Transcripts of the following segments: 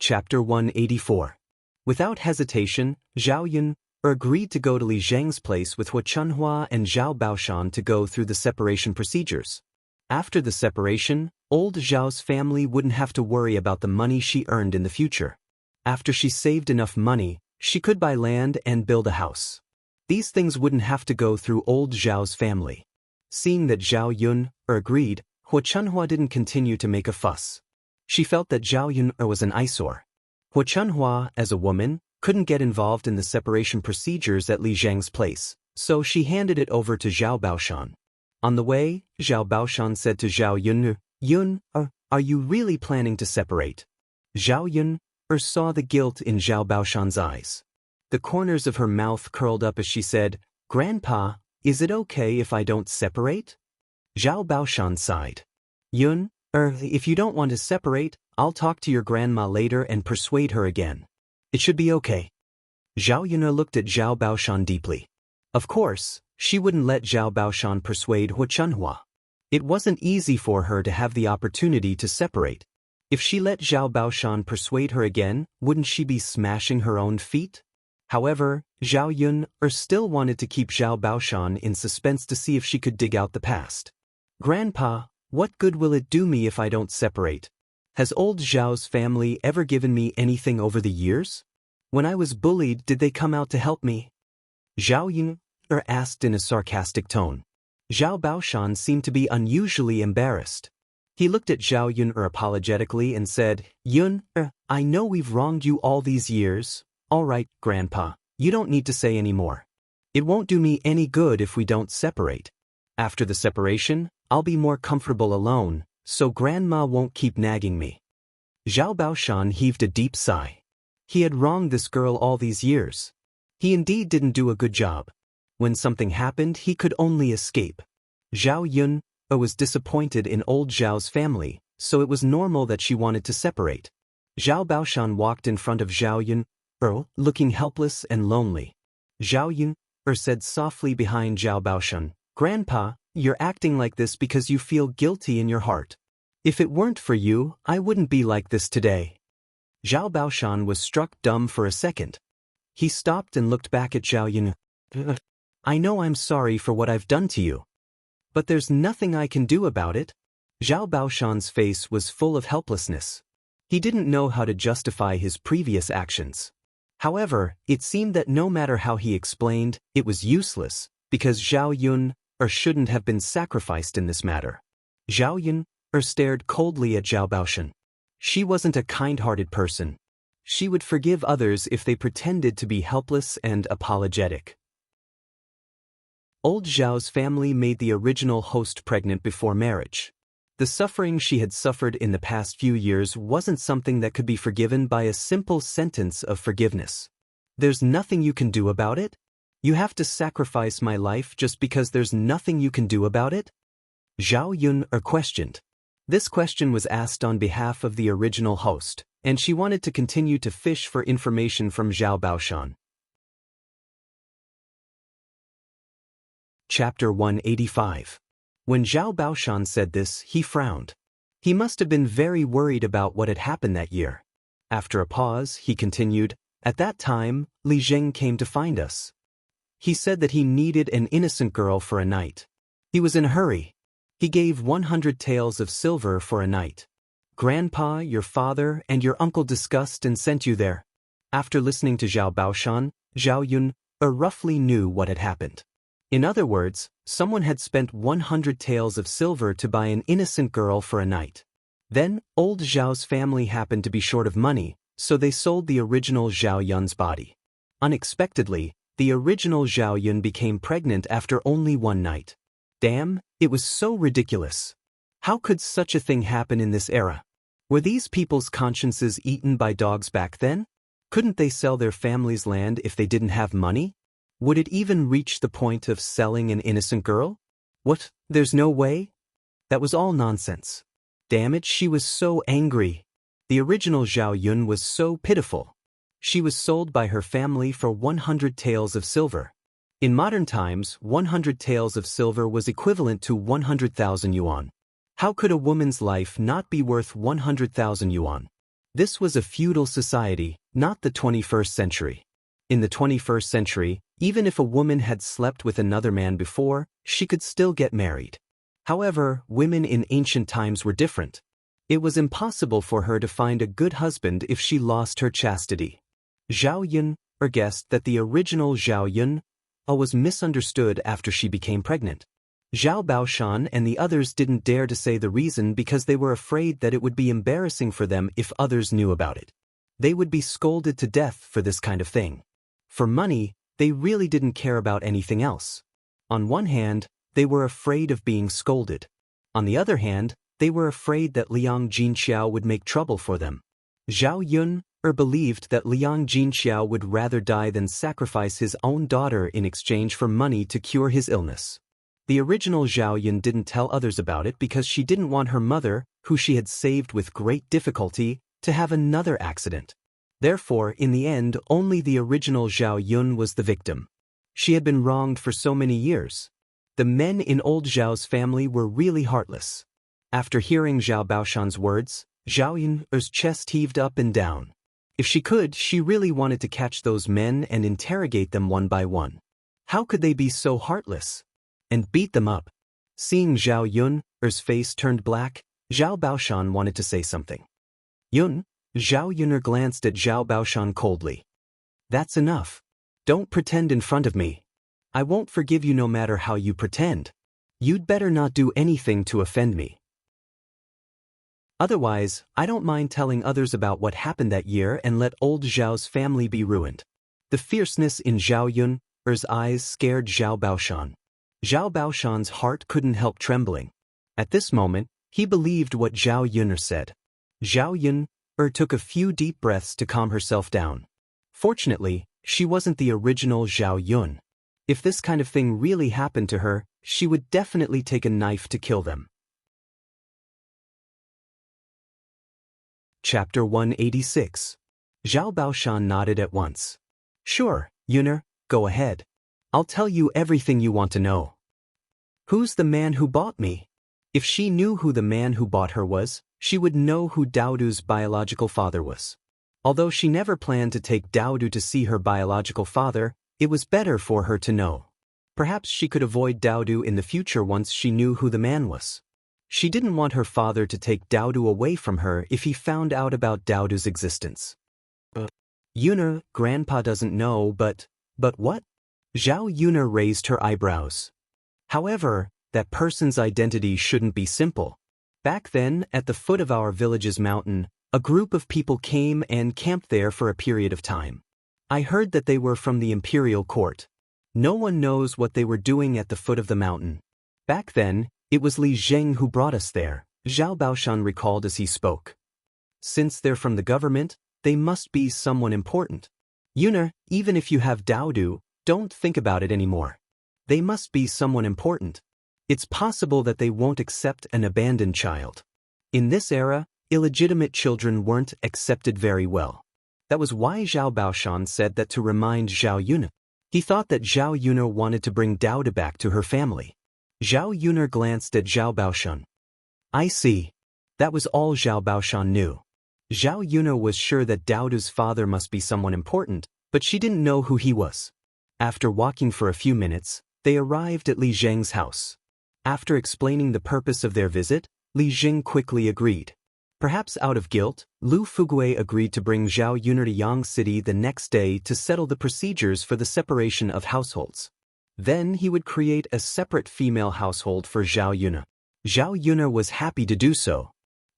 Chapter 184. Without hesitation, Zhao Yun agreed to go to Li Zheng's place with Hu Chunhua and Zhao Baoshan to go through the separation procedures. After the separation, old Zhao's family wouldn't have to worry about the money she earned in the future. After she saved enough money, she could buy land and build a house. These things wouldn't have to go through old Zhao's family. Seeing that Zhao Yun agreed, Hu Chunhua didn't continue to make a fuss. She felt that Zhao Yun was an eyesore. Hu Chunhua, as a woman, couldn't get involved in the separation procedures at Li Zheng's place, so she handed it over to Zhao Baoshan. On the way, Zhao Baoshan said to Zhao Yun, "Yun, are you really planning to separate?" Zhao Yun saw the guilt in Zhao Baoshan's eyes. The corners of her mouth curled up as she said, "Grandpa, is it okay if I don't separate?" Zhao Baoshan sighed. "Yun, if you don't want to separate, I'll talk to your grandma later and persuade her again. It should be okay." Zhao Yun looked at Zhao Baoshan deeply. Of course, she wouldn't let Zhao Baoshan persuade Hu Chunhua. It wasn't easy for her to have the opportunity to separate. If she let Zhao Baoshan persuade her again, wouldn't she be smashing her own feet? However, Zhao Yun still wanted to keep Zhao Baoshan in suspense to see if she could dig out the past. "Grandpa, what good will it do me if I don't separate? Has old Zhao's family ever given me anything over the years? When I was bullied, did they come out to help me?" Zhao Yun asked in a sarcastic tone. Zhao Baoshan seemed to be unusually embarrassed. He looked at Zhao Yun apologetically and said, "Yun, I know we've wronged you all these years. All right, Grandpa, you don't need to say any more. It won't do me any good if we don't separate. After the separation, I'll be more comfortable alone, so Grandma won't keep nagging me." Zhao Baoshan heaved a deep sigh. He had wronged this girl all these years. He indeed didn't do a good job. When something happened, he could only escape. Zhao Yun was disappointed in old Zhao's family, so it was normal that she wanted to separate. Zhao Baoshan walked in front of Zhao Yun, looking helpless and lonely. Zhao Yun said softly behind Zhao Baoshan, "Grandpa, you're acting like this because you feel guilty in your heart. If it weren't for you, I wouldn't be like this today." Zhao Baoshan was struck dumb for a second. He stopped and looked back at Zhao Yun. "I know I'm sorry for what I've done to you. But there's nothing I can do about it." Zhao Baoshan's face was full of helplessness. He didn't know how to justify his previous actions. However, it seemed that no matter how he explained, it was useless, because Zhao Yun shouldn't have been sacrificed in this matter. Zhao Yun stared coldly at Zhao Baoshan. She wasn't a kind-hearted person. She would forgive others if they pretended to be helpless and apologetic. Old Zhao's family made the original host pregnant before marriage. The suffering she had suffered in the past few years wasn't something that could be forgiven by a simple sentence of forgiveness. "There's nothing you can do about it? You have to sacrifice my life just because there's nothing you can do about it?" Zhao Yun questioned. This question was asked on behalf of the original host, and she wanted to continue to fish for information from Zhao Baoshan. Chapter 185. When Zhao Baoshan said this, he frowned. He must have been very worried about what had happened that year. After a pause, he continued, "At that time, Li Zheng came to find us. He said that he needed an innocent girl for a night. He was in a hurry. He gave 100 taels of silver for a night. Grandpa, your father, and your uncle discussed and sent you there." After listening to Zhao Baoshan, Zhao Yun roughly knew what had happened. In other words, someone had spent 100 taels of silver to buy an innocent girl for a night. Then, old Zhao's family happened to be short of money, so they sold the original Zhao Yun's body. Unexpectedly, the original Zhao Yun became pregnant after only one night. Damn, it was so ridiculous. How could such a thing happen in this era? Were these people's consciences eaten by dogs back then? Couldn't they sell their family's land if they didn't have money? Would it even reach the point of selling an innocent girl? What, there's no way? That was all nonsense. Damn it, she was so angry. The original Zhao Yun was so pitiful. She was sold by her family for 100 taels of silver. In modern times, 100 taels of silver was equivalent to 100,000 yuan. How could a woman's life not be worth 100,000 yuan? This was a feudal society, not the 21st century. In the 21st century, even if a woman had slept with another man before, she could still get married. However, women in ancient times were different. It was impossible for her to find a good husband if she lost her chastity. Zhao Yun guessed that the original Zhao Yun was misunderstood after she became pregnant. Zhao Baoshan and the others didn't dare to say the reason because they were afraid that it would be embarrassing for them if others knew about it. They would be scolded to death for this kind of thing. For money, they really didn't care about anything else. On one hand, they were afraid of being scolded. On the other hand, they were afraid that Liang Jinxiao would make trouble for them. Zhao Yun believed that Liang Jinxiao would rather die than sacrifice his own daughter in exchange for money to cure his illness. The original Zhao Yun didn't tell others about it because she didn't want her mother, who she had saved with great difficulty, to have another accident. Therefore, in the end, only the original Zhao Yun was the victim. She had been wronged for so many years. The men in old Zhao's family were really heartless. After hearing Zhao Baoshan's words, Zhao Yun's chest heaved up and down. If she could, she really wanted to catch those men and interrogate them one by one. How could they be so heartless? And beat them up. Seeing Zhao Yun's face turned black, Zhao Baoshan wanted to say something. Yun? Zhao Yun glanced at Zhao Baoshan coldly. That's enough. Don't pretend in front of me. I won't forgive you no matter how you pretend. You'd better not do anything to offend me. Otherwise, I don't mind telling others about what happened that year and let old Zhao's family be ruined. The fierceness in Zhao Yun's eyes scared Zhao Baoshan. Zhao Baoshan's heart couldn't help trembling. At this moment, he believed what Zhao Yun said. Zhao Yun took a few deep breaths to calm herself down. Fortunately, she wasn't the original Zhao Yun. If this kind of thing really happened to her, she would definitely take a knife to kill them. Chapter 186. Zhao Baoshan nodded at once. Sure, Yun'er, go ahead. I'll tell you everything you want to know. Who's the man who bought me? If she knew who the man who bought her was, she would know who Daodu's biological father was. Although she never planned to take Daodu to see her biological father, it was better for her to know. Perhaps she could avoid Daodu in the future once she knew who the man was. She didn't want her father to take Daodu away from her if he found out about Daodu's existence. Yun'er, Grandpa doesn't know, but what? Zhao Yun'er raised her eyebrows. However, that person's identity shouldn't be simple. Back then, at the foot of our village's mountain, a group of people came and camped there for a period of time. I heard that they were from the imperial court. No one knows what they were doing at the foot of the mountain. Back then, it was Li Zheng who brought us there, Zhao Baoshan recalled as he spoke. Since they're from the government, they must be someone important. Yun'er, even if you have Daodu, don't think about it anymore. They must be someone important. It's possible that they won't accept an abandoned child. In this era, illegitimate children weren't accepted very well. That was why Zhao Baoshan said that to remind Zhao Yun'er. He thought that Zhao Yun'er wanted to bring Daodu back to her family. Zhao Yun'er glanced at Zhao Baoshan. I see. That was all Zhao Baoshan knew. Zhao Yun'er was sure that Daodu's father must be someone important, but she didn't know who he was. After walking for a few minutes, they arrived at Li Zheng's house. After explaining the purpose of their visit, Li Zheng quickly agreed. Perhaps out of guilt, Lu Fugui agreed to bring Zhao Yun'er to Yang City the next day to settle the procedures for the separation of households. Then he would create a separate female household for Zhao Yun'er. Zhao Yun'er was happy to do so.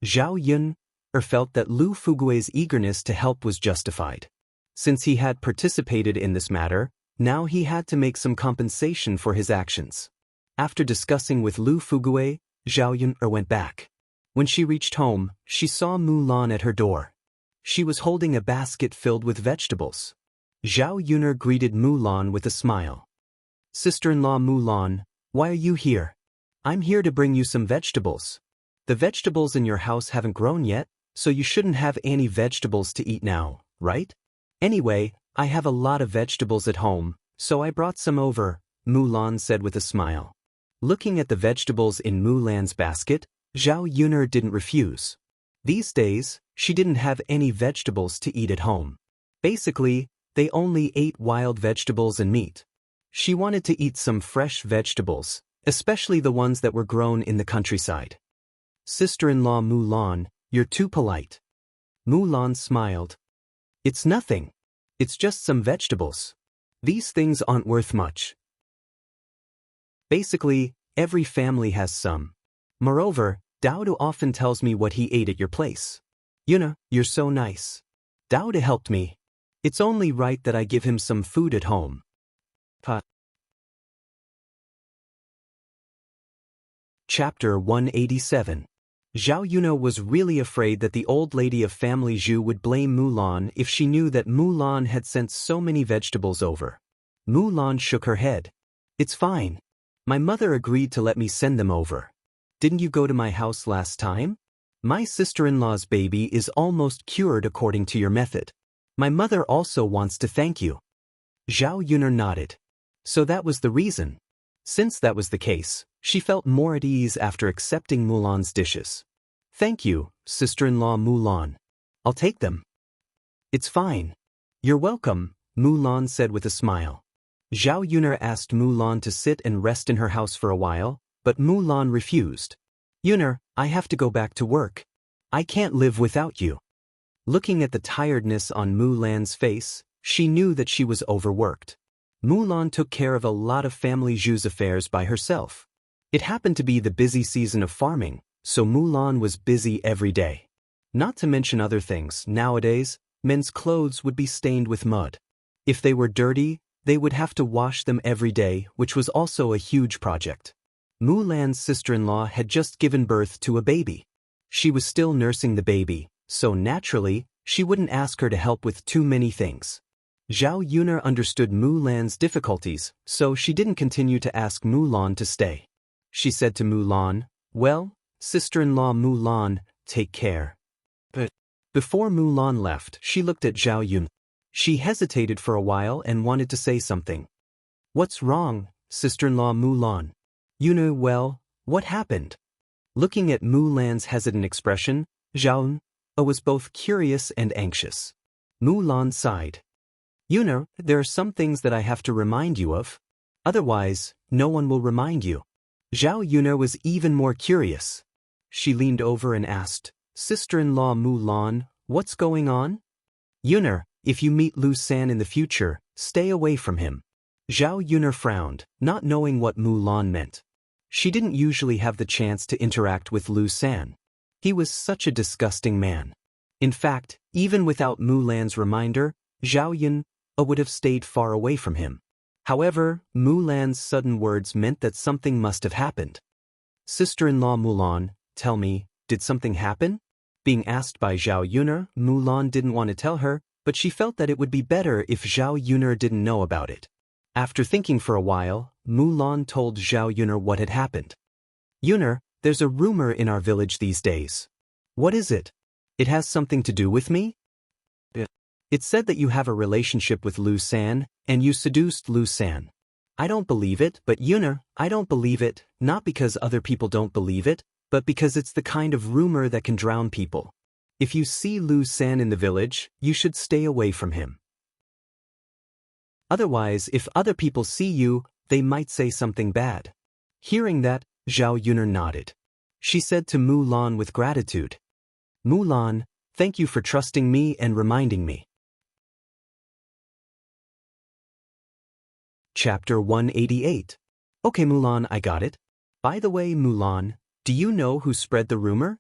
Zhao Yun'er felt that Lu Fugui's eagerness to help was justified. Since he had participated in this matter, now he had to make some compensation for his actions. After discussing with Lu Fugui, Zhao Yun'er went back. When she reached home, she saw Mulan at her door. She was holding a basket filled with vegetables. Zhao Yun'er greeted Mulan with a smile. Sister-in-law Mulan, why are you here? I'm here to bring you some vegetables. The vegetables in your house haven't grown yet, so you shouldn't have any vegetables to eat now, right? Anyway, I have a lot of vegetables at home, so I brought some over, Mulan said with a smile. Looking at the vegetables in Mulan's basket, Zhao Yun'er didn't refuse. These days, she didn't have any vegetables to eat at home. Basically, they only ate wild vegetables and meat. She wanted to eat some fresh vegetables, especially the ones that were grown in the countryside. Sister-in-law Mulan, you're too polite. Mulan smiled. It's nothing. It's just some vegetables. These things aren't worth much. Basically, every family has some. Moreover, Daoist often tells me what he ate at your place. Yuna, you're so nice. Daoist helped me. It's only right that I give him some food at home. Chapter 187. Zhao Yuna was really afraid that the old lady of family Zhu would blame Mulan if she knew that Mulan had sent so many vegetables over. Mulan shook her head. It's fine. My mother agreed to let me send them over. Didn't you go to my house last time? My sister-in-law's baby is almost cured according to your method. My mother also wants to thank you. Zhao Yuna nodded. So that was the reason. Since that was the case, she felt more at ease after accepting Mulan's dishes. Thank you, sister-in-law Mulan. I'll take them. It's fine. You're welcome, Mulan said with a smile. Zhao Yuna asked Mulan to sit and rest in her house for a while, but Mulan refused. Yuna, I have to go back to work. I can't live without you. Looking at the tiredness on Mulan's face, she knew that she was overworked. Mulan took care of a lot of family Zhu's affairs by herself. It happened to be the busy season of farming, so Mulan was busy every day. Not to mention other things, nowadays, men's clothes would be stained with mud. If they were dirty, they would have to wash them every day, which was also a huge project. Mulan's sister-in-law had just given birth to a baby. She was still nursing the baby, so naturally, she wouldn't ask her to help with too many things. Zhao Yuna understood Mulan's difficulties, so she didn't continue to ask Mulan to stay. She said to Mulan, well, sister-in-law Mulan, take care. But before Mulan left, she looked at Zhao Yun. She hesitated for a while and wanted to say something. What's wrong, sister-in-law Mulan? Yuna, well, what happened? Looking at Mulan's hesitant expression, Zhao Yun was both curious and anxious. Mulan sighed. Yuna, there are some things that I have to remind you of. Otherwise, no one will remind you. Zhao Yuna was even more curious. She leaned over and asked, Sister-in-law Mulan, what's going on? Yuna, if you meet Lu San in the future, stay away from him. Zhao Yuna frowned, not knowing what Mulan meant. She didn't usually have the chance to interact with Lu San. He was such a disgusting man. In fact, even without Mulan's reminder, Zhao Yun would have stayed far away from him. However, Mulan's sudden words meant that something must have happened. Sister-in-law Mulan, tell me, did something happen? Being asked by Zhao Yuna, Mulan didn't want to tell her, but she felt that it would be better if Zhao Yuna didn't know about it. After thinking for a while, Mulan told Zhao Yuna what had happened. Yuna, there's a rumor in our village these days. What is it? It has something to do with me? It said that you have a relationship with Lu San, and you seduced Lu San. I don't believe it, but Yuna, I don't believe it, not because other people don't believe it, but because it's the kind of rumor that can drown people. If you see Lu San in the village, you should stay away from him. Otherwise, if other people see you, they might say something bad. Hearing that, Zhao Yuna nodded. She said to Mulan with gratitude, Mulan, thank you for trusting me and reminding me. Chapter 188. Okay Mulan, I got it. By the way, Mulan, do you know who spread the rumor?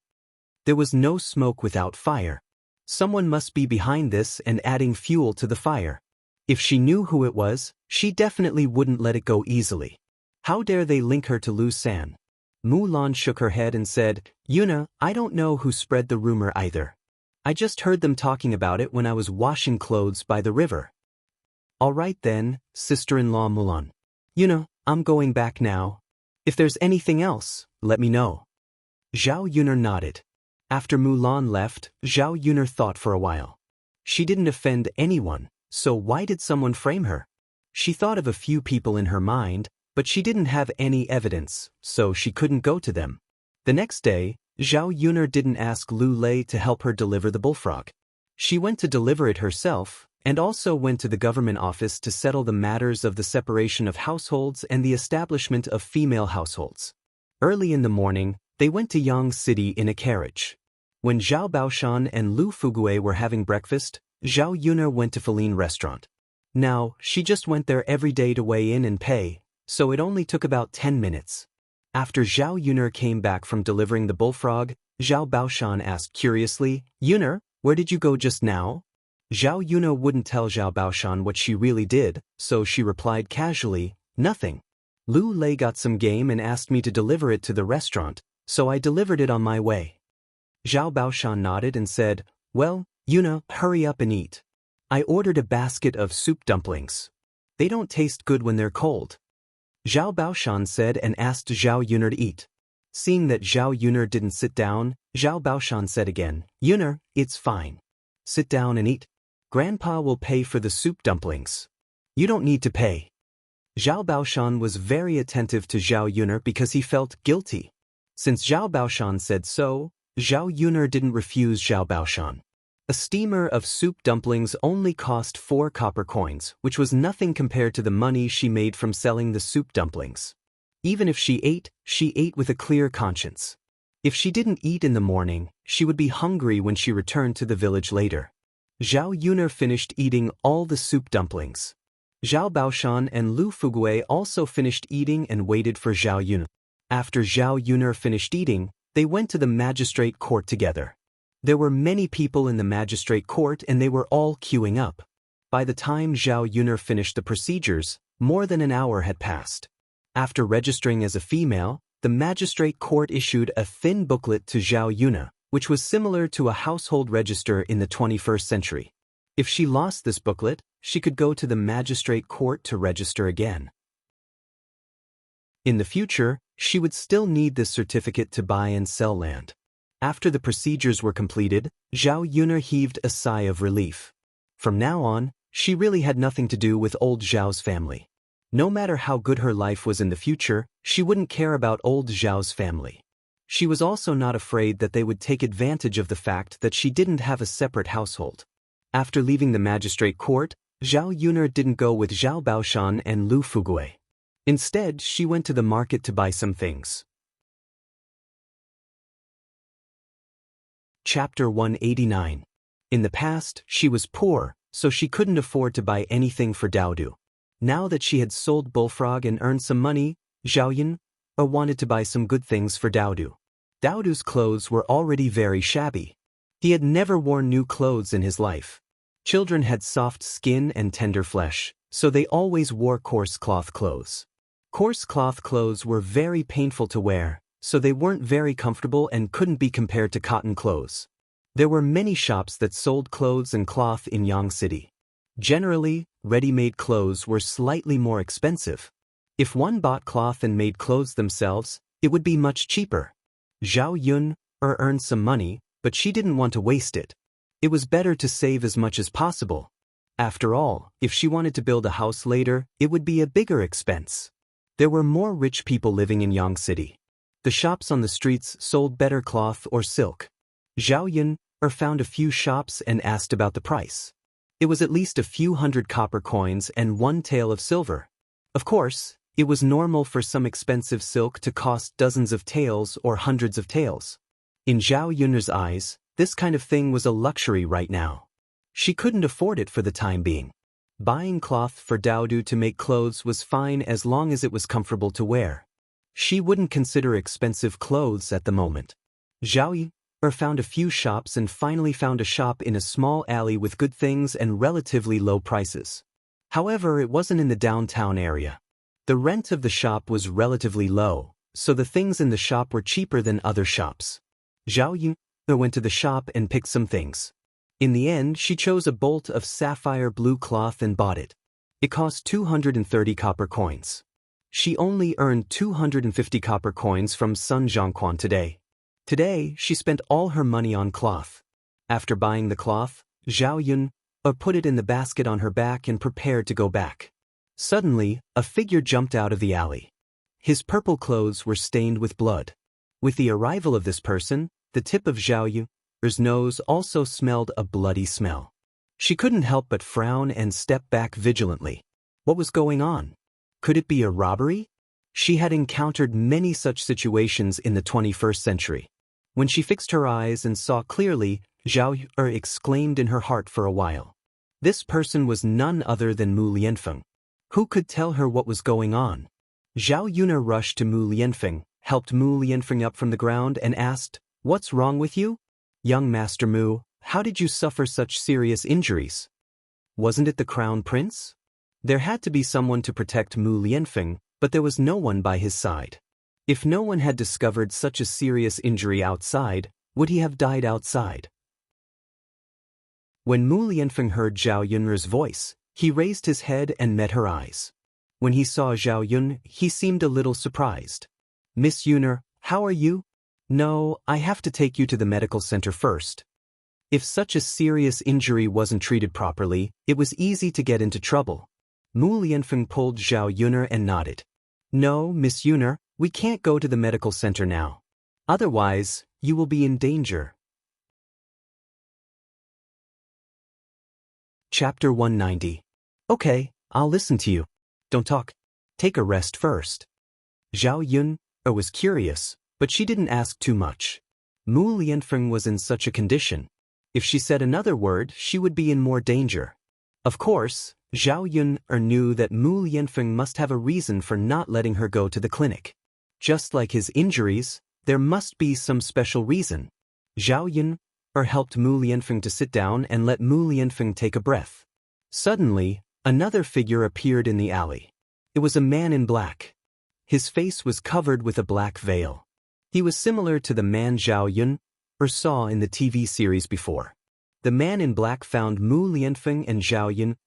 There was no smoke without fire. Someone must be behind this and adding fuel to the fire. If she knew who it was, she definitely wouldn't let it go easily. How dare they link her to Lu San? Mulan shook her head and said, Yuna, I don't know who spread the rumor either. I just heard them talking about it when I was washing clothes by the river. All right then, sister-in-law Mulan. Yuna, I'm going back now. If there's anything else, let me know. Zhao Yuna nodded. After Mulan left, Zhao Yuna thought for a while. She didn't offend anyone, so why did someone frame her? She thought of a few people in her mind, but she didn't have any evidence, so she couldn't go to them. The next day, Zhao Yuner didn't ask Lu Lei to help her deliver the bullfrog. She went to deliver it herself, and also went to the government office to settle the matters of the separation of households and the establishment of female households. Early in the morning, they went to Yang City in a carriage. When Zhao Baoshan and Lu Fugue were having breakfast, Zhao Yuner went to Feline restaurant. Now, she just went there every day to weigh in and pay, so it only took about 10 minutes. After Zhao Yuner came back from delivering the bullfrog, Zhao Baoshan asked curiously, "Yuner, where did you go just now?" Zhao Yuner wouldn't tell Zhao Baoshan what she really did, so she replied casually, "Nothing. Lu Lei got some game and asked me to deliver it to the restaurant, so I delivered it on my way." Zhao Baoshan nodded and said, "Well, Yuner, hurry up and eat. I ordered a basket of soup dumplings. They don't taste good when they're cold." Zhao Baoshan said and asked Zhao Yuner to eat. Seeing that Zhao Yuner didn't sit down, Zhao Baoshan said again, "Yuner, it's fine. Sit down and eat. Grandpa will pay for the soup dumplings. You don't need to pay." Zhao Baoshan was very attentive to Zhao Yuner because he felt guilty. Since Zhao Baoshan said so, Zhao Yuner didn't refuse Zhao Baoshan. A steamer of soup dumplings only cost 4 copper coins, which was nothing compared to the money she made from selling the soup dumplings. Even if she ate with a clear conscience. If she didn't eat in the morning, she would be hungry when she returned to the village later. Zhao Yuner finished eating all the soup dumplings. Zhao Baoshan and Lu Fugue also finished eating and waited for Zhao Yuner. After Zhao Yuner finished eating, they went to the magistrate court together. There were many people in the magistrate court and they were all queuing up. By the time Zhao Yuner finished the procedures, more than an hour had passed. After registering as a female, the magistrate court issued a thin booklet to Zhao Yuner, which was similar to a household register in the 21st century. If she lost this booklet, she could go to the magistrate court to register again. In the future, she would still need this certificate to buy and sell land. After the procedures were completed, Zhao Yuner heaved a sigh of relief. From now on, she really had nothing to do with old Zhao's family. No matter how good her life was in the future, she wouldn't care about old Zhao's family. She was also not afraid that they would take advantage of the fact that she didn't have a separate household. After leaving the magistrate court, Zhao Yuner didn't go with Zhao Baoshan and Lu Fugue. Instead, she went to the market to buy some things. Chapter 189. In the past, she was poor, so she couldn't afford to buy anything for Daodu. Now that she had sold Bullfrog and earned some money, Zhao Yuner wanted to buy some good things for Daodu. Daodu's clothes were already very shabby. He had never worn new clothes in his life. Children had soft skin and tender flesh, so they always wore coarse cloth clothes. Coarse cloth clothes were very painful to wear, so they weren't very comfortable and couldn't be compared to cotton clothes. There were many shops that sold clothes and cloth in Yang City. Generally, ready-made clothes were slightly more expensive. If one bought cloth and made clothes themselves, it would be much cheaper. Zhao Yuner earned some money, but she didn't want to waste it. It was better to save as much as possible. After all, if she wanted to build a house later, it would be a bigger expense. There were more rich people living in Yang City. The shops on the streets sold better cloth or silk. Zhao Yuner found a few shops and asked about the price. It was at least a few hundred copper coins and 1 tael of silver. Of course, it was normal for some expensive silk to cost dozens of taels or hundreds of taels. In Zhao Yuner's eyes, this kind of thing was a luxury right now. She couldn't afford it for the time being. Buying cloth for Daodu to make clothes was fine as long as it was comfortable to wear. She wouldn't consider expensive clothes at the moment. Zhao Yuner found a few shops and finally found a shop in a small alley with good things and relatively low prices. However, it wasn't in the downtown area. The rent of the shop was relatively low, so the things in the shop were cheaper than other shops. Zhao Yuner went to the shop and picked some things. In the end, she chose a bolt of sapphire blue cloth and bought it. It cost 230 copper coins. She only earned 250 copper coins from Sun Zhongquan today. Today, she spent all her money on cloth. After buying the cloth, Zhao Yuner put it in the basket on her back and prepared to go back. Suddenly, a figure jumped out of the alley. His purple clothes were stained with blood. With the arrival of this person, the tip of Zhao Yun's nose also smelled a bloody smell. She couldn't help but frown and step back vigilantly. What was going on? Could it be a robbery? She had encountered many such situations in the 21st century. When she fixed her eyes and saw clearly, Zhao Yu exclaimed in her heart for a while. This person was none other than Mu Lianfeng. Who could tell her what was going on? Zhao Yuna rushed to Mu Lianfeng, helped Mu Lianfeng up from the ground and asked, "What's wrong with you? Young Master Mu, how did you suffer such serious injuries? Wasn't it the Crown Prince?" There had to be someone to protect Mu Lianfeng, but there was no one by his side. If no one had discovered such a serious injury outside, would he have died outside? When Mu Lianfeng heard Zhao Yun's voice, he raised his head and met her eyes. When he saw Zhao Yun, he seemed a little surprised. "Miss Yuner, how are you?" "No, I have to take you to the medical center first." If such a serious injury wasn't treated properly, it was easy to get into trouble. Mu Lianfeng pulled Zhao Yuner and nodded. "No, Miss Yuner, we can't go to the medical center now. Otherwise, you will be in danger." Chapter 190. Okay, I'll listen to you. Don't talk. Take a rest first. Zhao Yun was curious, but she didn't ask too much. Mu Lianfeng was in such a condition. If she said another word, she would be in more danger. Of course, Zhao Yun knew that Mu Lianfeng must have a reason for not letting her go to the clinic. Just like his injuries, there must be some special reason. Zhao Yun helped Mu Lianfeng to sit down and let Mu Lianfeng take a breath. Suddenly, another figure appeared in the alley. It was a man in black. His face was covered with a black veil. He was similar to the man Zhao Yun saw in the TV series before. The man in black found Mu Lianfeng and Zhao Yun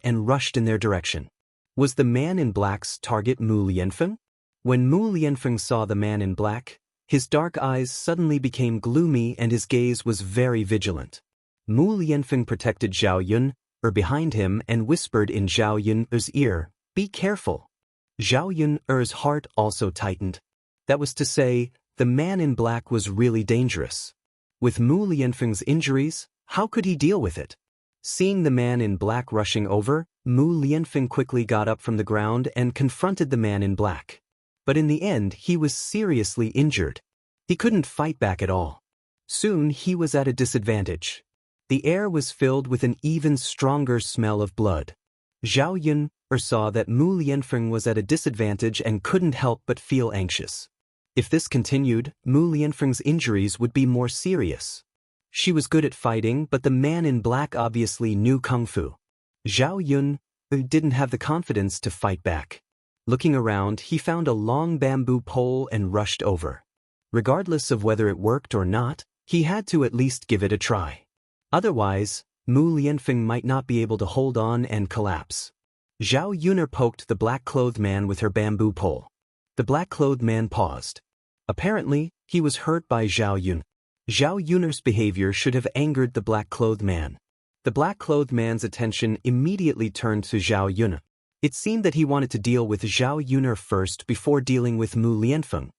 and rushed in their direction. Was the man in black's target Mu Lianfeng? When Mu Lianfeng saw the man in black, his dark eyes suddenly became gloomy and his gaze was very vigilant. Mu Lianfeng protected Zhao Yun behind him and whispered in Zhao Yun's ear, "Be careful." Zhao Yun's heart also tightened. That was to say, the man in black was really dangerous. With Mu Lianfeng's injuries, how could he deal with it? Seeing the man in black rushing over, Mu Lianfeng quickly got up from the ground and confronted the man in black. But in the end, he was seriously injured. He couldn't fight back at all. Soon he was at a disadvantage. The air was filled with an even stronger smell of blood. Zhao Yun saw that Mu Lianfeng was at a disadvantage and couldn't help but feel anxious. If this continued, Mu Lianfeng's injuries would be more serious. She was good at fighting, but the man in black obviously knew kung fu. Zhao Yun didn't have the confidence to fight back. Looking around, he found a long bamboo pole and rushed over. Regardless of whether it worked or not, he had to at least give it a try. Otherwise, Mu Lianfeng might not be able to hold on and collapse. Zhao Yun poked the black-clothed man with her bamboo pole. The black-clothed man paused. Apparently, he was hurt by Zhao Yun. Zhao Yun's behavior should have angered the black-clothed man. The black-clothed man's attention immediately turned to Zhao Yun. It seemed that he wanted to deal with Zhao Yun first before dealing with Mu Lianfeng.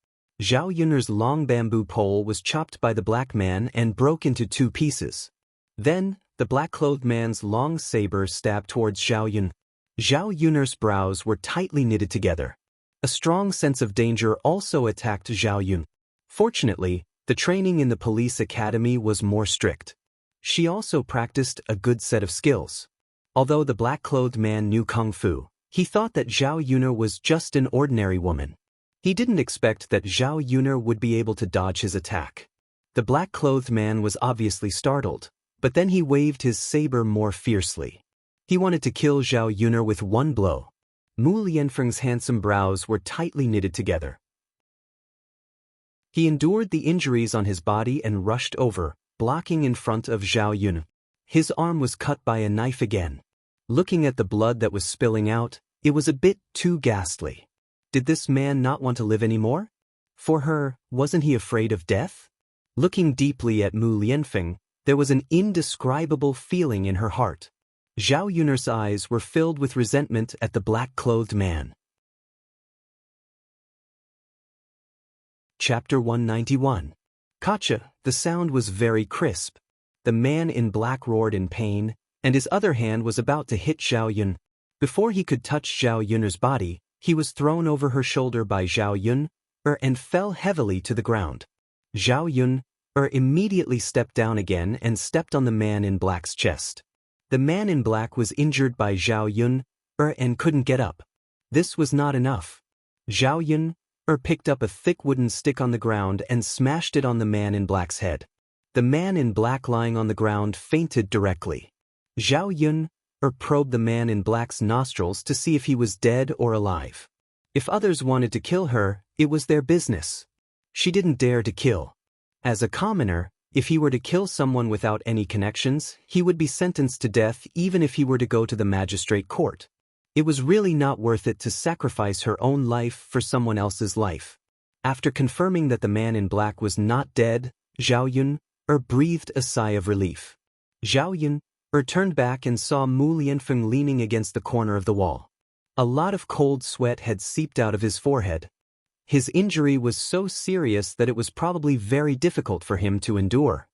Zhao Yun's long bamboo pole was chopped by the black man and broke into 2 pieces. Then, the black-clothed man's long saber stabbed towards Zhao Yun. Zhao Yun's brows were tightly knitted together. A strong sense of danger also attacked Zhao Yun. Fortunately, the training in the police academy was more strict. She also practiced a good set of skills. Although the black-clothed man knew kung fu, he thought that Zhao Yun was just an ordinary woman. He didn't expect that Zhao Yun would be able to dodge his attack. The black-clothed man was obviously startled, but then he waved his saber more fiercely. He wanted to kill Zhao Yun with one blow. Mu Lianfeng's handsome brows were tightly knitted together. He endured the injuries on his body and rushed over, blocking in front of Zhao Yun. His arm was cut by a knife again. Looking at the blood that was spilling out, it was a bit too ghastly. Did this man not want to live anymore? For her, wasn't he afraid of death? Looking deeply at Mu Lianfeng, there was an indescribable feeling in her heart. Zhao Yun's eyes were filled with resentment at the black-clothed man. Chapter 191. Gotcha! The sound was very crisp. The man in black roared in pain, and his other hand was about to hit Zhao Yun. Before he could touch Zhao Yun's body, he was thrown over her shoulder by Zhao Yun, and fell heavily to the ground. Zhao Yun, immediately stepped down again and stepped on the man in black's chest. The man in black was injured by Zhao Yun, and couldn't get up. This was not enough. Zhao Yun, picked up a thick wooden stick on the ground and smashed it on the man in black's head. The man in black lying on the ground fainted directly. Zhao Yun, probed the man in black's nostrils to see if he was dead or alive. If others wanted to kill her, it was their business. She didn't dare to kill. As a commoner, if he were to kill someone without any connections, he would be sentenced to death even if he were to go to the magistrate court. It was really not worth it to sacrifice her own life for someone else's life. After confirming that the man in black was not dead, Zhao Yun, breathed a sigh of relief. Zhao Yun, turned back and saw Mu Lianfeng leaning against the corner of the wall. A lot of cold sweat had seeped out of his forehead. His injury was so serious that it was probably very difficult for him to endure.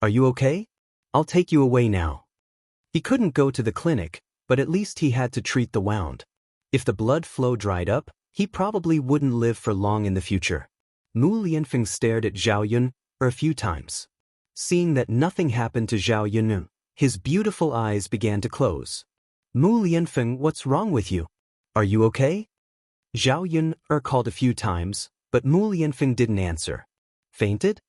"Are you okay? I'll take you away now." He couldn't go to the clinic, but at least he had to treat the wound. If the blood flow dried up, he probably wouldn't live for long in the future. Mu Lianfeng stared at Zhao Yun a few times. Seeing that nothing happened to Zhao Yun, his beautiful eyes began to close. "Mu Lianfeng, what's wrong with you? Are you okay?" Zhao Yun called a few times, but Mu Lianfeng didn't answer. Fainted?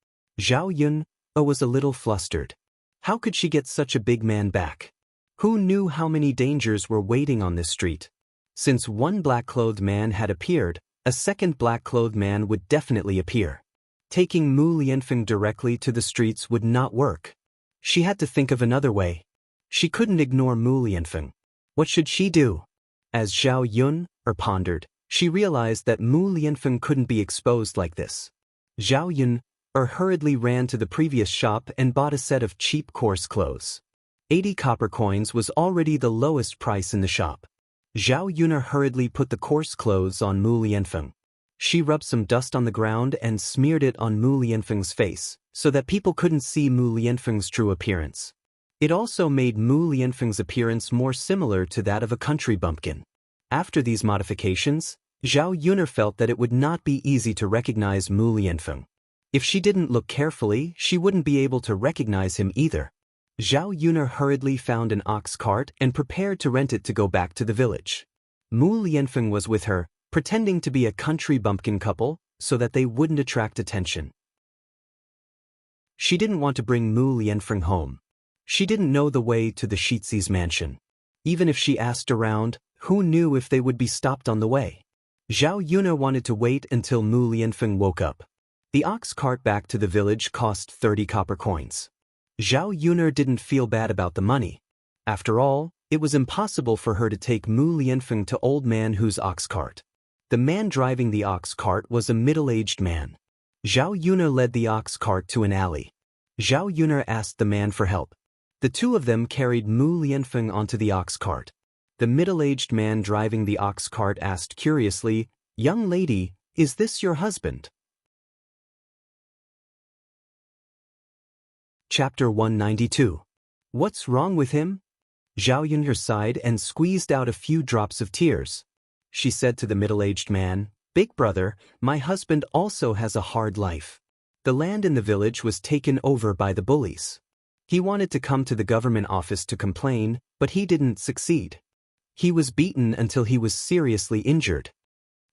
Zhao Yun was a little flustered. How could she get such a big man back? Who knew how many dangers were waiting on this street? Since one black-clothed man had appeared, a second black-clothed man would definitely appear. Taking Mu Lianfeng directly to the streets would not work. She had to think of another way. She couldn't ignore Mu Lianfeng. What should she do? As Zhao Yun pondered, she realized that Mu Lianfeng couldn't be exposed like this. Zhao Yun hurriedly ran to the previous shop and bought a set of cheap coarse clothes. 80 copper coins was already the lowest price in the shop. Zhao Yun hurriedly put the coarse clothes on Mu Lianfeng. She rubbed some dust on the ground and smeared it on Mu Lianfeng's face, so that people couldn't see Mu Lianfeng's true appearance. It also made Mu Lianfeng's appearance more similar to that of a country bumpkin. After these modifications, Zhao Yun felt that it would not be easy to recognize Mu Lianfeng. If she didn't look carefully, she wouldn't be able to recognize him either. Zhao Yun hurriedly found an ox cart and prepared to rent it to go back to the village. Mu Lianfeng was with her, pretending to be a country bumpkin couple, so that they wouldn't attract attention. She didn't want to bring Mu Lianfeng home. She didn't know the way to the Shizi's mansion. Even if she asked around, who knew if they would be stopped on the way? Zhao Yun wanted to wait until Mu Lianfeng woke up. The ox cart back to the village cost 30 copper coins. Zhao Yun didn't feel bad about the money. After all, it was impossible for her to take Mu Lianfeng to Old Man Hu's ox cart. The man driving the ox cart was a middle-aged man. Zhao Yun led the ox cart to an alley. Zhao Yun asked the man for help. The two of them carried Mu Lianfeng onto the ox cart. The middle-aged man driving the ox cart asked curiously, "Young lady, is this your husband?" Chapter 192. What's wrong with him? Zhao Yun sighed and squeezed out a few drops of tears. She said to the middle-aged man, "Big brother, my husband also has a hard life. The land in the village was taken over by the bullies. He wanted to come to the government office to complain, but he didn't succeed. He was beaten until he was seriously injured."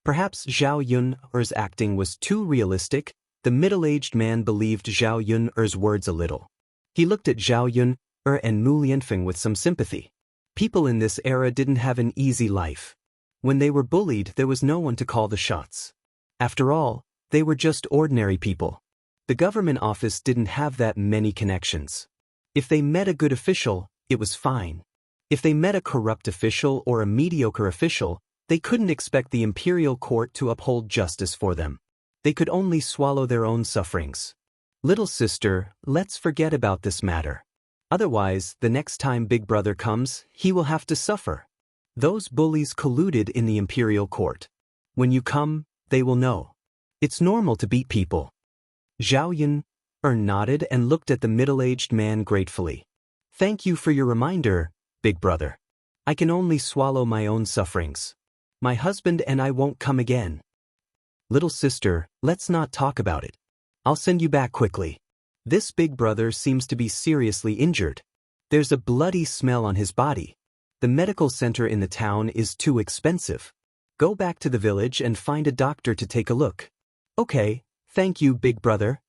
Perhaps Zhao Yun's acting was too realistic. The middle-aged man believed Zhao Yun's words a little. He looked at Zhao Yun and Mu Lianfeng with some sympathy. People in this era didn't have an easy life. When they were bullied, there was no one to call the shots. After all, they were just ordinary people. The government office didn't have that many connections. If they met a good official, it was fine. If they met a corrupt official or a mediocre official, they couldn't expect the imperial court to uphold justice for them. They could only swallow their own sufferings. "Little sister, let's forget about this matter. Otherwise, the next time Big Brother comes, he will have to suffer. Those bullies colluded in the imperial court. When you come, they will know." It's normal to beat people. Zhao Yun nodded and looked at the middle-aged man gratefully. Thank you for your reminder, big brother. I can only swallow my own sufferings. My husband and I won't come again. Little sister, let's not talk about it. I'll send you back quickly. This big brother seems to be seriously injured. There's a bloody smell on his body. The medical center in the town is too expensive. Go back to the village and find a doctor to take a look. Okay, thank you, big brother.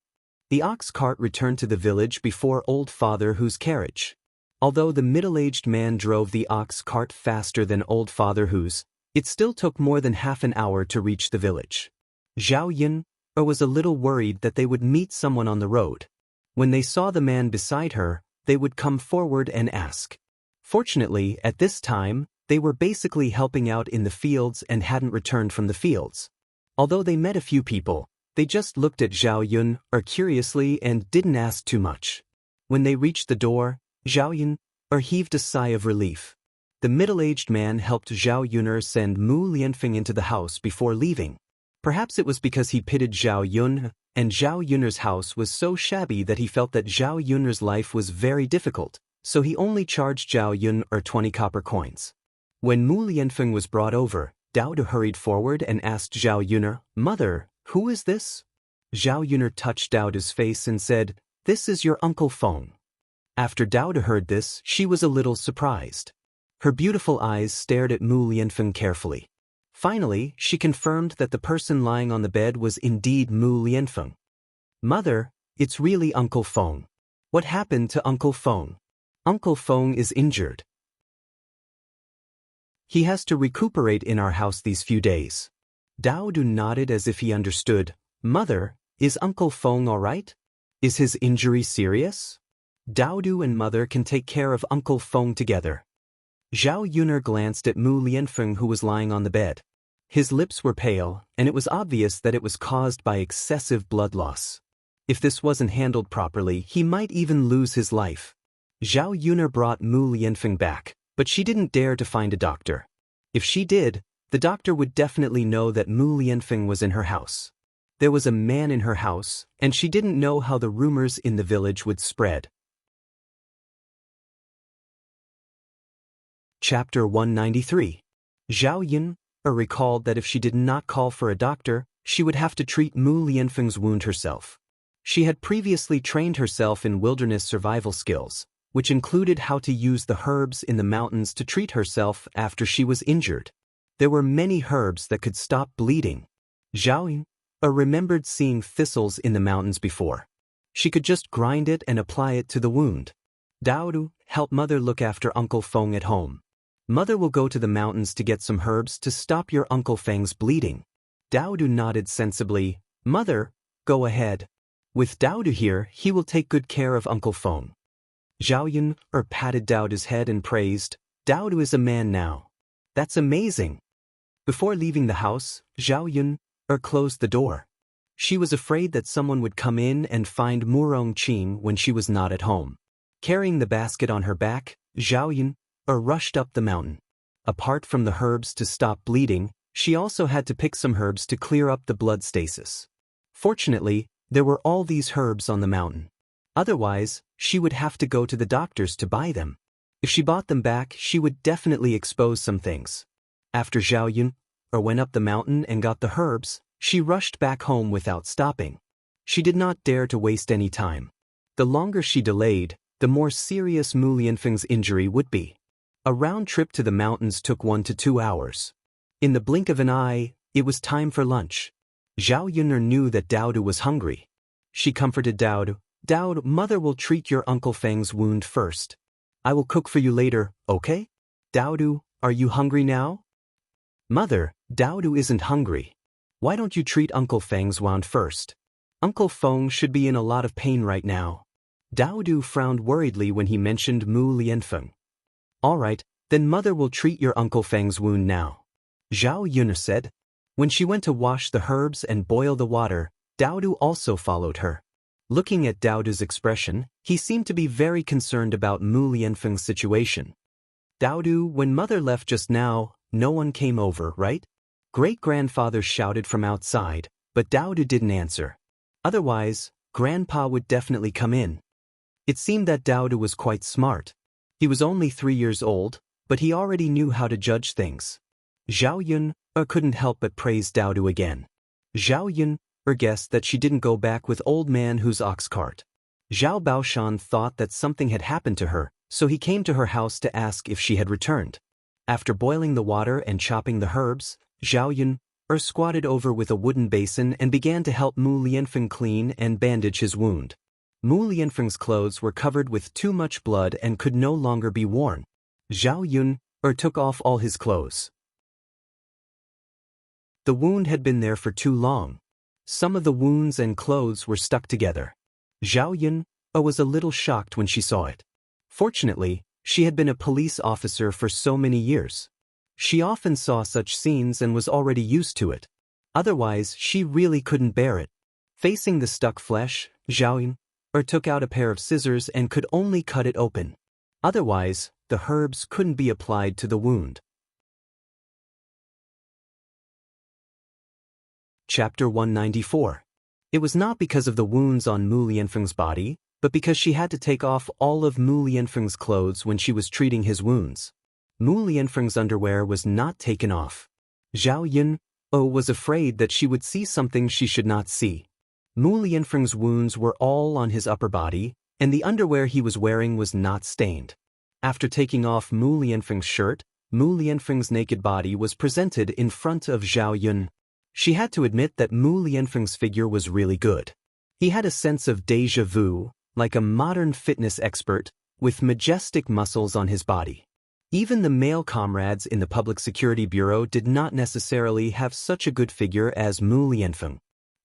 The ox cart returned to the village before Old Father Hu's carriage. Although the middle-aged man drove the ox cart faster than Old Father Hu's, it still took more than half an hour to reach the village. Zhao Yun was a little worried that they would meet someone on the road. When they saw the man beside her, they would come forward and ask. Fortunately, at this time, they were basically helping out in the fields and hadn't returned from the fields. Although they met a few people, they just looked at Zhao Yun curiously and didn't ask too much. When they reached the door, Zhao Yun heaved a sigh of relief. The middle-aged man helped Zhao Yun send Mu Lianfeng into the house before leaving. Perhaps it was because he pitied Zhao Yun, and Zhao Yun's house was so shabby that he felt that Zhao Yun's life was very difficult, so he only charged Zhao Yun 20 copper coins. When Mu Lianfeng was brought over, Daoist hurried forward and asked Zhao Yun, Mother, who is this? Zhao Yun touched Daoist's face and said, This is your Uncle Feng. After Daoist heard this, she was a little surprised. Her beautiful eyes stared at Mu Lianfeng carefully. Finally, she confirmed that the person lying on the bed was indeed Mu Lianfeng. Mother, it's really Uncle Feng. What happened to Uncle Feng? Uncle Feng is injured. He has to recuperate in our house these few days. Daoist nodded as if he understood. Mother, is Uncle Feng all right? Is his injury serious? Daoist and Mother can take care of Uncle Feng together. Zhao Yun glanced at Mu Lianfeng who was lying on the bed. His lips were pale, and it was obvious that it was caused by excessive blood loss. If this wasn't handled properly, he might even lose his life. Zhao Yun brought Mu Lianfeng back, but she didn't dare to find a doctor. If she did, the doctor would definitely know that Mu Lianfeng was in her house. There was a man in her house, and she didn't know how the rumors in the village would spread. Chapter 193. Zhao Yun recalled that if she did not call for a doctor, she would have to treat Mu Lianfeng's wound herself. She had previously trained herself in wilderness survival skills, which included how to use the herbs in the mountains to treat herself after she was injured. There were many herbs that could stop bleeding. Zhao Yun remembered seeing thistles in the mountains before. She could just grind it and apply it to the wound. Daoist helped Mother look after Uncle Feng at home. Mother will go to the mountains to get some herbs to stop your Uncle Feng's bleeding. Daoist nodded sensibly. Mother, go ahead. With Daoist here, he will take good care of Uncle Feng. Zhao Yun patted Daoist's head and praised, Daoist is a man now. That's amazing. Before leaving the house, Zhao Yun closed the door. She was afraid that someone would come in and find Murong Qing when she was not at home. Carrying the basket on her back, Zhao Yun rushed up the mountain. Apart from the herbs to stop bleeding, she also had to pick some herbs to clear up the blood stasis. Fortunately, there were all these herbs on the mountain. Otherwise, she would have to go to the doctors to buy them. If she bought them back, she would definitely expose some things. After Zhao Yun went up the mountain and got the herbs, she rushed back home without stopping. She did not dare to waste any time. The longer she delayed, the more serious Mu Lianfeng's injury would be. A round trip to the mountains took 1 to 2 hours. In the blink of an eye, it was time for lunch. Zhao Yun knew that Daoist was hungry. She comforted Daoist. Daoist, Mother will treat your Uncle Feng's wound first. I will cook for you later, okay? Daoist, are you hungry now? Mother, Daoist isn't hungry. Why don't you treat Uncle Feng's wound first? Uncle Feng should be in a lot of pain right now. Daoist frowned worriedly when he mentioned Mu Lianfeng. All right, then Mother will treat your Uncle Feng's wound now. Zhao Yun said. When she went to wash the herbs and boil the water, Daoist also followed her. Looking at Daoist's expression, he seemed to be very concerned about Mu Lianfeng's situation. Daoist, when Mother left just now, no one came over, right? Great-grandfather shouted from outside, but Daodu didn't answer. Otherwise, Grandpa would definitely come in. It seemed that Daodu was quite smart. He was only 3 years old, but he already knew how to judge things. Zhao Yun couldn't help but praise Daodu again. Zhao Yun guessed that she didn't go back with old man whose ox cart. Zhao Baoshan thought that something had happened to her, so he came to her house to ask if she had returned. After boiling the water and chopping the herbs, Zhao Yun squatted over with a wooden basin and began to help Mu Lianfeng clean and bandage his wound. Mu Lianfeng's clothes were covered with too much blood and could no longer be worn. Zhao Yun took off all his clothes. The wound had been there for too long. Some of the wounds and clothes were stuck together. Zhao Yun was a little shocked when she saw it. Fortunately, she had been a police officer for so many years. She often saw such scenes and was already used to it. Otherwise, she really couldn't bear it. Facing the stuck flesh, Zhao Yun took out a pair of scissors and could only cut it open. Otherwise, the herbs couldn't be applied to the wound. Chapter 194. It was not because of the wounds on Mu Lianfeng's body, but because she had to take off all of Mu Lianfeng's clothes when she was treating his wounds. Mu Lianfeng's underwear was not taken off. Zhao Yun was afraid that she would see something she should not see. Mu Lianfeng's wounds were all on his upper body, and the underwear he was wearing was not stained. After taking off Mu Lianfeng's shirt, Mu Lianfeng's naked body was presented in front of Zhao Yun. She had to admit that Mu Lianfeng's figure was really good. He had a sense of déjà vu, like a modern fitness expert, with majestic muscles on his body. Even the male comrades in the Public Security Bureau did not necessarily have such a good figure as Mu Lianfeng.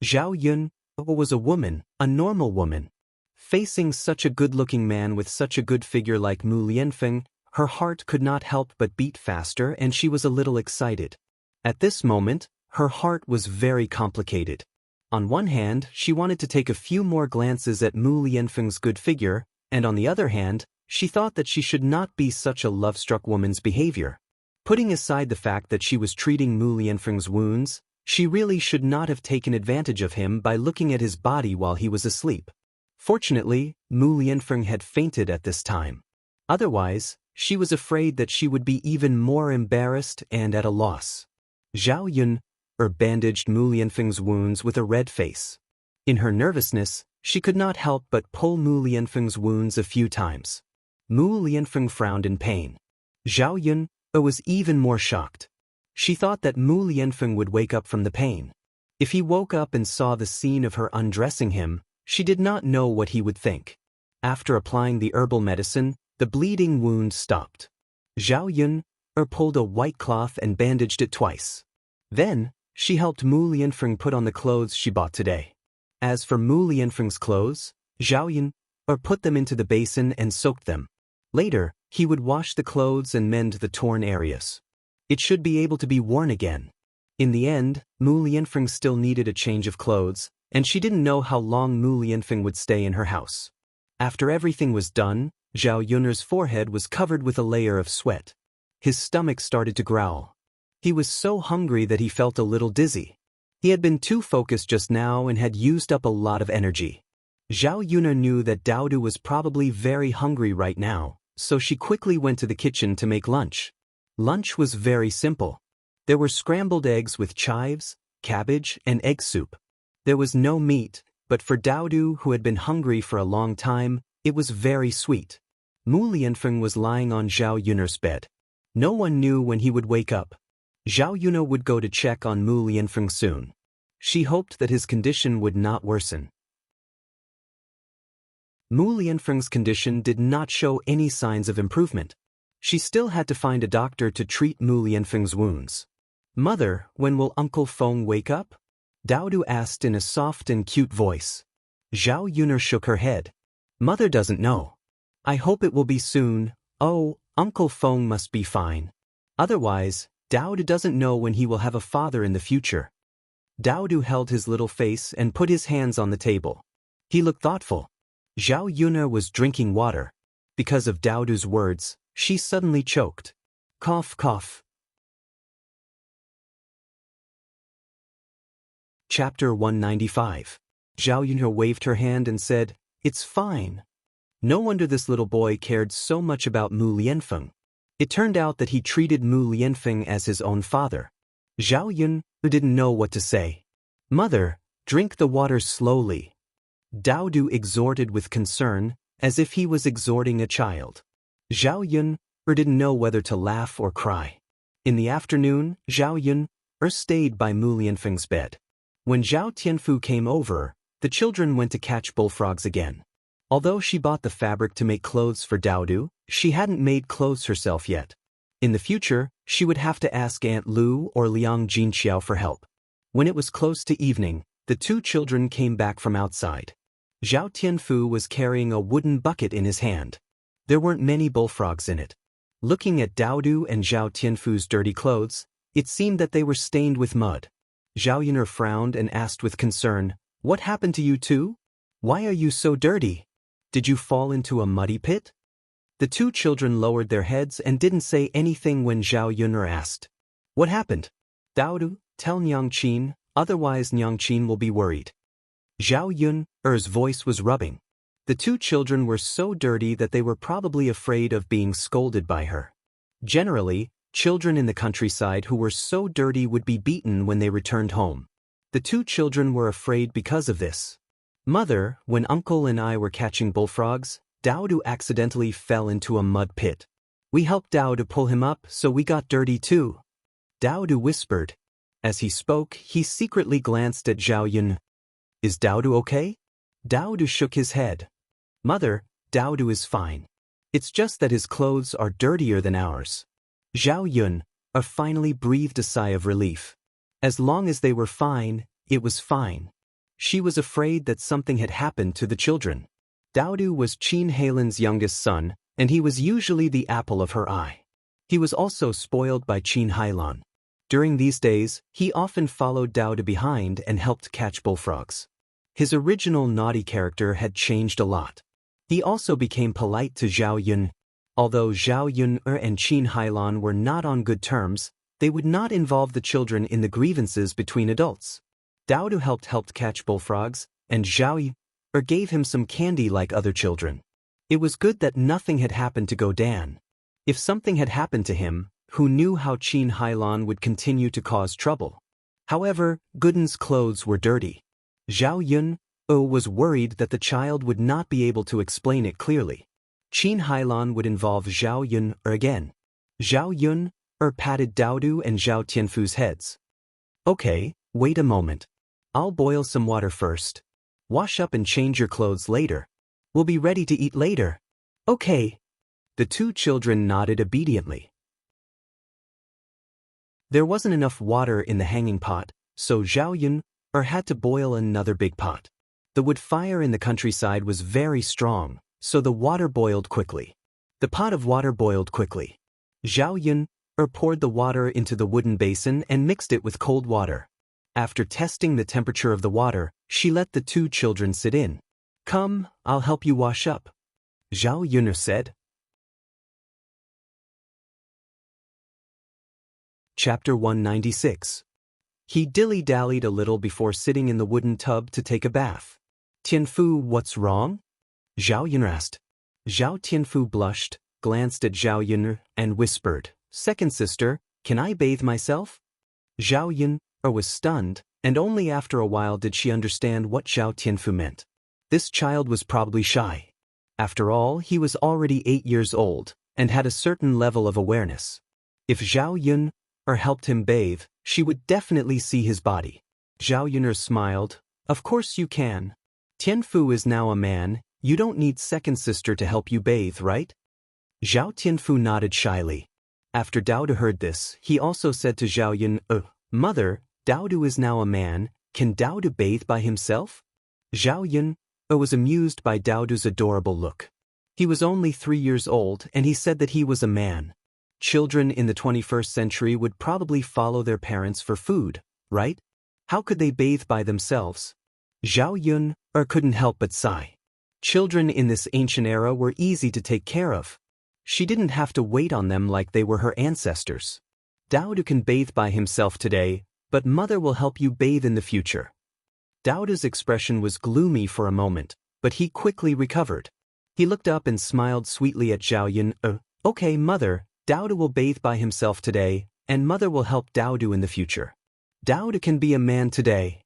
Zhao Yun was a woman, a normal woman. Facing such a good-looking man with such a good figure like Mu Lianfeng, her heart could not help but beat faster and she was a little excited. At this moment, her heart was very complicated. On one hand, she wanted to take a few more glances at Mu Lianfeng's good figure, and on the other hand, she thought that she should not be such a love-struck woman's behavior. Putting aside the fact that she was treating Mu Lianfeng's wounds, she really should not have taken advantage of him by looking at his body while he was asleep. Fortunately, Mu Lianfeng had fainted at this time. Otherwise, she was afraid that she would be even more embarrassed and at a loss. Zhao Yun bandaged Mu Lianfeng's wounds with a red face. In her nervousness, she could not help but pull Mu Lianfeng's wounds a few times. Mu Lianfeng frowned in pain. Zhao Yun was even more shocked. She thought that Mu Lianfeng would wake up from the pain. If he woke up and saw the scene of her undressing him, she did not know what he would think. After applying the herbal medicine, the bleeding wound stopped. Zhao Yun pulled a white cloth and bandaged it twice. Then, she helped Mu Lianfeng put on the clothes she bought today. As for Mu Lianfeng's clothes, Zhao Yun put them into the basin and soaked them. Later, he would wash the clothes and mend the torn areas. It should be able to be worn again. In the end, Mu Lianfeng still needed a change of clothes, and she didn't know how long Mu Lianfeng would stay in her house. After everything was done, Zhao Yun's forehead was covered with a layer of sweat. His stomach started to growl. He was so hungry that he felt a little dizzy. He had been too focused just now and had used up a lot of energy. Zhao Yun knew that Daodu was probably very hungry right now, so she quickly went to the kitchen to make lunch. Lunch was very simple. There were scrambled eggs with chives, cabbage, and egg soup. There was no meat, but for Daodu, who had been hungry for a long time, it was very sweet. Mu Lianfeng was lying on Zhao Yun's bed. No one knew when he would wake up. Zhao Yun would go to check on Mu Lianfeng soon. She hoped that his condition would not worsen. Mu Lianfeng's condition did not show any signs of improvement. She still had to find a doctor to treat Mu Lianfeng's wounds. "Mother, when will Uncle Feng wake up?" Daodu asked in a soft and cute voice. Zhao Yun shook her head. "Mother doesn't know. I hope it will be soon. Oh, Uncle Feng must be fine. Otherwise, Daodu doesn't know when he will have a father in the future." Daodu held his little face and put his hands on the table. He looked thoughtful. Zhao Yun was drinking water. Because of Daodu's words, she suddenly choked. Cough, cough. Chapter 195. Zhao Yunhe waved her hand and said, "It's fine." No wonder this little boy cared so much about Mu Lianfeng. It turned out that he treated Mu Lianfeng as his own father. Zhao Yun didn't know what to say. "Mother, drink the water slowly," Dao Du exhorted with concern, as if he was exhorting a child. Zhao Yun didn't know whether to laugh or cry. In the afternoon, Zhao Yun stayed by Mu Lianfeng's bed. When Zhao Tianfu came over, the children went to catch bullfrogs again. Although she bought the fabric to make clothes for Dao Du, she hadn't made clothes herself yet. In the future, she would have to ask Aunt Lu or Liang Jinqiao for help. When it was close to evening, the two children came back from outside. Zhao Tianfu was carrying a wooden bucket in his hand. There weren't many bullfrogs in it. Looking at Dao Du and Zhao Tianfu's dirty clothes, it seemed that they were stained with mud. Zhao Yun'er frowned and asked with concern, "What happened to you two? Why are you so dirty? Did you fall into a muddy pit?" The two children lowered their heads and didn't say anything when Zhao Yun'er asked, "What happened?" "Dao Du, tell Nyang Qin, otherwise Nyang Qin will be worried." Zhao Yun'er's voice was rubbing. The two children were so dirty that they were probably afraid of being scolded by her. Generally, children in the countryside who were so dirty would be beaten when they returned home. The two children were afraid because of this. "Mother, when Uncle and I were catching bullfrogs, Dao Du accidentally fell into a mud pit. We helped Dao to pull him up, so we got dirty too," Dao Du whispered. As he spoke, he secretly glanced at Zhao Yun. "Is Dao Du okay?" Dao Du shook his head. "Mother, Dao Du is fine. It's just that his clothes are dirtier than ours." Zhao Yun finally breathed a sigh of relief. As long as they were fine, it was fine. She was afraid that something had happened to the children. Dao Du was Qin Heilan's youngest son, and he was usually the apple of her eye. He was also spoiled by Qin Heilan. During these days, he often followed Dao Du behind and helped catch bullfrogs. His original naughty character had changed a lot. He also became polite to Zhao Yun. Although Zhao Yun and Qin Heilan were not on good terms, they would not involve the children in the grievances between adults. Dao Du helped catch bullfrogs, and Zhao Yun gave him some candy like other children. It was good that nothing had happened to Dan. If something had happened to him, who knew how Qin Heilan would continue to cause trouble? However, Gooden's clothes were dirty. Zhao Yun was worried that the child would not be able to explain it clearly. Qin Heilan would involve Zhao Yun again. Zhao Yun patted Dao Du and Zhao Tianfu's heads. "Okay, wait a moment. I'll boil some water first. Wash up and change your clothes later. We'll be ready to eat later." "Okay." The two children nodded obediently. There wasn't enough water in the hanging pot, so Zhao Yun had to boil another big pot. The wood fire in the countryside was very strong, so the water boiled quickly. The pot of water boiled quickly. Zhao Yun poured the water into the wooden basin and mixed it with cold water. After testing the temperature of the water, she let the two children sit in. "Come, I'll help you wash up," Zhao Yun said. Chapter 196. He dilly-dallied a little before sitting in the wooden tub to take a bath. "Tianfu, what's wrong?" Zhao Yun asked. Zhao Tianfu blushed, glanced at Zhao Yun, and whispered, "Second sister, can I bathe myself?" Zhao Yun was stunned, and only after a while did she understand what Zhao Tianfu meant. This child was probably shy. After all, he was already 8 years old, and had a certain level of awareness. If Zhao Yun helped him bathe, she would definitely see his body. Zhao Yun smiled. "Of course you can. Tianfu is now a man, you don't need second sister to help you bathe, right?" Zhao Tianfu nodded shyly. After Dao Du heard this, he also said to Zhao Yun, "Mother, Dao Du is now a man, can Dao Du bathe by himself?" Zhao Yun was amused by Dao Du's adorable look. He was only 3 years old, and he said that he was a man. Children in the 21st century would probably follow their parents for food, right? How could they bathe by themselves? Zhao Yun couldn't help but sigh. Children in this ancient era were easy to take care of. She didn't have to wait on them like they were her ancestors. Dao Du can bathe by himself today, but mother will help you bathe in the future, Daoist's expression was gloomy for a moment, but he quickly recovered. He looked up and smiled sweetly at Zhao Yun. Okay, mother, Daoist will bathe by himself today, and mother will help Daoist in the future. Daoist can be a man today.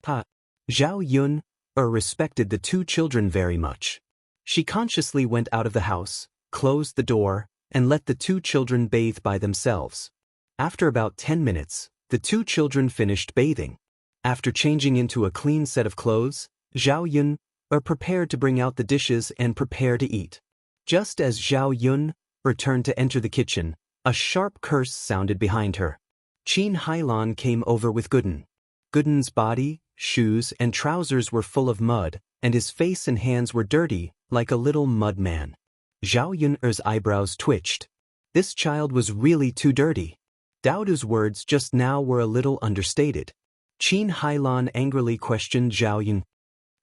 Zhao Yun respected the two children very much. She consciously went out of the house, closed the door, and let the two children bathe by themselves. After about 10 minutes, the two children finished bathing. After changing into a clean set of clothes, Zhao Yun prepared to bring out the dishes and prepare to eat. Just as Zhao Yun turned to enter the kitchen, a sharp curse sounded behind her. Qin Hailan came over with Gooden. Gooden's body, shoes, and trousers were full of mud, and his face and hands were dirty, like a little mud man. Zhao Yun's eyebrows twitched. This child was really too dirty. Daoist's words just now were a little understated. Qin Hailan angrily questioned Zhao Yun.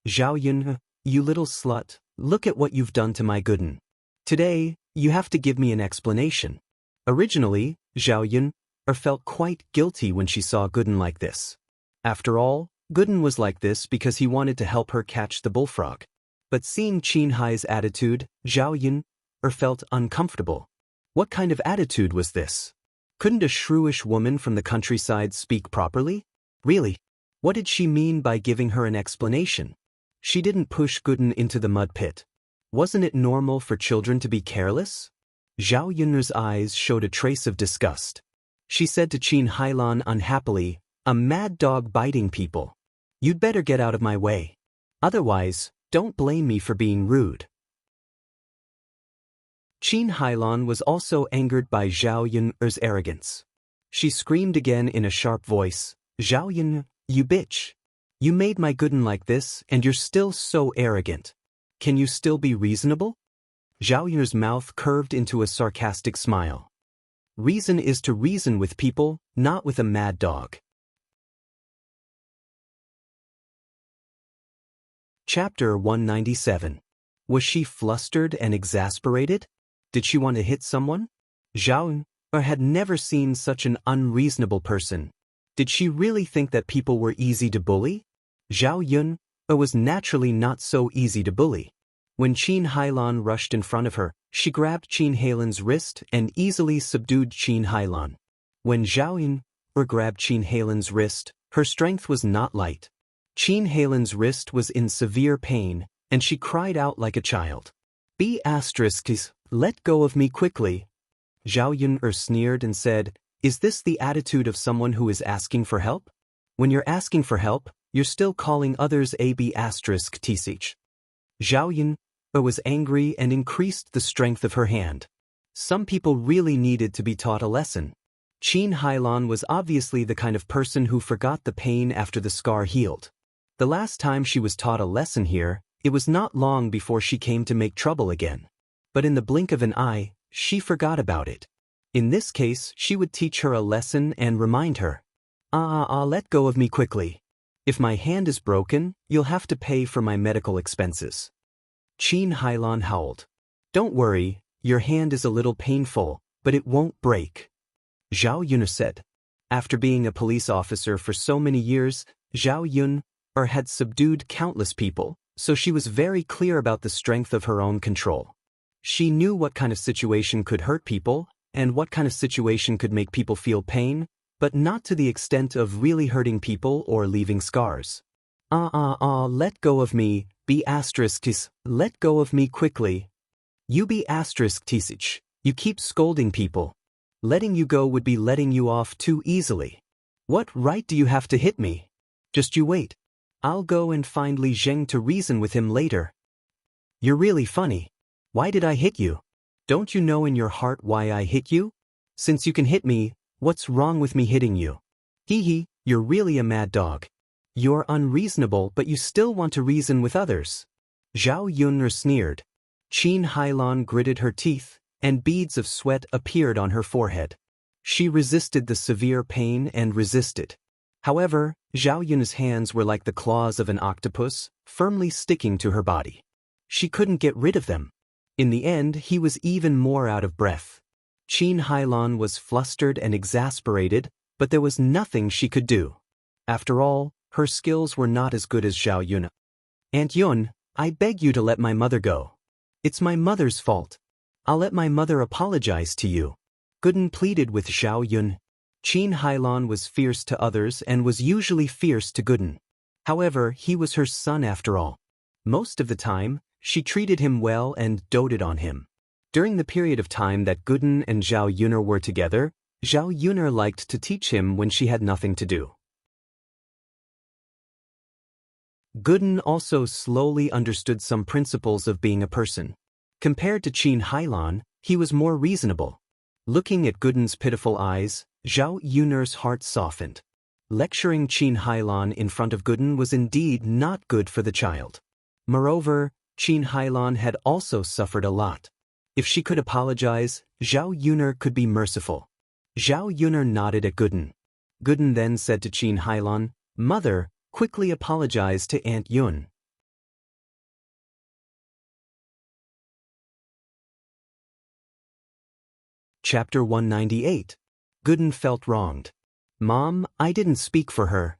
Zhao Yun, you little slut, look at what you've done to my Gooden. Today, you have to give me an explanation. Originally, Zhao Yun felt quite guilty when she saw Gooden like this. After all, Gooden was like this because he wanted to help her catch the bullfrog. But seeing Qin Hai's attitude, Zhao Yun felt uncomfortable. What kind of attitude was this? Couldn't a shrewish woman from the countryside speak properly? Really? What did she mean by giving her an explanation? She didn't push Gooden into the mud pit. Wasn't it normal for children to be careless? Zhao Yun's eyes showed a trace of disgust. She said to Qin Hailan unhappily, a mad dog biting people. You'd better get out of my way. Otherwise, don't blame me for being rude. Qin Hailan was also angered by Zhao Yun's arrogance. She screamed again in a sharp voice, Zhao Yun, you bitch. You made my Gooden like this, and you're still so arrogant. Can you still be reasonable? Zhao Yun's mouth curved into a sarcastic smile. Reason is to reason with people, not with a mad dog. Chapter 197. Was she flustered and exasperated? Did she want to hit someone? Zhao Yun had never seen such an unreasonable person. Did she really think that people were easy to bully? Zhao Yun was naturally not so easy to bully. When Qin Hailan rushed in front of her, she grabbed Qin Hailan's wrist and easily subdued Qin Hailan. When Zhao Yun grabbed Qin Hailan's wrist, her strength was not light. Qin Hailan's wrist was in severe pain, and she cried out like a child. Let go of me quickly. Zhao Yun sneered and said, is this the attitude of someone who is asking for help? When you're asking for help, you're still calling others **tch. Zhao Yun was angry and increased the strength of her hand. Some people really needed to be taught a lesson. Qin Hailan was obviously the kind of person who forgot the pain after the scar healed. The last time she was taught a lesson here, it was not long before she came to make trouble again. But in the blink of an eye, she forgot about it. In this case, she would teach her a lesson and remind her. Let go of me quickly. If my hand is broken, you'll have to pay for my medical expenses. Qin Hailan howled. Don't worry, your hand is a little painful, but it won't break. Zhao Yun said. After being a police officer for so many years, Zhao Yun had subdued countless people, so she was very clear about the strength of her own control. She knew what kind of situation could hurt people, and what kind of situation could make people feel pain, but not to the extent of really hurting people or leaving scars. Let go of me, let go of me quickly. You you keep scolding people. Letting you go would be letting you off too easily. What right do you have to hit me? Just you wait. I'll go and find Li Zheng to reason with him later. You're really funny. Why did I hit you? Don't you know in your heart why I hit you? Since you can hit me, what's wrong with me hitting you? You're really a mad dog. You're unreasonable, but you still want to reason with others. Zhao Yun sneered. Qin Hailan gritted her teeth, and beads of sweat appeared on her forehead. She resisted the severe pain and resisted. However, Zhao Yun's hands were like the claws of an octopus, firmly sticking to her body. She couldn't get rid of them. In the end, he was even more out of breath. Qin Hailan was flustered and exasperated, but there was nothing she could do. After all, her skills were not as good as Zhao Yun. Aunt Yun, I beg you to let my mother go. It's my mother's fault. I'll let my mother apologize to you. Gooden pleaded with Zhao Yun. Qin Hailan was fierce to others and was usually fierce to Gooden. However, he was her son after all. Most of the time, she treated him well and doted on him. During the period of time that Gooden and Zhao Yun'er were together, Zhao Yun'er liked to teach him when she had nothing to do. Gooden also slowly understood some principles of being a person. Compared to Qin Hailan, he was more reasonable. Looking at Gooden's pitiful eyes, Zhao Yun'er's heart softened. Lecturing Qin Hailan in front of Gooden was indeed not good for the child. Moreover, Qin Hailan had also suffered a lot. If she could apologize, Zhao Yun'er could be merciful. Zhao Yun'er nodded at Gooden. Gooden then said to Qin Hailan, "Mother, quickly apologize to Aunt Yun." Chapter 198. Gooden felt wronged. Mom, I didn't speak for her.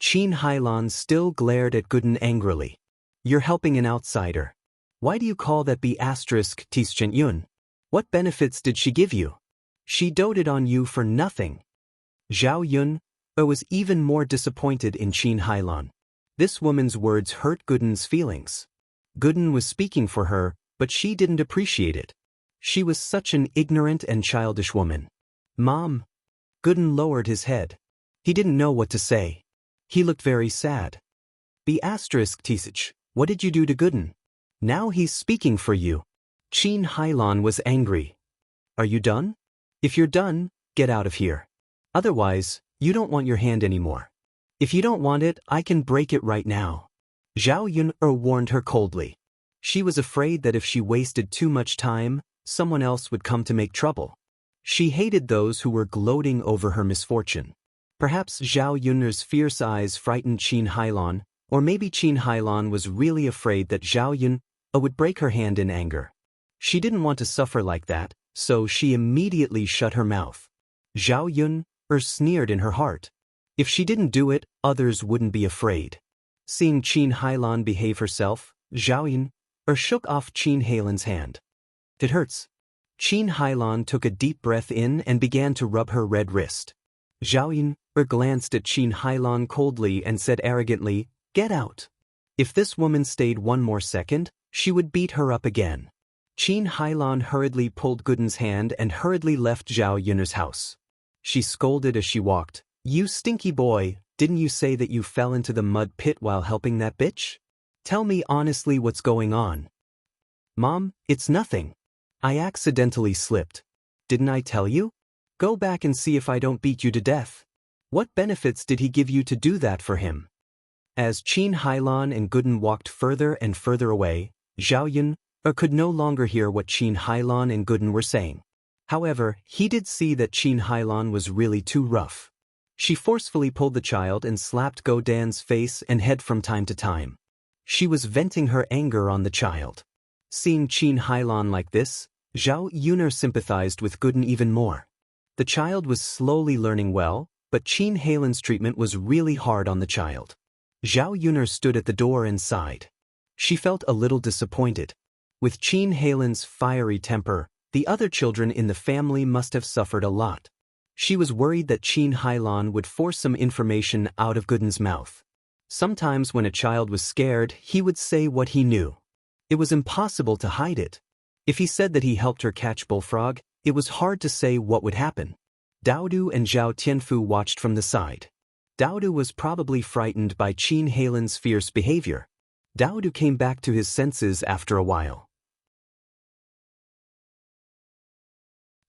Qin Hailan still glared at Gooden angrily. You're helping an outsider. Why do you call that B** Tischent Yun? What benefits did she give you? She doted on you for nothing. Zhao Yun was even more disappointed in Qin Hailan. This woman's words hurt Gooden's feelings. Gooden was speaking for her, but she didn't appreciate it. She was such an ignorant and childish woman. Mom. Gooden lowered his head. He didn't know what to say. He looked very sad. B** Tisich, what did you do to Gooden? Now he's speaking for you. Qin Hailan was angry. Are you done? If you're done, get out of here. Otherwise, you don't want your hand anymore. If you don't want it, I can break it right now. Zhao Yun'er warned her coldly. She was afraid that if she wasted too much time, someone else would come to make trouble. She hated those who were gloating over her misfortune. Perhaps Zhao Yun'er's fierce eyes frightened Qin Hailan, or maybe Qin Hailan was really afraid that Zhao Yun'er would break her hand in anger. She didn't want to suffer like that, so she immediately shut her mouth. Zhao Yun'er sneered in her heart. If she didn't do it, others wouldn't be afraid. Seeing Qin Hailan behave herself, Zhao Yun'er shook off Qin Hailan's hand. It hurts. Qin Hailan took a deep breath in and began to rub her red wrist. Zhao Yun'er glanced at Qin Hailan coldly and said arrogantly, "Get out." If this woman stayed one more second, she would beat her up again. Qin Hailan hurriedly pulled Gooden's hand and hurriedly left Zhao Yun'er's house. She scolded as she walked. "You stinky boy, didn't you say that you fell into the mud pit while helping that bitch? Tell me honestly what's going on." "Mom, it's nothing. I accidentally slipped. Didn't I tell you? Go back and see if I don't beat you to death. What benefits did he give you to do that for him?" As Qin Hailan and Gooden walked further and further away, Zhao Yun'er could no longer hear what Qin Hailan and Gooden were saying. However, he did see that Qin Hailan was really too rough. She forcefully pulled the child and slapped Gooden's face and head from time to time. She was venting her anger on the child. Seeing Qin Hailan like this, Zhao Yun'er sympathized with Gooden even more. The child was slowly learning well, but Qin Hailan's treatment was really hard on the child. Zhao Yun'er stood at the door and sighed. She felt a little disappointed. With Qin Hailan's fiery temper, the other children in the family must have suffered a lot. She was worried that Qin Hailan would force some information out of Gooden's mouth. Sometimes when a child was scared, he would say what he knew. It was impossible to hide it. If he said that he helped her catch bullfrog, it was hard to say what would happen. Daodu and Zhao Tianfu watched from the side. Daodu was probably frightened by Qin Hailan's fierce behavior. Daodu came back to his senses after a while.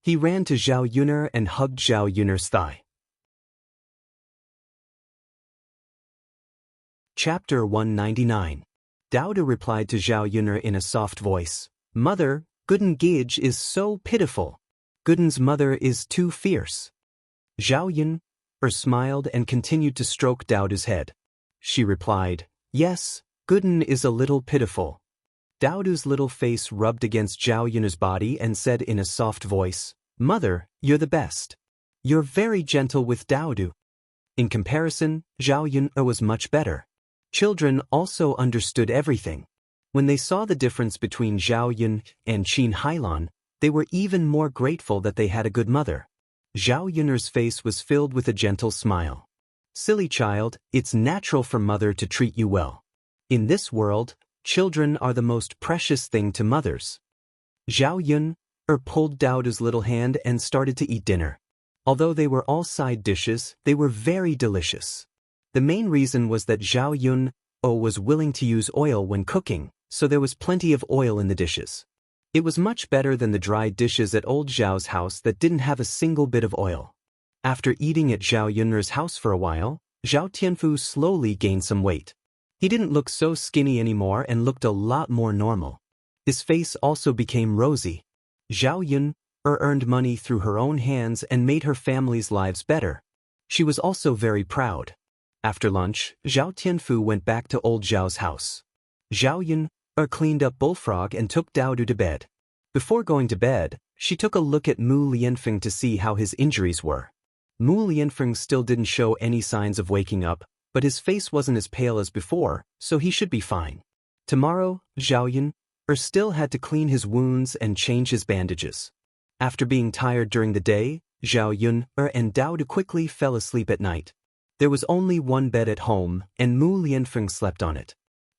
He ran to Zhao Yun'er and hugged Zhao Yun'er's thigh. Chapter 199. Daodu replied to Zhao Yun'er in a soft voice. "Mother, Gooden Gage is so pitiful. Gooden's mother is too fierce." Zhao Yun'er smiled and continued to stroke Daodu's head. She replied, "Yes, Gooden is a little pitiful." Daodu's little face rubbed against Zhao Yun'er's body and said in a soft voice, "Mother, you're the best. You're very gentle with Daodu." In comparison, Zhao Yun was much better. Children also understood everything. When they saw the difference between Zhao Yun and Qin Hailan, they were even more grateful that they had a good mother. Zhao Yun's face was filled with a gentle smile. Silly child, it's natural for mother to treat you well. In this world, children are the most precious thing to mothers. Zhao Yun pulled Daodu's little hand and started to eat dinner. Although they were all side dishes, they were very delicious. The main reason was that Zhao Yun was willing to use oil when cooking, so there was plenty of oil in the dishes. It was much better than the dried dishes at old Zhao's house that didn't have a single bit of oil. After eating at Zhao Yun's house for a while, Zhao Tianfu slowly gained some weight. He didn't look so skinny anymore and looked a lot more normal. His face also became rosy. Zhao Yun earned money through her own hands and made her family's lives better. She was also very proud. After lunch, Zhao Tianfu went back to old Zhao's house. Zhao Yun cleaned up Bullfrog and took Daodu to bed. Before going to bed, she took a look at Mu Lianfeng to see how his injuries were. Mu Lianfeng still didn't show any signs of waking up, but his face wasn't as pale as before, so he should be fine. Tomorrow, Zhao Yun still had to clean his wounds and change his bandages. After being tired during the day, Zhao Yun and Daodu quickly fell asleep at night. There was only one bed at home, and Mu Lianfeng slept on it.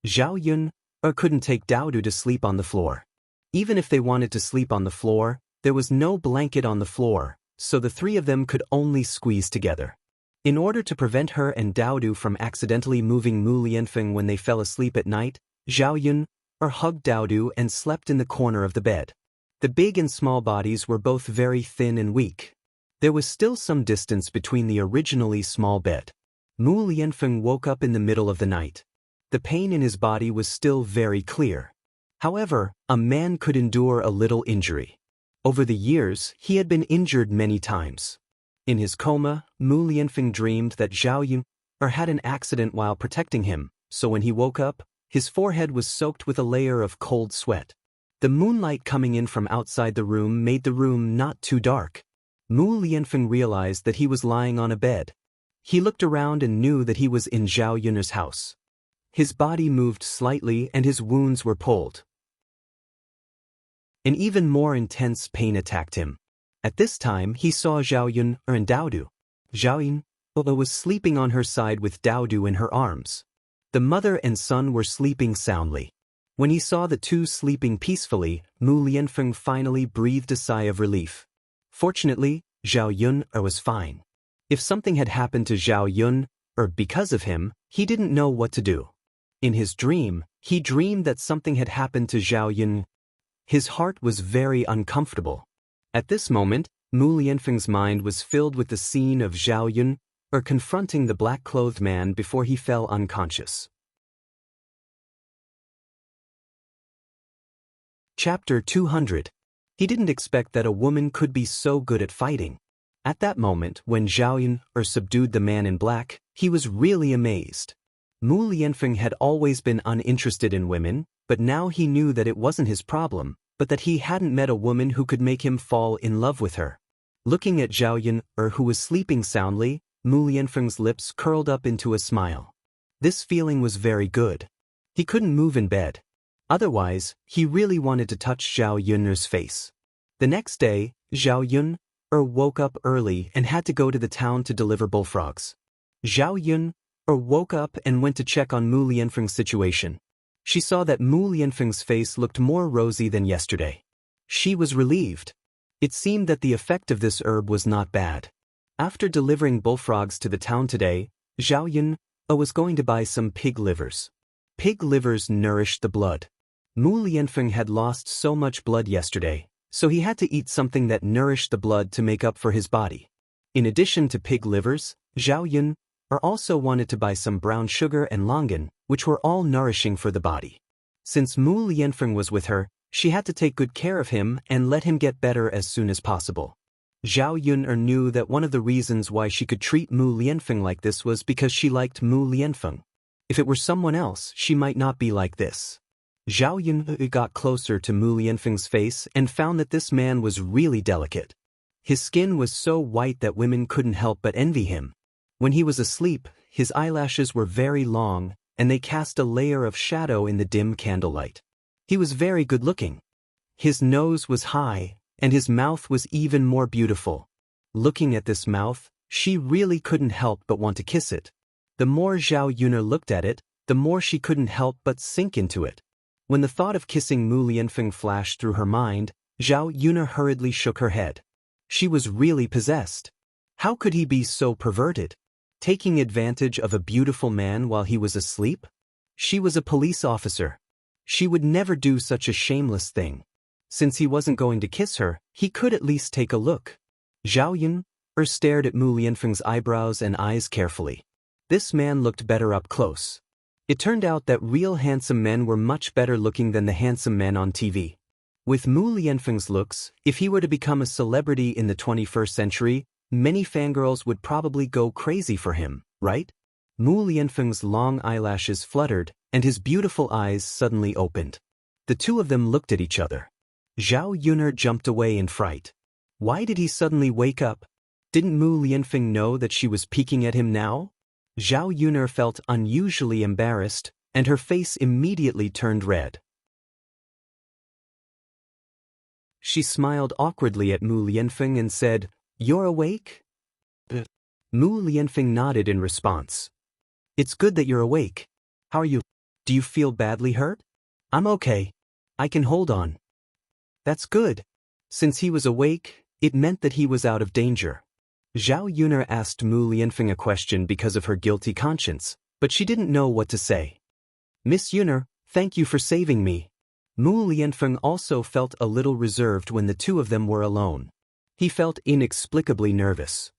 Zhao Yun couldn't take Daodu to sleep on the floor. Even if they wanted to sleep on the floor, there was no blanket on the floor, so the three of them could only squeeze together. In order to prevent her and Daodu from accidentally moving Mu Lianfeng when they fell asleep at night, Zhao Yun hugged Daodu and slept in the corner of the bed. The big and small bodies were both very thin and weak. There was still some distance between the originally small bed. Mu Lianfeng woke up in the middle of the night. The pain in his body was still very clear. However, a man could endure a little injury. Over the years, he had been injured many times. In his coma, Mu Lianfeng dreamed that Zhao Yun had an accident while protecting him, so when he woke up, his forehead was soaked with a layer of cold sweat. The moonlight coming in from outside the room made the room not too dark. Mu Lianfeng realized that he was lying on a bed. He looked around and knew that he was in Zhao Yun's house. His body moved slightly and his wounds were pulled. An even more intense pain attacked him. At this time, he saw Zhao Yun and Daodu. Zhao Yun was sleeping on her side with Daodu in her arms. The mother and son were sleeping soundly. When he saw the two sleeping peacefully, Mu Lianfeng finally breathed a sigh of relief. Fortunately, Zhao Yun was fine. If something had happened to Zhao Yun, because of him, he didn't know what to do. In his dream, he dreamed that something had happened to Zhao Yun. His heart was very uncomfortable. At this moment, Mu Lianfeng's mind was filled with the scene of Zhao Yun confronting the black-clothed man before he fell unconscious. Chapter 200. He didn't expect that a woman could be so good at fighting. At that moment, when Zhao Yun subdued the man in black, he was really amazed. Mu Lianfeng had always been uninterested in women, but now he knew that it wasn't his problem, but that he hadn't met a woman who could make him fall in love with her. Looking at Zhao Yun, who was sleeping soundly, Mu Lianfeng's lips curled up into a smile. This feeling was very good. He couldn't move in bed. Otherwise, he really wanted to touch Zhao Yun's face. The next day, Zhao Yun woke up early and had to go to the town to deliver bullfrogs. Zhao Yun woke up and went to check on Mu Lianfeng's situation. She saw that Mu Lianfeng's face looked more rosy than yesterday. She was relieved. It seemed that the effect of this herb was not bad. After delivering bullfrogs to the town today, Zhao Yun was going to buy some pig livers. Pig livers nourished the blood. Mu Lianfeng had lost so much blood yesterday, so he had to eat something that nourished the blood to make up for his body. In addition to pig livers, Zhao Yun also wanted to buy some brown sugar and longan, which were all nourishing for the body. Since Mu Lianfeng was with her, she had to take good care of him and let him get better as soon as possible. Zhao Yun knew that one of the reasons why she could treat Mu Lianfeng like this was because she liked Mu Lianfeng. If it were someone else, she might not be like this. Zhao Yun got closer to Mu Lianfeng's face and found that this man was really delicate. His skin was so white that women couldn't help but envy him. When he was asleep, his eyelashes were very long, and they cast a layer of shadow in the dim candlelight. He was very good-looking. His nose was high, and his mouth was even more beautiful. Looking at this mouth, she really couldn't help but want to kiss it. The more Zhao Yun'er looked at it, the more she couldn't help but sink into it. When the thought of kissing Mu Lianfeng flashed through her mind, Zhao Yun'er hurriedly shook her head. She was really possessed. How could he be so perverted? Taking advantage of a beautiful man while he was asleep? She was a police officer. She would never do such a shameless thing. Since he wasn't going to kiss her, he could at least take a look. Zhao Yun'er stared at Mu Lianfeng's eyebrows and eyes carefully. This man looked better up close. It turned out that real handsome men were much better looking than the handsome men on TV. With Mu Lianfeng's looks, if he were to become a celebrity in the 21st century, many fangirls would probably go crazy for him, right? Mu Lianfeng's long eyelashes fluttered, and his beautiful eyes suddenly opened. The two of them looked at each other. Zhao Yun'er jumped away in fright. Why did he suddenly wake up? Didn't Mu Lianfeng know that she was peeking at him now? Zhao Yun'er felt unusually embarrassed, and her face immediately turned red. She smiled awkwardly at Mu Lianfeng and said, "You're awake?" Mu Lianfeng nodded in response. "It's good that you're awake. How are you? Do you feel badly hurt?" "I'm okay. I can hold on." "That's good." Since he was awake, it meant that he was out of danger. Zhao Yun'er asked Mu Lianfeng a question because of her guilty conscience, but she didn't know what to say. "Miss Yun'er, thank you for saving me." Mu Lianfeng also felt a little reserved when the two of them were alone. He felt inexplicably nervous.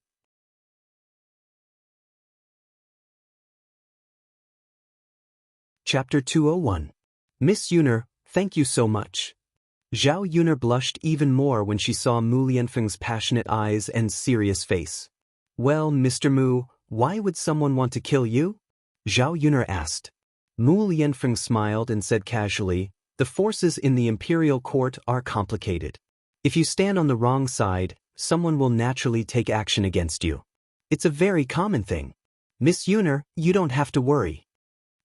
Chapter 201. Miss Yun'er, thank you so much. Zhao Yun'er blushed even more when she saw Mu Lianfeng's passionate eyes and serious face. "Well, Mr. Mu, why would someone want to kill you?" Zhao Yun'er asked. Mu Lianfeng smiled and said casually, "The forces in the imperial court are complicated. If you stand on the wrong side, someone will naturally take action against you. It's a very common thing. Miss Yun'er, you don't have to worry."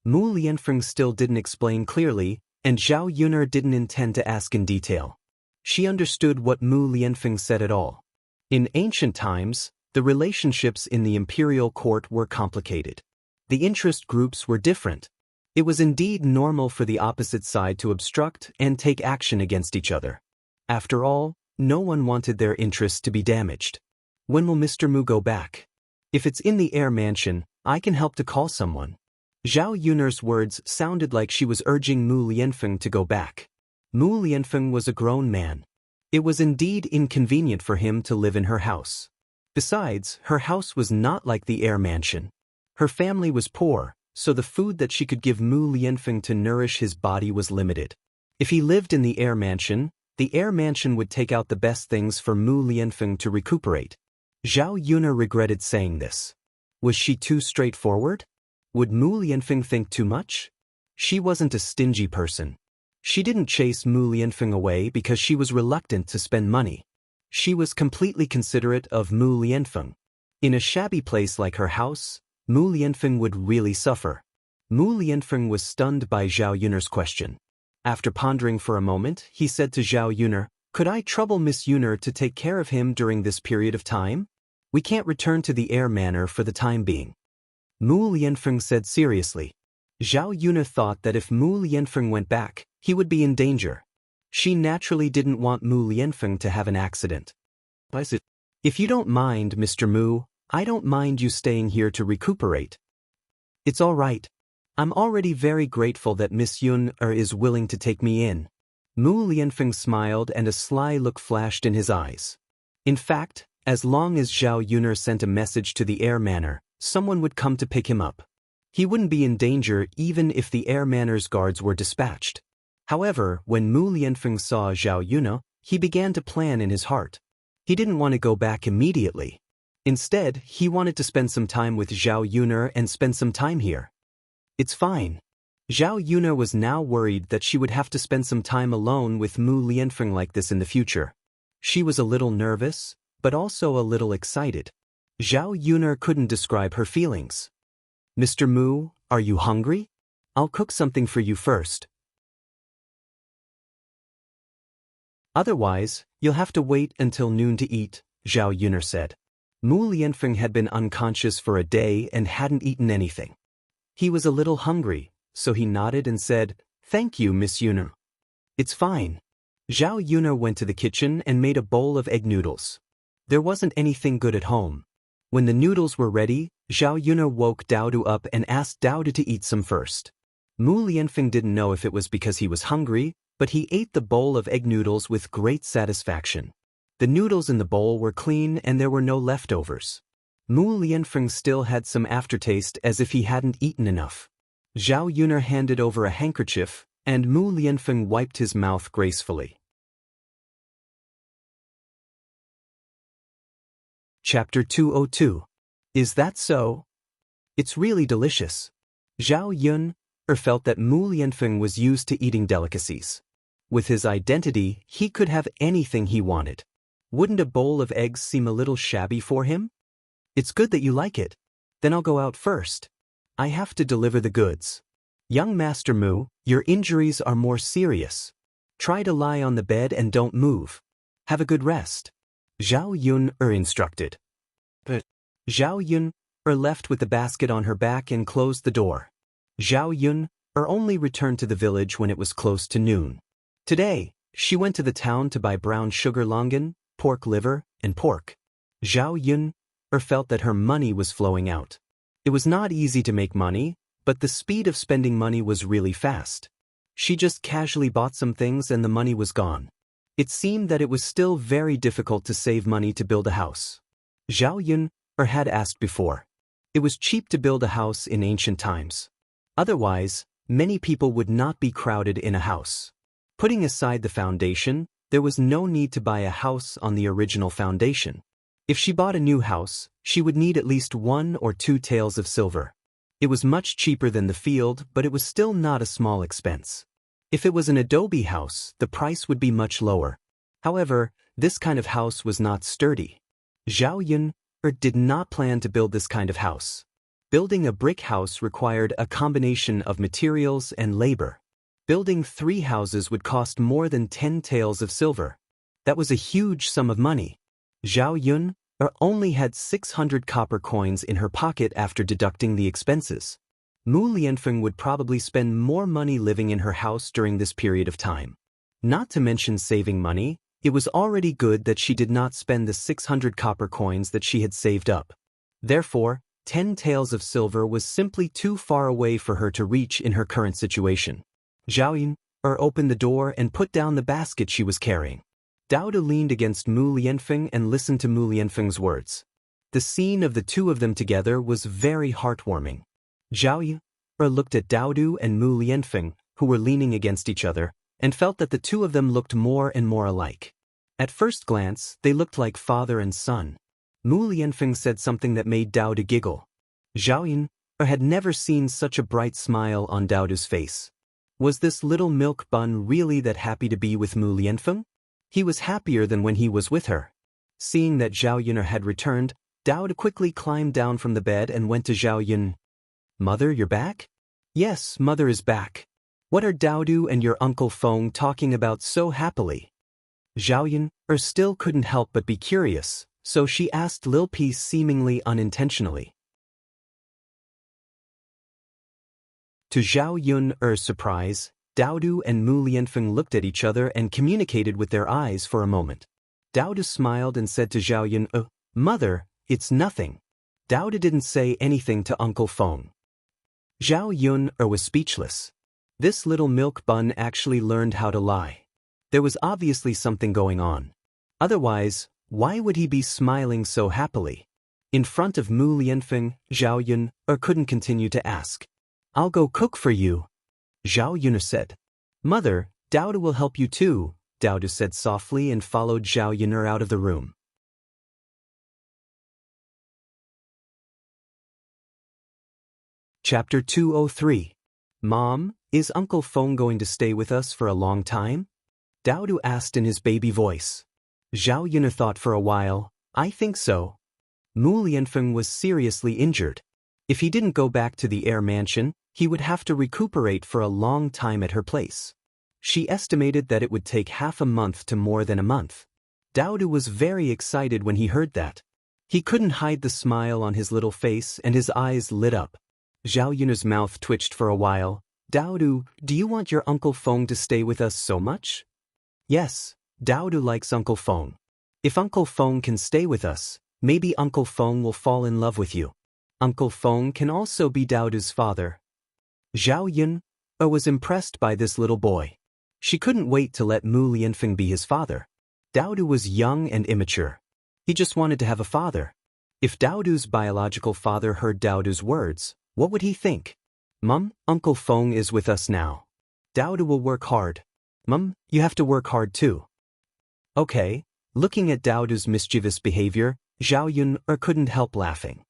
Mu Lianfeng still didn't explain clearly, and Zhao Yun'er didn't intend to ask in detail. She understood what Mu Lianfeng said at all. In ancient times, the relationships in the imperial court were complicated. The interest groups were different. It was indeed normal for the opposite side to obstruct and take action against each other. After all, no one wanted their interests to be damaged. "When will Mr. Mu go back?" "If it's in the air mansion, I can help to call someone." Zhao Yun'er's words sounded like she was urging Mu Lianfeng to go back. Mu Lianfeng was a grown man. It was indeed inconvenient for him to live in her house. Besides, her house was not like the air mansion. Her family was poor, so the food that she could give Mu Lianfeng to nourish his body was limited. If he lived in the air mansion would take out the best things for Mu Lianfeng to recuperate. Zhao Yun'er regretted saying this. Was she too straightforward? Would Mu Lianfeng think too much? She wasn't a stingy person. She didn't chase Mu Lianfeng away because she was reluctant to spend money. She was completely considerate of Mu Lianfeng. In a shabby place like her house, Mu Lianfeng would really suffer. Mu Lianfeng was stunned by Zhao Yun'er's question. After pondering for a moment, he said to Zhao Yun'er, "Could I trouble Miss Yun'er to take care of him during this period of time? We can't return to the air manor for the time being." Mu Lianfeng said seriously. Zhao Yun'er thought that if Mu Lianfeng went back, he would be in danger. She naturally didn't want Mu Lianfeng to have an accident. "If you don't mind, Mr. Mu, I don't mind you staying here to recuperate." "It's all right. I'm already very grateful that Miss Yun'er is willing to take me in." Mu Lianfeng smiled and a sly look flashed in his eyes. In fact, as long as Zhao Yun'er sent a message to the air manor, someone would come to pick him up. He wouldn't be in danger even if the air manor's guards were dispatched. However, when Mu Lianfeng saw Zhao Yun'er, he began to plan in his heart. He didn't want to go back immediately. Instead, he wanted to spend some time with Zhao Yun'er and spend some time here. "It's fine." Zhao Yun'er was now worried that she would have to spend some time alone with Mu Lianfeng like this in the future. She was a little nervous, but also a little excited. Zhao Yuner couldn't describe her feelings. Mr. Mu, are you hungry? I'll cook something for you first. Otherwise, you'll have to wait until noon to eat, Zhao Yuner said. Mu Lianfeng had been unconscious for a day and hadn't eaten anything. He was a little hungry, so he nodded and said, "Thank you, Miss Yuner. It's fine." Zhao Yuner went to the kitchen and made a bowl of egg noodles. There wasn't anything good at home. When the noodles were ready, Zhao Yuner woke Daodu up and asked Daodu to eat some first. Mu Lianfeng didn't know if it was because he was hungry, but he ate the bowl of egg noodles with great satisfaction. The noodles in the bowl were clean and there were no leftovers. Mu Lianfeng still had some aftertaste as if he hadn't eaten enough. Zhao Yuner handed over a handkerchief, and Mu Lianfeng wiped his mouth gracefully. Chapter 202. Is that so? It's really delicious. Zhao Yuner felt that Mu Lianfeng was used to eating delicacies. With his identity, he could have anything he wanted. Wouldn't a bowl of eggs seem a little shabby for him? It's good that you like it. Then I'll go out first. I have to deliver the goods. Young Master Mu, your injuries are more serious. Try to lie on the bed and don't move. Have a good rest. Zhao Yuner instructed. But Zhao Yuner left with the basket on her back and closed the door. Zhao Yuner only returned to the village when it was close to noon. Today, she went to the town to buy brown sugar longan, pork liver, and pork. Zhao Yuner felt that her money was flowing out. It was not easy to make money, but the speed of spending money was really fast. She just casually bought some things and the money was gone. It seemed that it was still very difficult to save money to build a house. Zhao Yuner had asked before. It was cheap to build a house in ancient times. Otherwise, many people would not be crowded in a house. Putting aside the foundation, there was no need to buy a house on the original foundation. If she bought a new house, she would need at least 1 or 2 taels of silver. It was much cheaper than the field, but it was still not a small expense. If it was an adobe house, the price would be much lower. However, this kind of house was not sturdy. Zhao Yuner did not plan to build this kind of house. Building a brick house required a combination of materials and labor. Building 3 houses would cost more than 10 taels of silver. That was a huge sum of money. Zhao Yuner only had 600 copper coins in her pocket after deducting the expenses. Mu Lianfeng would probably spend more money living in her house during this period of time. Not to mention saving money, it was already good that she did not spend the 600 copper coins that she had saved up. Therefore, 10 taels of silver was simply too far away for her to reach in her current situation. Zhao Yuner opened the door and put down the basket she was carrying. Daodu leaned against Mu Lianfeng and listened to Mu Lianfeng's words. The scene of the two of them together was very heartwarming. Zhao Yuner looked at Daodu and Mu Lianfeng, who were leaning against each other, and felt that the two of them looked more and more alike. At first glance, they looked like father and son. Mu Lianfeng said something that made Daodu giggle. Zhao Yuner had never seen such a bright smile on Daodu's face. Was this little milk bun really that happy to be with Mu Lianfeng? He was happier than when he was with her. Seeing that Zhao Yuner had returned, Daodu quickly climbed down from the bed and went to Zhao Yuner. "Mother, you're back?" "Yes, mother is back. What are Daodu and your Uncle Feng talking about so happily?" Zhao Yuner still couldn't help but be curious, so she asked Lil Peace seemingly unintentionally. To Zhao Yuner's surprise, Daodu and Mu Lianfeng looked at each other and communicated with their eyes for a moment. Daodu smiled and said to Zhao Yuner, "Mother, it's nothing." Daodu didn't say anything to Uncle Feng. Zhao Yuner was speechless. This little milk bun actually learned how to lie. There was obviously something going on. Otherwise, why would he be smiling so happily? In front of Mu Lianfeng, Zhao Yuner couldn't continue to ask. "I'll go cook for you," Zhao Yuner said. "Mother, Daodu will help you too," Daodu said softly and followed Zhao Yuner out of the room. Chapter 203. Mom, is Uncle Feng going to stay with us for a long time? Daodu asked in his baby voice. Zhao Yuner thought for a while. "I think so." Mu Lianfeng was seriously injured. If he didn't go back to the air mansion, he would have to recuperate for a long time at her place. She estimated that it would take half a month to more than a month. Daodu was very excited when he heard that. He couldn't hide the smile on his little face and his eyes lit up. Zhao Yun's mouth twitched for a while. Daodu, do you want your Uncle Feng to stay with us so much? Yes, Daodu likes Uncle Feng. If Uncle Feng can stay with us, maybe Uncle Feng will fall in love with you. Uncle Feng can also be Daodu's father. Zhao Yun was impressed by this little boy. She couldn't wait to let Mu Lianfeng be his father. Daodu was young and immature. He just wanted to have a father. If Daodu's biological father heard Daodu's words, what would he think? Mum, Uncle Feng is with us now. Daodu will work hard. Mum, you have to work hard too. Okay. Looking at Daodu's mischievous behavior, Zhao Yun couldn't help laughing.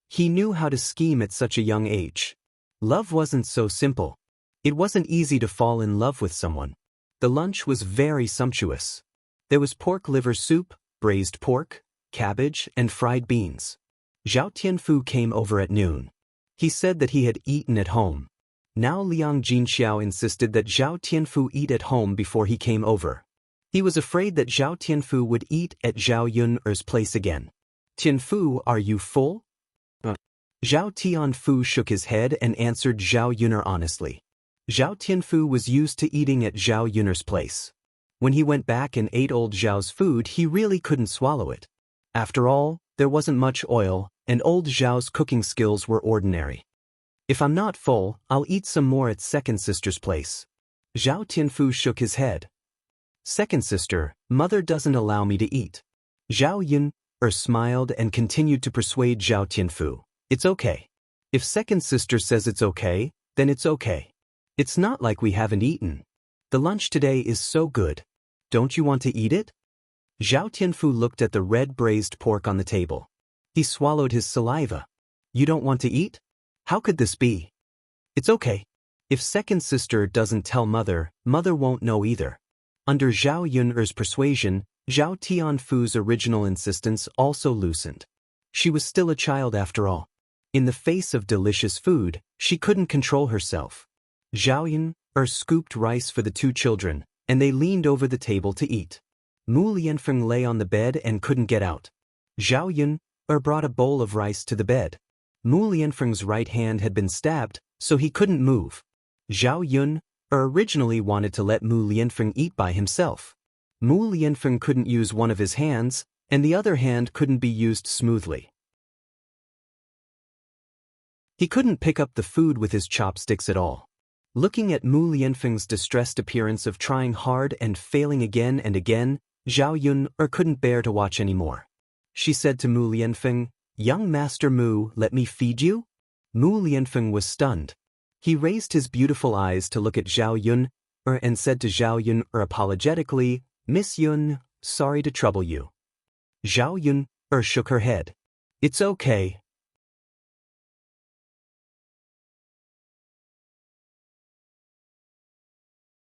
He knew how to scheme at such a young age. Love wasn't so simple. It wasn't easy to fall in love with someone. The lunch was very sumptuous. There was pork liver soup, braised pork, cabbage, and fried beans. Zhao Tianfu came over at noon. He said that he had eaten at home. Now Liang Jinxiao insisted that Zhao Tianfu eat at home before he came over. He was afraid that Zhao Tianfu would eat at Zhao Yun's place again. Tianfu, are you full? Zhao Tianfu shook his head and answered Zhao Yun honestly. Zhao Tianfu was used to eating at Zhao Yun's place. When he went back and ate old Zhao's food, he really couldn't swallow it. After all, there wasn't much oil, and old Zhao's cooking skills were ordinary. If I'm not full, I'll eat some more at second sister's place. Zhao Tianfu shook his head. Second sister, mother doesn't allow me to eat. Zhao Yun smiled and continued to persuade Zhao Tianfu. It's okay. If second sister says it's okay, then it's okay. It's not like we haven't eaten. The lunch today is so good. Don't you want to eat it? Zhao Tianfu looked at the red braised pork on the table. He swallowed his saliva. You don't want to eat? How could this be? It's okay. If second sister doesn't tell mother, mother won't know either. Under Zhao Yun's persuasion, Zhao Tianfu's original insistence also loosened. She was still a child after all. In the face of delicious food, she couldn't control herself. Zhao Yun scooped rice for the two children, and they leaned over the table to eat. Mu Lianfeng lay on the bed and couldn't get out. Zhao Yun brought a bowl of rice to the bed. Mu Lianfeng's right hand had been stabbed, so he couldn't move. Zhao Yun originally wanted to let Mu Lianfeng eat by himself. Mu Lianfeng couldn't use one of his hands, and the other hand couldn't be used smoothly. He couldn't pick up the food with his chopsticks at all. Looking at Mu Lianfeng's distressed appearance of trying hard and failing again and again, Zhao Yun couldn't bear to watch anymore. She said to Mu Lianfeng, "Young Master Mu, let me feed you?" Mu Lianfeng was stunned. He raised his beautiful eyes to look at Zhao Yun and said to Zhao Yun apologetically, "Miss Yun, sorry to trouble you." Zhao Yun shook her head. "It's okay."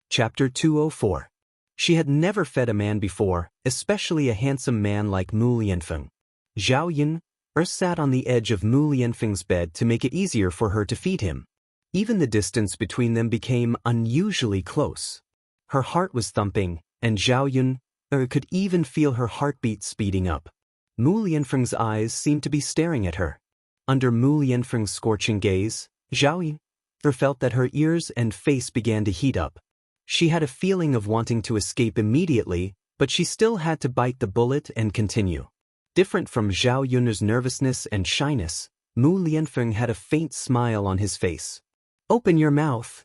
Chapter 204. She had never fed a man before, especially a handsome man like Mu Lianfeng. Zhao Yun sat on the edge of Mu Lianfeng's bed to make it easier for her to feed him. Even the distance between them became unusually close. Her heart was thumping, and Zhao Yun could even feel her heartbeat speeding up. Mu Lianfeng's eyes seemed to be staring at her. Under Mu Lianfeng's scorching gaze, Zhao Yun felt that her ears and face began to heat up. She had a feeling of wanting to escape immediately, but she still had to bite the bullet and continue. Different from Zhao Yun's nervousness and shyness, Mu Lianfeng had a faint smile on his face. "Open your mouth."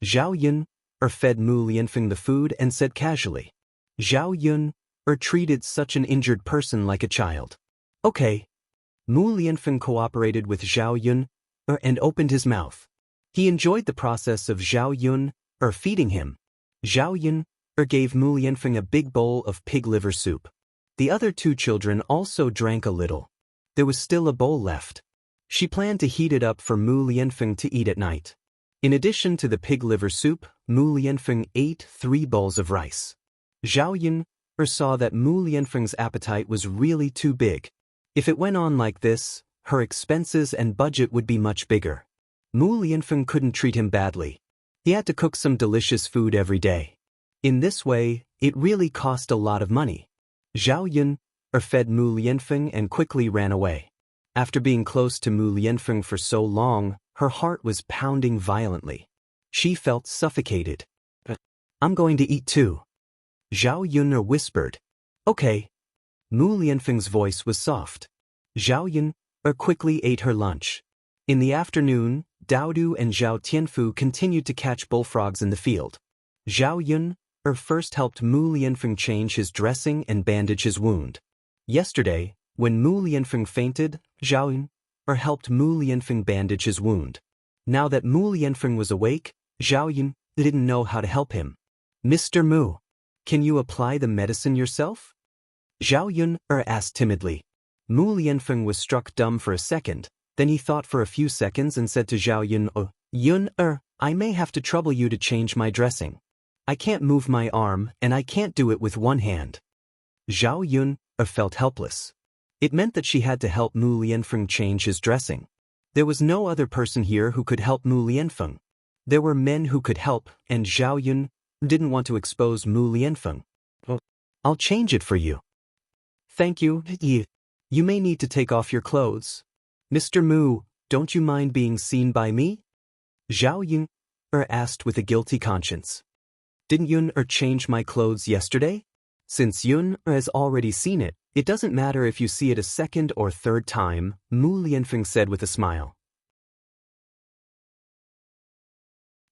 Zhao Yun fed Mu Lianfeng the food and said casually. Zhao Yun treated such an injured person like a child. "Okay." Mu Lianfeng cooperated with Zhao Yun and opened his mouth. He enjoyed the process of Zhao Yun feeding him. Zhao Yun gave Mu Lianfeng a big bowl of pig liver soup. The other two children also drank a little. There was still a bowl left. She planned to heat it up for Mu Lianfeng to eat at night. In addition to the pig liver soup, Mu Lianfeng ate 3 bowls of rice. Zhao Yun saw that Mu Lianfeng's appetite was really too big. If it went on like this, her expenses and budget would be much bigger. Mu Lianfeng couldn't treat him badly. He had to cook some delicious food every day. In this way, it really cost a lot of money. Zhao Yun fed Mu Lianfeng and quickly ran away. After being close to Mu Lianfeng for so long, her heart was pounding violently. She felt suffocated. I'm going to eat too. Zhao Yun whispered. Okay. Mu Lianfeng's voice was soft. Zhao Yun quickly ate her lunch. In the afternoon, Daodu and Zhao Tianfu continued to catch bullfrogs in the field. Zhao Yun first helped Mu Lianfeng change his dressing and bandage his wound. Yesterday, when Mu Lianfeng fainted, Zhao Yun helped Mu Lianfeng bandage his wound. Now that Mu Lianfeng was awake, Zhao Yun didn't know how to help him. Mr. Mu, can you apply the medicine yourself? Zhao Yun asked timidly. Mu Lianfeng was struck dumb for a second, then he thought for a few seconds and said to Zhao Yun, Yun, I may have to trouble you to change my dressing. I can't move my arm, and I can't do it with one hand. Zhao Yun felt helpless. It meant that she had to help Mu Lianfeng change his dressing. There was no other person here who could help Mu Lianfeng. There were men who could help, and Zhao Yun didn't want to expose Mu Lianfeng. I'll change it for you. Thank you. You may need to take off your clothes. Mr. Mu, don't you mind being seen by me? Zhao Yun asked with a guilty conscience. Didn't Yun change my clothes yesterday? Since Yun has already seen it, it doesn't matter if you see it a second or third time, Mu Lianfeng said with a smile.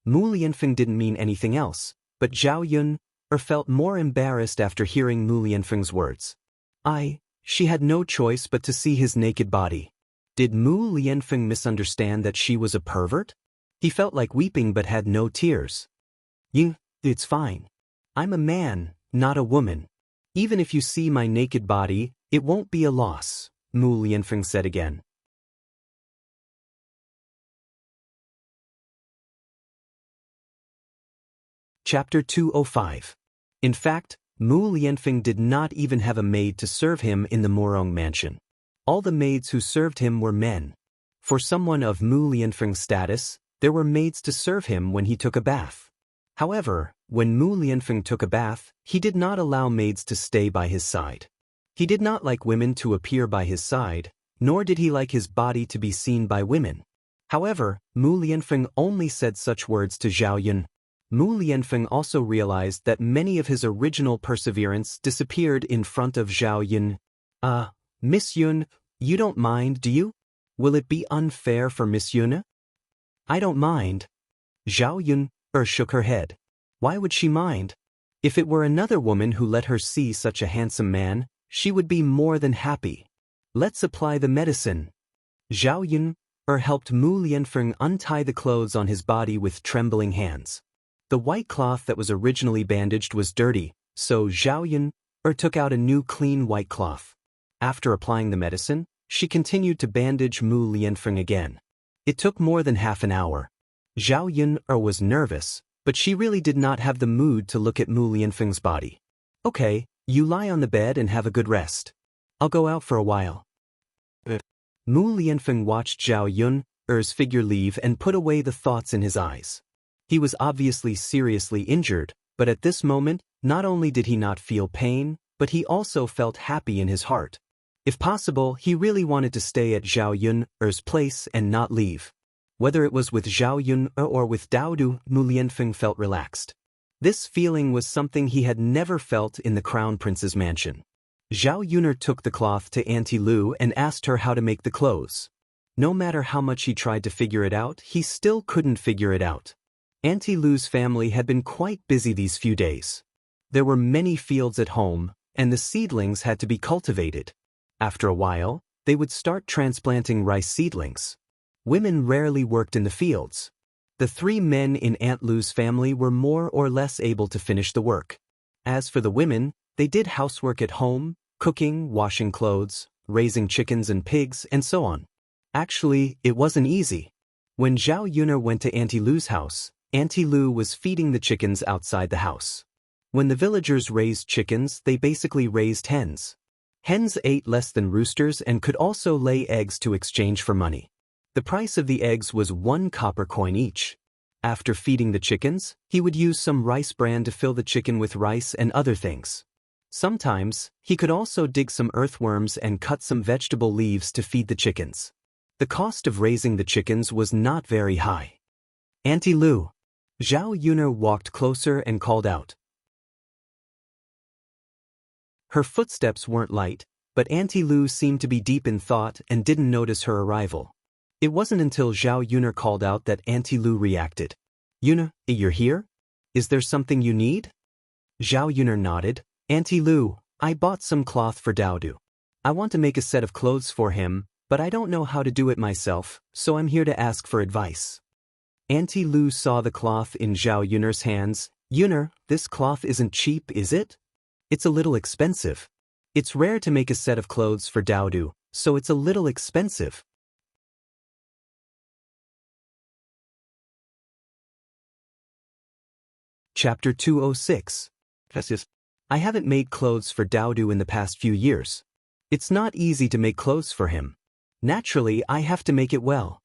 Mu Lianfeng didn't mean anything else, but Zhao Yun felt more embarrassed after hearing Mu Lianfeng's words. She had no choice but to see his naked body. Did Mu Lianfeng misunderstand that she was a pervert? He felt like weeping but had no tears. It's fine. I'm a man, not a woman. Even if you see my naked body, it won't be a loss, Mu Lianfeng said again. Chapter 205. In fact, Mu Lianfeng did not even have a maid to serve him in the Morong mansion. All the maids who served him were men. For someone of Mu Lianfeng's status, there were maids to serve him when he took a bath. However, when Mu Lianfeng took a bath, he did not allow maids to stay by his side. He did not like women to appear by his side, nor did he like his body to be seen by women. However, Mu Lianfeng only said such words to Zhao Yun. Mu Lianfeng also realized that many of his original perseverance disappeared in front of Zhao Yun. Miss Yun, you don't mind, do you? Will it be unfair for Miss Yun? I don't mind. Zhao Yun shook her head. Why would she mind? If it were another woman who let her see such a handsome man, she would be more than happy. Let's apply the medicine. Zhao Yun helped Mu Lianfeng untie the clothes on his body with trembling hands. The white cloth that was originally bandaged was dirty, so Zhao Yun took out a new clean white cloth. After applying the medicine, she continued to bandage Mu Lianfeng again. It took more than half an hour. Zhao Yun was nervous, but she really did not have the mood to look at Mu Lianfeng's body. Okay, you lie on the bed and have a good rest. I'll go out for a while. Mu Lianfeng watched Zhao Yun's figure leave and put away the thoughts in his eyes. He was obviously seriously injured, but at this moment, not only did he not feel pain, but he also felt happy in his heart. If possible, he really wanted to stay at Zhao Yun's place and not leave. Whether it was with Zhao Yun or with Daodu, Mu Lianfeng felt relaxed. This feeling was something he had never felt in the Crown Prince's mansion. Zhao Yun took the cloth to Auntie Lu and asked her how to make the clothes. No matter how much he tried to figure it out, he still couldn't figure it out. Auntie Lu's family had been quite busy these few days. There were many fields at home, and the seedlings had to be cultivated. After a while, they would start transplanting rice seedlings. Women rarely worked in the fields. The 3 men in Aunt Lu's family were more or less able to finish the work. As for the women, they did housework at home, cooking, washing clothes, raising chickens and pigs, and so on. Actually, it wasn't easy. When Zhao Yun went to Auntie Lu's house, Auntie Lu was feeding the chickens outside the house. When the villagers raised chickens, they basically raised hens. Hens ate less than roosters and could also lay eggs to exchange for money. The price of the eggs was 1 copper coin each. After feeding the chickens, he would use some rice bran to fill the chicken with rice and other things. Sometimes, he could also dig some earthworms and cut some vegetable leaves to feed the chickens. The cost of raising the chickens was not very high. Auntie Lu. Zhao Yun'er walked closer and called out. Her footsteps weren't light, but Auntie Lu seemed to be deep in thought and didn't notice her arrival. It wasn't until Zhao Yun'er called out that Auntie Lu reacted. Yun'er, you're here? Is there something you need? Zhao Yun'er nodded. Auntie Lu, I bought some cloth for Daodu. I want to make a set of clothes for him, but I don't know how to do it myself, so I'm here to ask for advice. Auntie Lu saw the cloth in Zhao Yun'er's hands. Yun'er, this cloth isn't cheap, is it? It's a little expensive. It's rare to make a set of clothes for Daodu, so it's a little expensive. Chapter 206. I haven't made clothes for Daodu in the past few years. It's not easy to make clothes for him. Naturally, I have to make it well.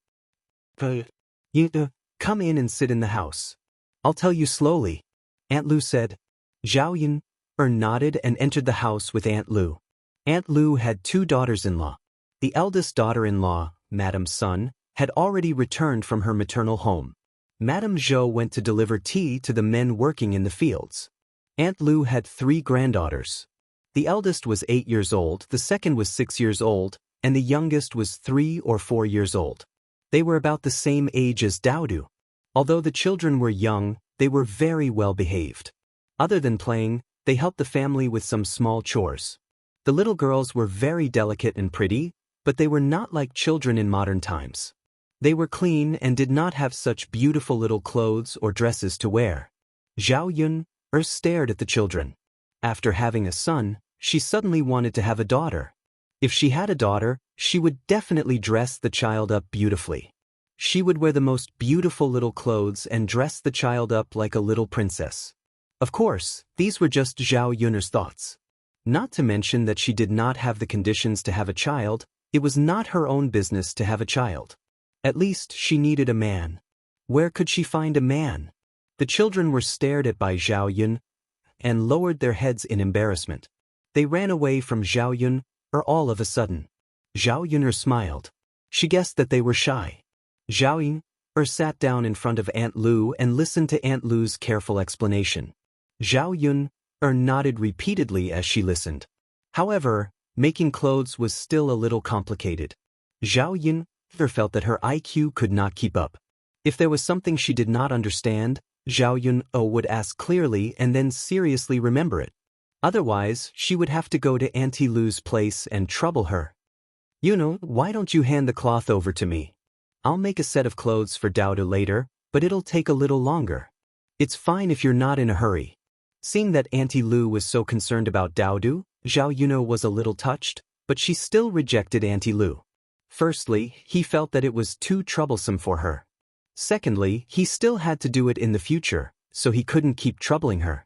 Come in and sit in the house. I'll tell you slowly, Aunt Lu said. Zhao Yun'er nodded and entered the house with Aunt Lu. Aunt Lu had 2 daughters-in-law. The eldest daughter-in-law, Madame Sun, had already returned from her maternal home. Madame Zhou went to deliver tea to the men working in the fields. Aunt Lu had 3 granddaughters. The eldest was 8 years old, the second was 6 years old, and the youngest was 3 or 4 years old. They were about the same age as Daodu. Although the children were young, they were very well behaved. Other than playing, they helped the family with some small chores. The little girls were very delicate and pretty, but they were not like children in modern times. They were clean and did not have such beautiful little clothes or dresses to wear. Zhao Yun'er stared at the children. After having a son, she suddenly wanted to have a daughter. If she had a daughter, she would definitely dress the child up beautifully. She would wear the most beautiful little clothes and dress the child up like a little princess. Of course, these were just Zhao Yun'er's thoughts. Not to mention that she did not have the conditions to have a child. It was not her own business to have a child. At least she needed a man. Where could she find a man? The children were stared at by Zhao Yun'er and lowered their heads in embarrassment. They ran away from Zhao Yun'er all of a sudden. Zhao Yun'er smiled. She guessed that they were shy. Zhao Yun'er sat down in front of Aunt Lu and listened to Aunt Lu's careful explanation. Zhao Yun'er nodded repeatedly as she listened. However, making clothes was still a little complicated. Zhao Yun'er felt that her IQ could not keep up. If there was something she did not understand, Zhao Yun'er would ask clearly and then seriously remember it. Otherwise, she would have to go to Auntie Lu's place and trouble her. Why don't you hand the cloth over to me? I'll make a set of clothes for Daodu later, but it'll take a little longer. It's fine if you're not in a hurry. Seeing that Auntie Lu was so concerned about Daodu, Zhao Yun'er was a little touched, but she still rejected Auntie Lu. Firstly, he felt that it was too troublesome for her. Secondly, he still had to do it in the future, so he couldn't keep troubling her.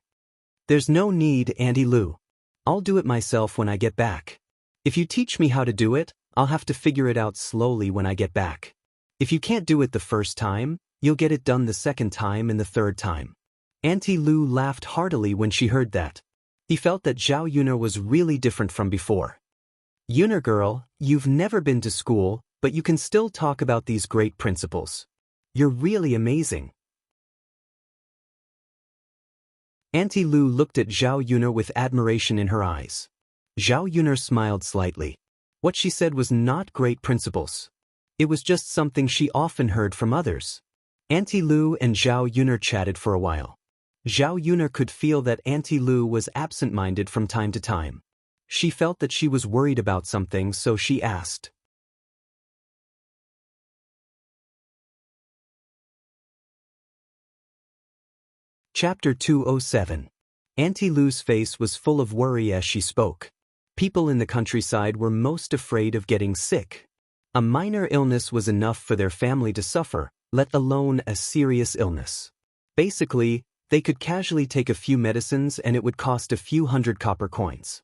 There's no need, Auntie Lu. I'll do it myself when I get back. If you teach me how to do it, I'll have to figure it out slowly when I get back. If you can't do it the first time, you'll get it done the second time and the third time. Auntie Lu laughed heartily when she heard that. He felt that Zhao Yun'er was really different from before. Yun'er girl, you've never been to school, but you can still talk about these great principles. You're really amazing. Auntie Lu looked at Zhao Yun'er with admiration in her eyes. Zhao Yun'er smiled slightly. What she said was not great principles. It was just something she often heard from others. Auntie Lu and Zhao Yun'er chatted for a while. Zhao Yun'er could feel that Auntie Lu was absent-minded from time to time. She felt that she was worried about something, so she asked. Chapter 207. Auntie Lu's face was full of worry as she spoke. People in the countryside were most afraid of getting sick. A minor illness was enough for their family to suffer, let alone a serious illness. Basically, they could casually take a few medicines and it would cost a few hundred copper coins.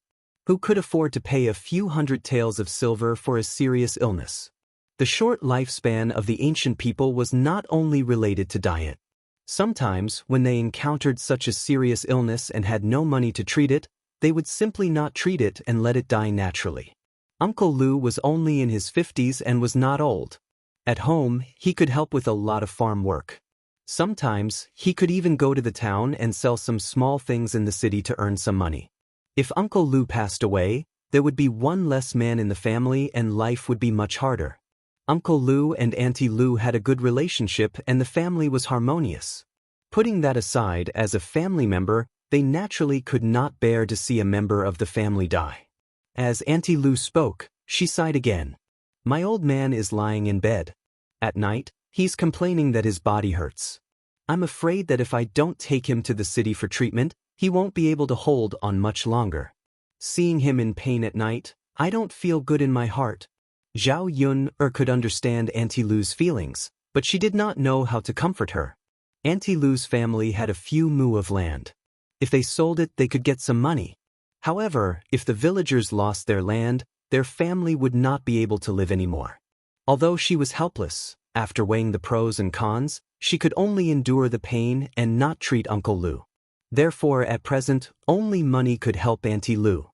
who could afford to pay a few hundred taels of silver for a serious illness. The short lifespan of the ancient people was not only related to diet. Sometimes, when they encountered such a serious illness and had no money to treat it, they would simply not treat it and let it die naturally. Uncle Lu was only in his 50s and was not old. At home, he could help with a lot of farm work. Sometimes, he could even go to the town and sell some small things in the city to earn some money. If Uncle Lu passed away, there would be one less man in the family and life would be much harder. Uncle Lu and Auntie Lu had a good relationship and the family was harmonious. Putting that aside, as a family member, they naturally could not bear to see a member of the family die. As Auntie Lu spoke, she sighed again. My old man is lying in bed. At night, he's complaining that his body hurts. I'm afraid that if I don't take him to the city for treatment, he won't be able to hold on much longer. Seeing him in pain at night, I don't feel good in my heart. Zhao Yun could understand Auntie Lu's feelings, but she did not know how to comfort her. Auntie Lu's family had a few mu of land. If they sold it, they could get some money. However, if the villagers lost their land, their family would not be able to live anymore. Although she was helpless, after weighing the pros and cons, she could only endure the pain and not treat Uncle Lu. Therefore, at present, only money could help Auntie Lu.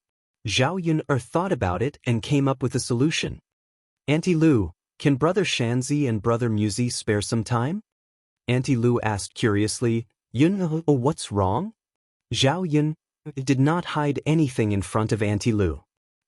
Zhao Yun thought about it and came up with a solution. Auntie Lu, can Brother Xianxia and Brother Muzi spare some time? Auntie Lu asked curiously, Yun, what's wrong? Zhao Yun did not hide anything in front of Auntie Lu.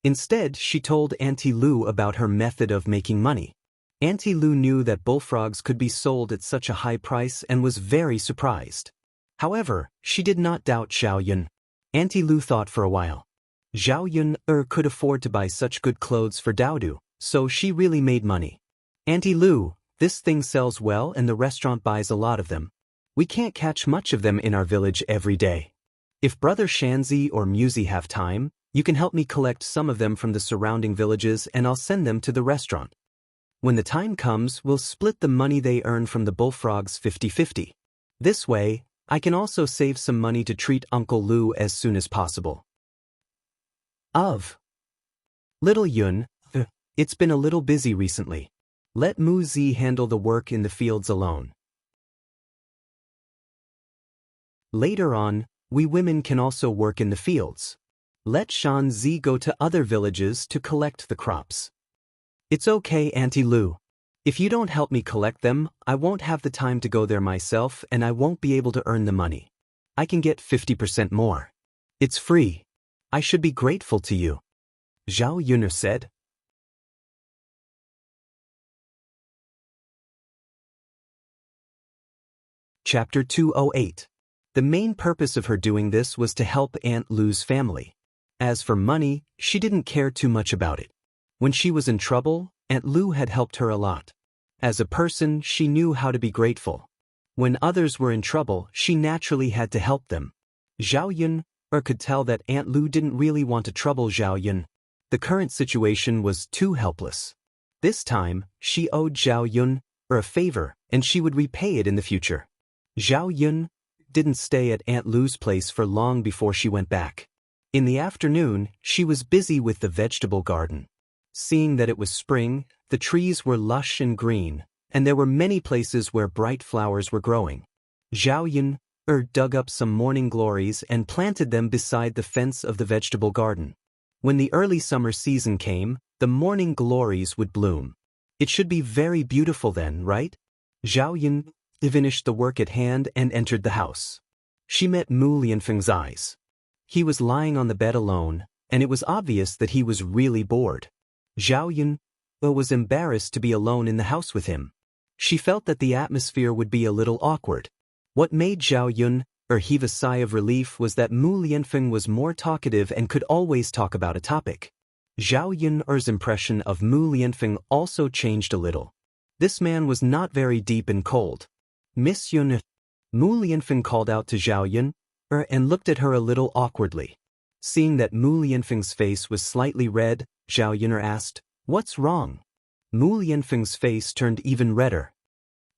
Instead, she told Auntie Lu about her method of making money. Auntie Lu knew that bullfrogs could be sold at such a high price and was very surprised. However, she did not doubt Zhao Yun. Auntie Lu thought for a while. Zhao Yun could afford to buy such good clothes for Daodu, so she really made money. Auntie Lu, this thing sells well and the restaurant buys a lot of them. We can't catch much of them in our village every day. If Brother Xianxia or Muzi have time, you can help me collect some of them from the surrounding villages and I'll send them to the restaurant. When the time comes, we'll split the money they earn from the bullfrogs 50-50. This way, I can also save some money to treat Uncle Lu as soon as possible. Little Yun, it's been a little busy recently. Let Mu Zi handle the work in the fields alone. Later on, we women can also work in the fields. Let Shan Zi go to other villages to collect the crops. It's okay, Auntie Lu. If you don't help me collect them, I won't have the time to go there myself and I won't be able to earn the money. I can get 50% more. It's free. I should be grateful to you. Zhao Yun said. Chapter 208. The main purpose of her doing this was to help Aunt Lu's family. As for money, she didn't care too much about it. When she was in trouble, Aunt Lu had helped her a lot. As a person, she knew how to be grateful. When others were in trouble, she naturally had to help them. Zhao Yun could tell that Aunt Lu didn't really want to trouble Zhao Yun. The current situation was too helpless. This time, she owed Zhao Yun a favor, and she would repay it in the future. Zhao Yun didn't stay at Aunt Lu's place for long before she went back. In the afternoon, she was busy with the vegetable garden. Seeing that it was spring, the trees were lush and green, and there were many places where bright flowers were growing. Zhao Yun dug up some morning glories and planted them beside the fence of the vegetable garden. When the early summer season came, the morning glories would bloom. It should be very beautiful then, right? Zhao Yun finished the work at hand and entered the house. She met Mu Lianfeng's eyes. He was lying on the bed alone, and it was obvious that he was really bored. Zhao Yun was embarrassed to be alone in the house with him. She felt that the atmosphere would be a little awkward. What made Zhao Yun heave a sigh of relief was that Mu Lianfeng was more talkative and could always talk about a topic. Zhao Yun's impression of Mu Lianfeng also changed a little. This man was not very deep and cold. Miss Yun, Mu Lianfeng called out to Zhao Yun and looked at her a little awkwardly. Seeing that Mu Lianfeng's face was slightly red, Zhao Yun asked, "What's wrong?" Mu Lianfeng's face turned even redder.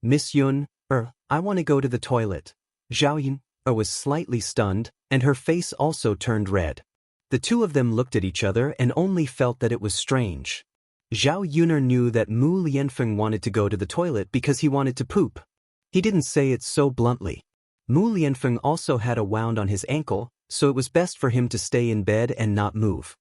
Miss Yun, I want to go to the toilet. Zhao Yun was slightly stunned, and her face also turned red. The two of them looked at each other and only felt that it was strange. Zhao Yuner knew that Mu Lianfeng wanted to go to the toilet because he wanted to poop. He didn't say it so bluntly. Mu Lianfeng also had a wound on his ankle, so it was best for him to stay in bed and not move.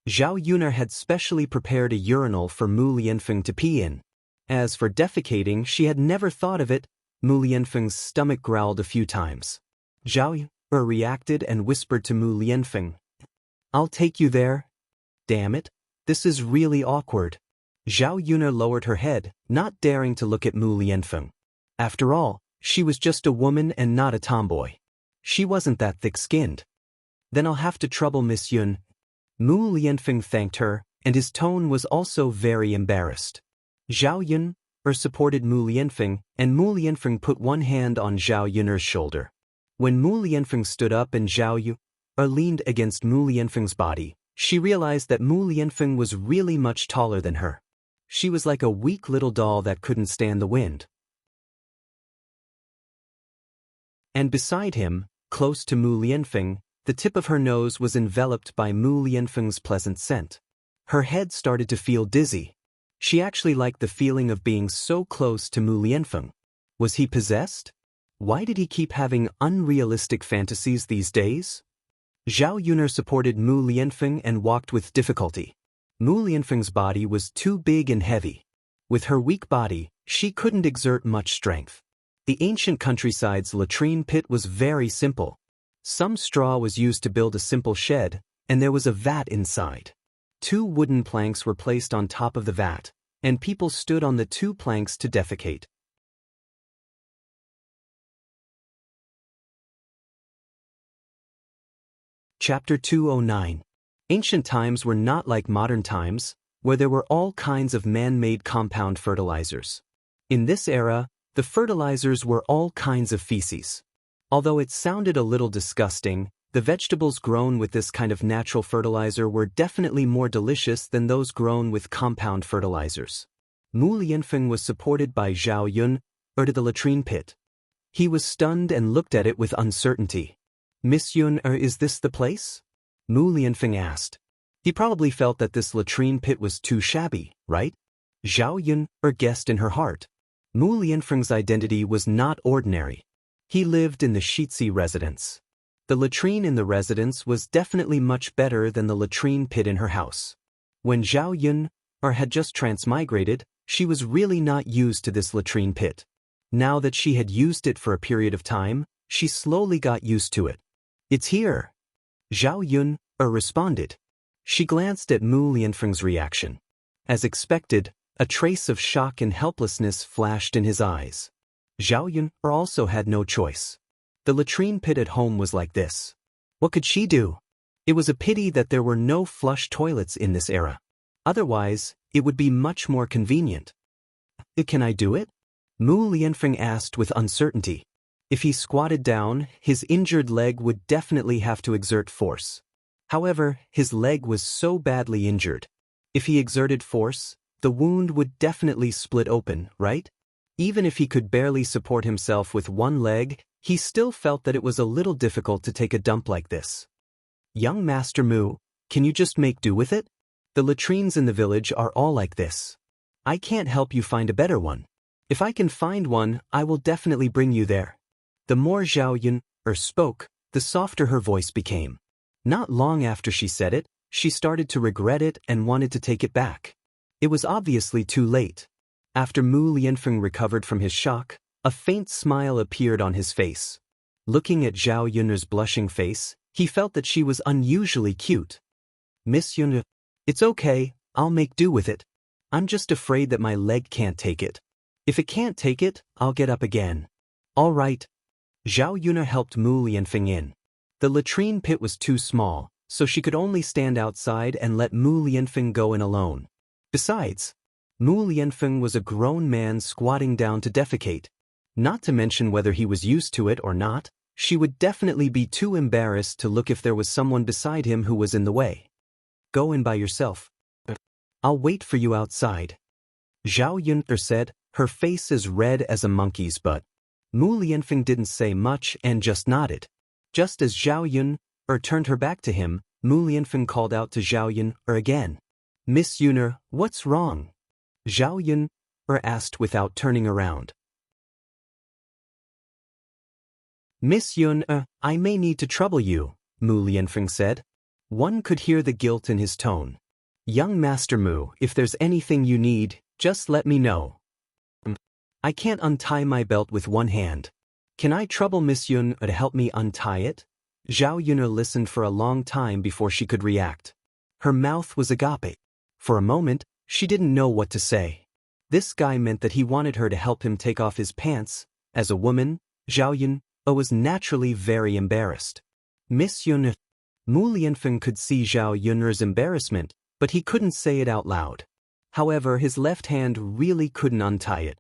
Zhao Yuner had specially prepared a urinal for Mu Lianfeng to pee in. As for defecating, she had never thought of it. Mu Lianfeng's stomach growled a few times. Zhao Yuner reacted and whispered to Mu Lianfeng, "I'll take you there." "Damn it, this is really awkward." Zhao Yuner lowered her head, not daring to look at Mu Lianfeng. After all, she was just a woman and not a tomboy. She wasn't that thick-skinned. "Then I'll have to trouble Miss Yun." Mu Lianfeng thanked her, and his tone was also very embarrassed. Zhao Yun supported Mu Lianfeng, and Mu Lianfeng put one hand on Zhao Yuner's shoulder. When Mu Lianfeng stood up and Zhao Yun leaned against Mu Lianfeng's body, she realized that Mu Lianfeng was really much taller than her. She was like a weak little doll that couldn't stand the wind. And beside him, close to Mu Lianfeng, the tip of her nose was enveloped by Mu Lianfeng's pleasant scent. Her head started to feel dizzy. She actually liked the feeling of being so close to Mu Lianfeng. Was he possessed? Why did he keep having unrealistic fantasies these days? Zhao Yuner supported Mu Lianfeng and walked with difficulty. Mu Lianfeng's body was too big and heavy. With her weak body, she couldn't exert much strength. The ancient countryside's latrine pit was very simple. Some straw was used to build a simple shed, and there was a vat inside. 2 wooden planks were placed on top of the vat, and people stood on the 2 planks to defecate. Chapter 209. Ancient times were not like modern times, where there were all kinds of man-made compound fertilizers. In this era, the fertilizers were all kinds of feces. Although it sounded a little disgusting, the vegetables grown with this kind of natural fertilizer were definitely more delicious than those grown with compound fertilizers. Mu Lianfeng was supported by Zhao Yun, to the latrine pit. He was stunned and looked at it with uncertainty. "Miss Yun, is this the place?" Mu Lianfeng asked. He probably felt that this latrine pit was too shabby, right? Zhao Yun guessed in her heart. Mu Lianfeng's identity was not ordinary. He lived in the Shitsi residence. The latrine in the residence was definitely much better than the latrine pit in her house. When Zhao Yun had just transmigrated, she was really not used to this latrine pit. Now that she had used it for a period of time, she slowly got used to it. "It's here," Zhao Yun responded. She glanced at Mu Lianfeng's reaction. As expected, a trace of shock and helplessness flashed in his eyes. Zhao Yun also had no choice. The latrine pit at home was like this. What could she do? It was a pity that there were no flush toilets in this era. Otherwise, it would be much more convenient. "Can I do it?" Mu Lianfeng asked with uncertainty. If he squatted down, his injured leg would definitely have to exert force. However, his leg was so badly injured. If he exerted force, the wound would definitely split open, right? Even if he could barely support himself with one leg, he still felt that it was a little difficult to take a dump like this. "Young Master Mu, can you just make do with it? The latrines in the village are all like this. I can't help you find a better one. If I can find one, I will definitely bring you there." The more Zhao Yun spoke, the softer her voice became. Not long after she said it, she started to regret it and wanted to take it back. It was obviously too late. After Mu Lianfeng recovered from his shock, a faint smile appeared on his face. Looking at Zhao Yun's blushing face, he felt that she was unusually cute. "Miss Yun, it's okay, I'll make do with it. I'm just afraid that my leg can't take it. If it can't take it, I'll get up again." "All right." Zhao Yun helped Mu Lianfeng in. The latrine pit was too small, so she could only stand outside and let Mu Lianfeng go in alone. Besides, Mu Lianfeng was a grown man squatting down to defecate. Not to mention whether he was used to it or not, she would definitely be too embarrassed to look if there was someone beside him who was in the way. "Go in by yourself. I'll wait for you outside," Zhao Yun said, her face as red as a monkey's butt. Mu Lianfeng didn't say much and just nodded. Just as Zhao Yun turned her back to him, Mu Lianfeng called out to Zhao Yun again. Miss Yun, what's wrong? Zhao Yun asked without turning around. Miss Yun, I may need to trouble you, Mu Lianfeng said. One could hear the guilt in his tone. Young Master Mu, if there's anything you need, just let me know. I can't untie my belt with one hand. Can I trouble Miss Yun to help me untie it? Zhao Yun listened for a long time before she could react. Her mouth was agape. For a moment, she didn't know what to say. This guy meant that he wanted her to help him take off his pants. As a woman, Zhao Yun was naturally very embarrassed. Miss Yun. Mu Lianfeng could see Zhao Yun's embarrassment, but he couldn't say it out loud. However, his left hand really couldn't untie it.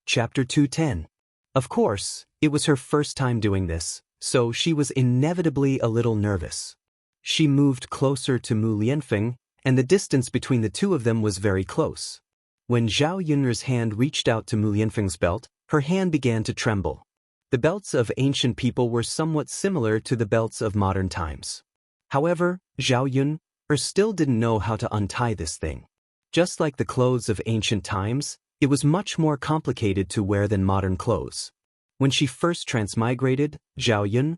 Chapter 210. Of course, it was her first time doing this, so she was inevitably a little nervous. She moved closer to Mu Lianfeng, and the distance between the two of them was very close. When Zhao Yun's hand reached out to Mu Lianfeng's belt, her hand began to tremble. The belts of ancient people were somewhat similar to the belts of modern times. However, Zhao Yun still didn't know how to untie this thing. Just like the clothes of ancient times, it was much more complicated to wear than modern clothes. When she first transmigrated, Zhao Yun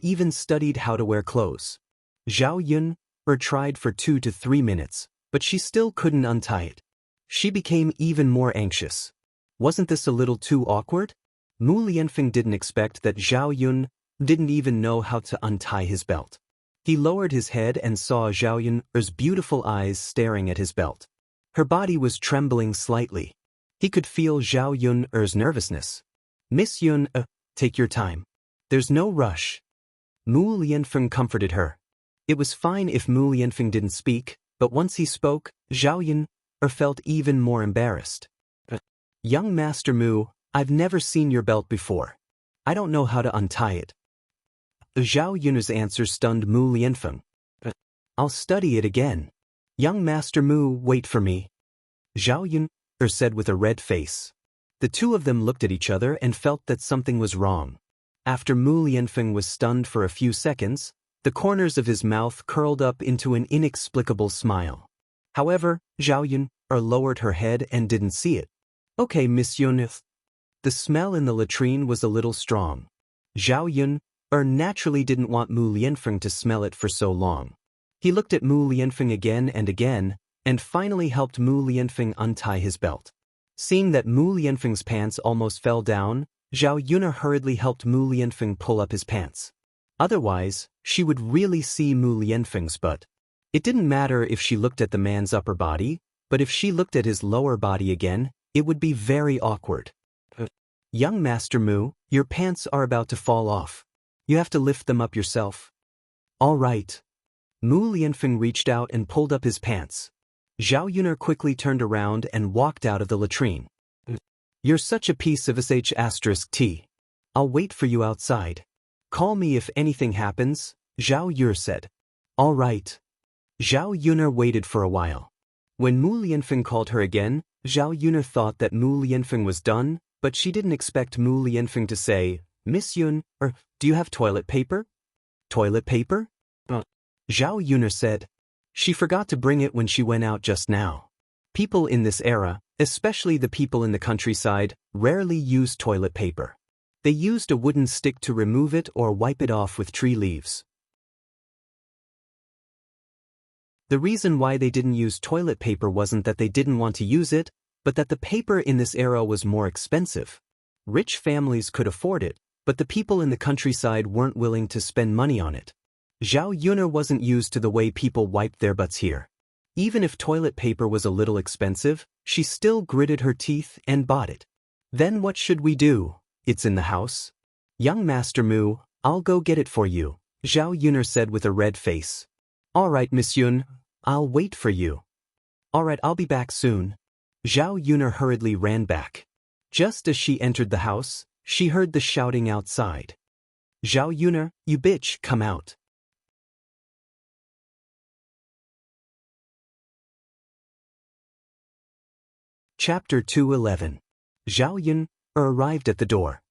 even studied how to wear clothes. Zhao Yun tried for 2 to 3 minutes, but she still couldn't untie it. She became even more anxious. Wasn't this a little too awkward? Mu Lianfeng didn't expect that Zhao Yun didn't even know how to untie his belt. He lowered his head and saw Zhao Yun's beautiful eyes staring at his belt. Her body was trembling slightly. He could feel Zhao Yun's nervousness. Miss Yun, take your time. There's no rush. Mu Lianfeng comforted her. It was fine if Mu Lianfeng didn't speak, but once he spoke, Zhao Yun felt even more embarrassed. Young Master Mu, I've never seen your belt before. I don't know how to untie it. Zhao Yun's answer stunned Mu Lianfeng. I'll study it again. Young Master Mu, wait for me. Zhao Yun said with a red face. The two of them looked at each other and felt that something was wrong. After Mu Lianfeng was stunned for a few seconds, the corners of his mouth curled up into an inexplicable smile. However, Zhao Yun lowered her head and didn't see it. Okay, Miss Yun. The smell in the latrine was a little strong. Zhao Yun naturally didn't want Mu Lianfeng to smell it for so long. He looked at Mu Lianfeng again, and finally helped Mu Lianfeng untie his belt. Seeing that Mu Lianfeng's pants almost fell down, Zhao Yun hurriedly helped Mu Lianfeng pull up his pants. Otherwise, she would really see Mu Lianfeng's butt. It didn't matter if she looked at the man's upper body, but if she looked at his lower body again, it would be very awkward. Young Master Mu, your pants are about to fall off. You have to lift them up yourself. All right. Mu Lianfeng reached out and pulled up his pants. Zhao Yun quickly turned around and walked out of the latrine. You're such a piece of sh*t. I'll wait for you outside. Call me if anything happens, Zhao Yun said. All right. Zhao Yun waited for a while. When Mu Lianfeng called her again, Zhao Yun thought that Mu Lianfeng was done, but she didn't expect Mu Lianfeng to say, Miss Yun, do you have toilet paper? Toilet paper? Zhao Yun said. She forgot to bring it when she went out just now. People in this era, especially the people in the countryside, rarely used toilet paper. They used a wooden stick to remove it or wipe it off with tree leaves. The reason why they didn't use toilet paper wasn't that they didn't want to use it, but that the paper in this era was more expensive. Rich families could afford it, but the people in the countryside weren't willing to spend money on it. Zhao Yun wasn't used to the way people wiped their butts here. Even if toilet paper was a little expensive, she still gritted her teeth and bought it. Then what should we do? It's in the house. Young Master Mu, I'll go get it for you, Zhao Yun said with a red face. All right, Miss Yun, I'll wait for you. All right, I'll be back soon. Zhao Yun hurriedly ran back. Just as she entered the house, she heard the shouting outside. Zhao Yun, you bitch, come out. Chapter 211. Zhao Yun arrived at the door.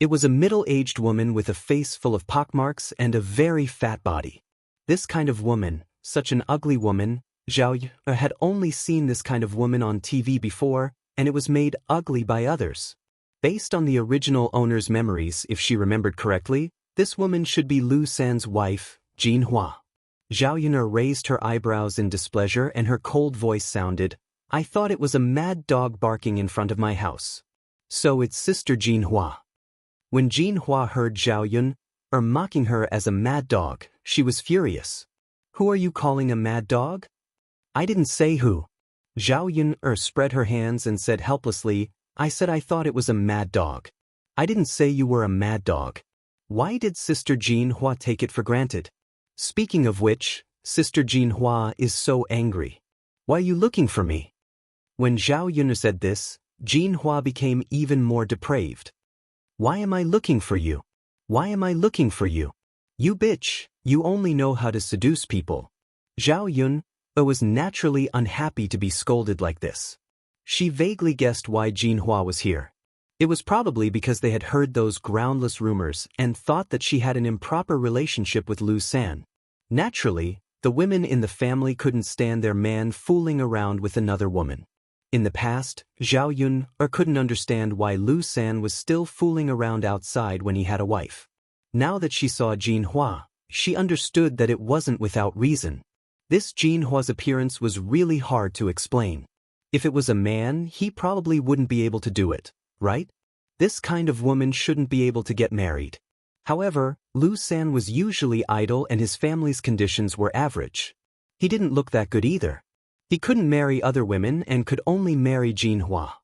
It was a middle-aged woman with a face full of pockmarks and a very fat body. This kind of woman, such an ugly woman, Zhao Yun had only seen this kind of woman on TV before, and it was made ugly by others. Based on the original owner's memories, if she remembered correctly, this woman should be Lu San's wife, Jinhua. Zhao Yun raised her eyebrows in displeasure and her cold voice sounded, "I thought it was a mad dog barking in front of my house. So it's Sister Jinhua." When Jinhua heard Zhao Yun mocking her as a mad dog, she was furious. "Who are you calling a mad dog?" "I didn't say who." Zhao Yun spread her hands and said helplessly, "I said I thought it was a mad dog. I didn't say you were a mad dog." Why did Sister Jinhua take it for granted? Speaking of which, Sister Jinhua is so angry. "Why are you looking for me?" When Zhao Yun said this, Jinhua became even more depraved. "Why am I looking for you? Why am I looking for you? You bitch, you only know how to seduce people." Zhao Yun was naturally unhappy to be scolded like this. She vaguely guessed why Jinhua was here. It was probably because they had heard those groundless rumors and thought that she had an improper relationship with Lu San. Naturally, the women in the family couldn't stand their man fooling around with another woman. In the past, Zhao Yun couldn't understand why Lu San was still fooling around outside when he had a wife. Now that she saw Jinhua, she understood that it wasn't without reason. This Jinhua's appearance was really hard to explain. If it was a man, he probably wouldn't be able to do it, right? This kind of woman shouldn't be able to get married. However, Lu San was usually idle and his family's conditions were average. He didn't look that good either. He couldn't marry other women and could only marry Jinhua.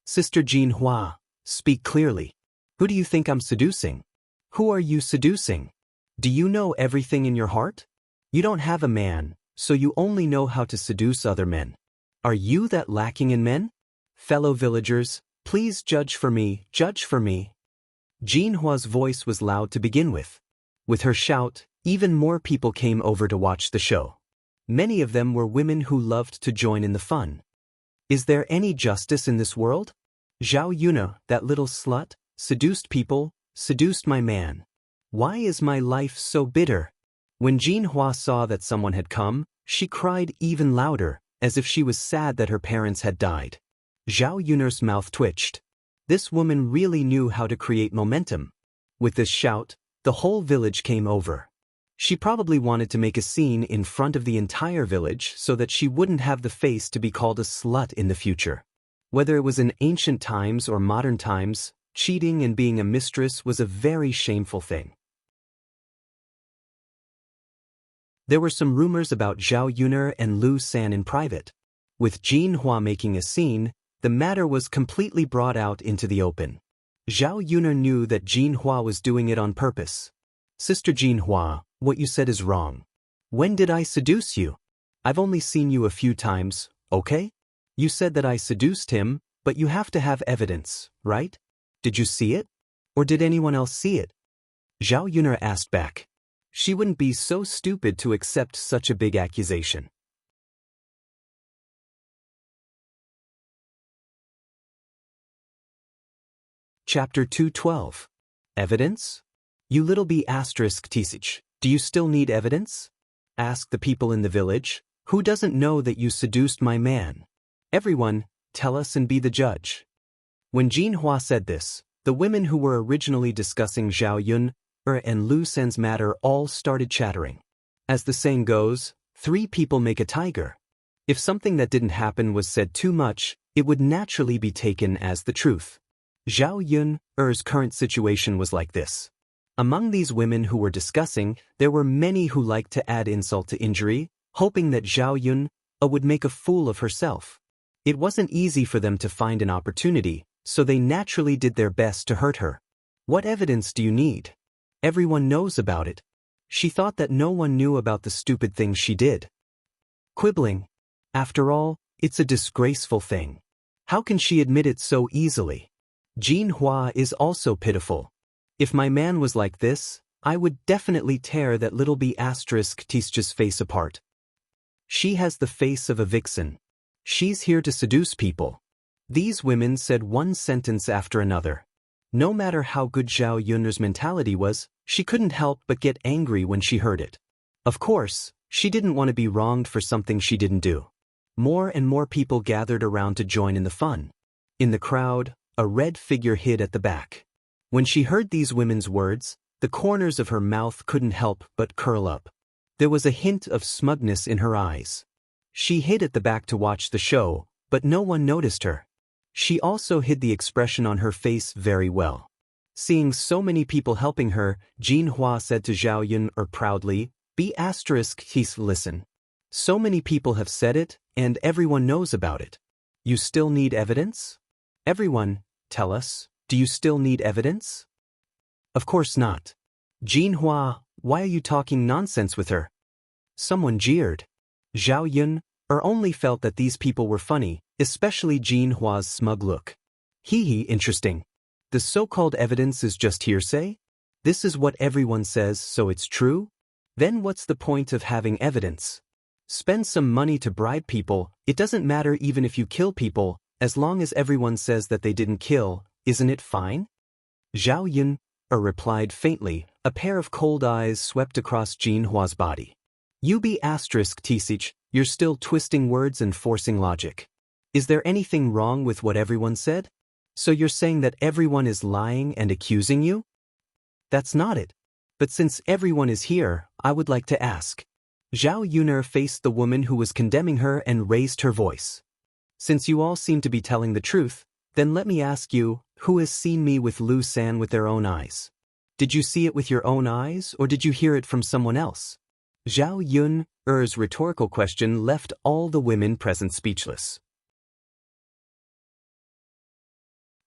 "Sister Jinhua, speak clearly. Who do you think I'm seducing? Who are you seducing? Do you know everything in your heart? You don't have a man, so you only know how to seduce other men. Are you that lacking in men? Fellow villagers, please judge for me, judge for me." Jinhua's voice was loud to begin with. With her shout, even more people came over to watch the show. Many of them were women who loved to join in the fun. Is there any justice in this world? Zhao Yun, that little slut, seduced people, seduced my man. Why is my life so bitter? When Jinhua saw that someone had come, she cried even louder, as if she was sad that her parents had died. Zhao Yun's mouth twitched. This woman really knew how to create momentum. With this shout, the whole village came over. She probably wanted to make a scene in front of the entire village so that she wouldn't have the face to be called a slut in the future. Whether it was in ancient times or modern times, cheating and being a mistress was a very shameful thing. There were some rumors about Zhao Yun and Lu San in private. With Jinhua making a scene, the matter was completely brought out into the open. Zhao Yun knew that Jinhua was doing it on purpose. "Sister Jinhua, what you said is wrong. When did I seduce you? I've only seen you a few times, okay? You said that I seduced him, but you have to have evidence, right? Did you see it? Or did anyone else see it?" Zhao Yun asked back. She wouldn't be so stupid to accept such a big accusation. Chapter 212. Evidence? "You little b****, do you still need evidence?" asked the people in the village. "Who doesn't know that you seduced my man? Everyone, tell us and be the judge." When Jinhua said this, the women who were originally discussing Zhao Yun and Lu San's matter all started chattering. As the saying goes, 3 people make a tiger. If something that didn't happen was said too much, it would naturally be taken as the truth. Zhao Yun's current situation was like this. Among these women who were discussing, there were many who liked to add insult to injury, hoping that Zhao Yun would make a fool of herself. It wasn't easy for them to find an opportunity, so they naturally did their best to hurt her. "What evidence do you need? Everyone knows about it." She thought that no one knew about the stupid things she did. Quibbling. After all, it's a disgraceful thing. How can she admit it so easily? Jinhua is also pitiful. If my man was like this, I would definitely tear that little b****'s face apart. She has the face of a vixen. She's here to seduce people. These women said one sentence after another. No matter how good Zhao Yun's mentality was, she couldn't help but get angry when she heard it. Of course, she didn't want to be wronged for something she didn't do. More and more people gathered around to join in the fun. In the crowd, a red figure hid at the back. When she heard these women's words, the corners of her mouth couldn't help but curl up. There was a hint of smugness in her eyes. She hid at the back to watch the show, but no one noticed her. She also hid the expression on her face very well. Seeing so many people helping her, Jinhua said to Zhao Yun proudly, Please listen. So many people have said it, and everyone knows about it. You still need evidence? Everyone, tell us, do you still need evidence? Of course not. Jinhua, why are you talking nonsense with her? Someone jeered. Zhao Yun only felt that these people were funny, especially Jinhua's smug look. Interesting. The so-called evidence is just hearsay? This is what everyone says, so it's true? Then what's the point of having evidence? Spend some money to bribe people, it doesn't matter even if you kill people, as long as everyone says that they didn't kill, isn't it fine? Zhao Yun replied faintly, a pair of cold eyes swept across Jinhua's body. You TCH, you're still twisting words and forcing logic. Is there anything wrong with what everyone said? So you're saying that everyone is lying and accusing you? That's not it. But since everyone is here, I would like to ask. Zhao Yun faced the woman who was condemning her and raised her voice. Since you all seem to be telling the truth, then let me ask you, who has seen me with Lu San with their own eyes? Did you see it with your own eyes, or did you hear it from someone else? Zhao Yun's rhetorical question left all the women present speechless.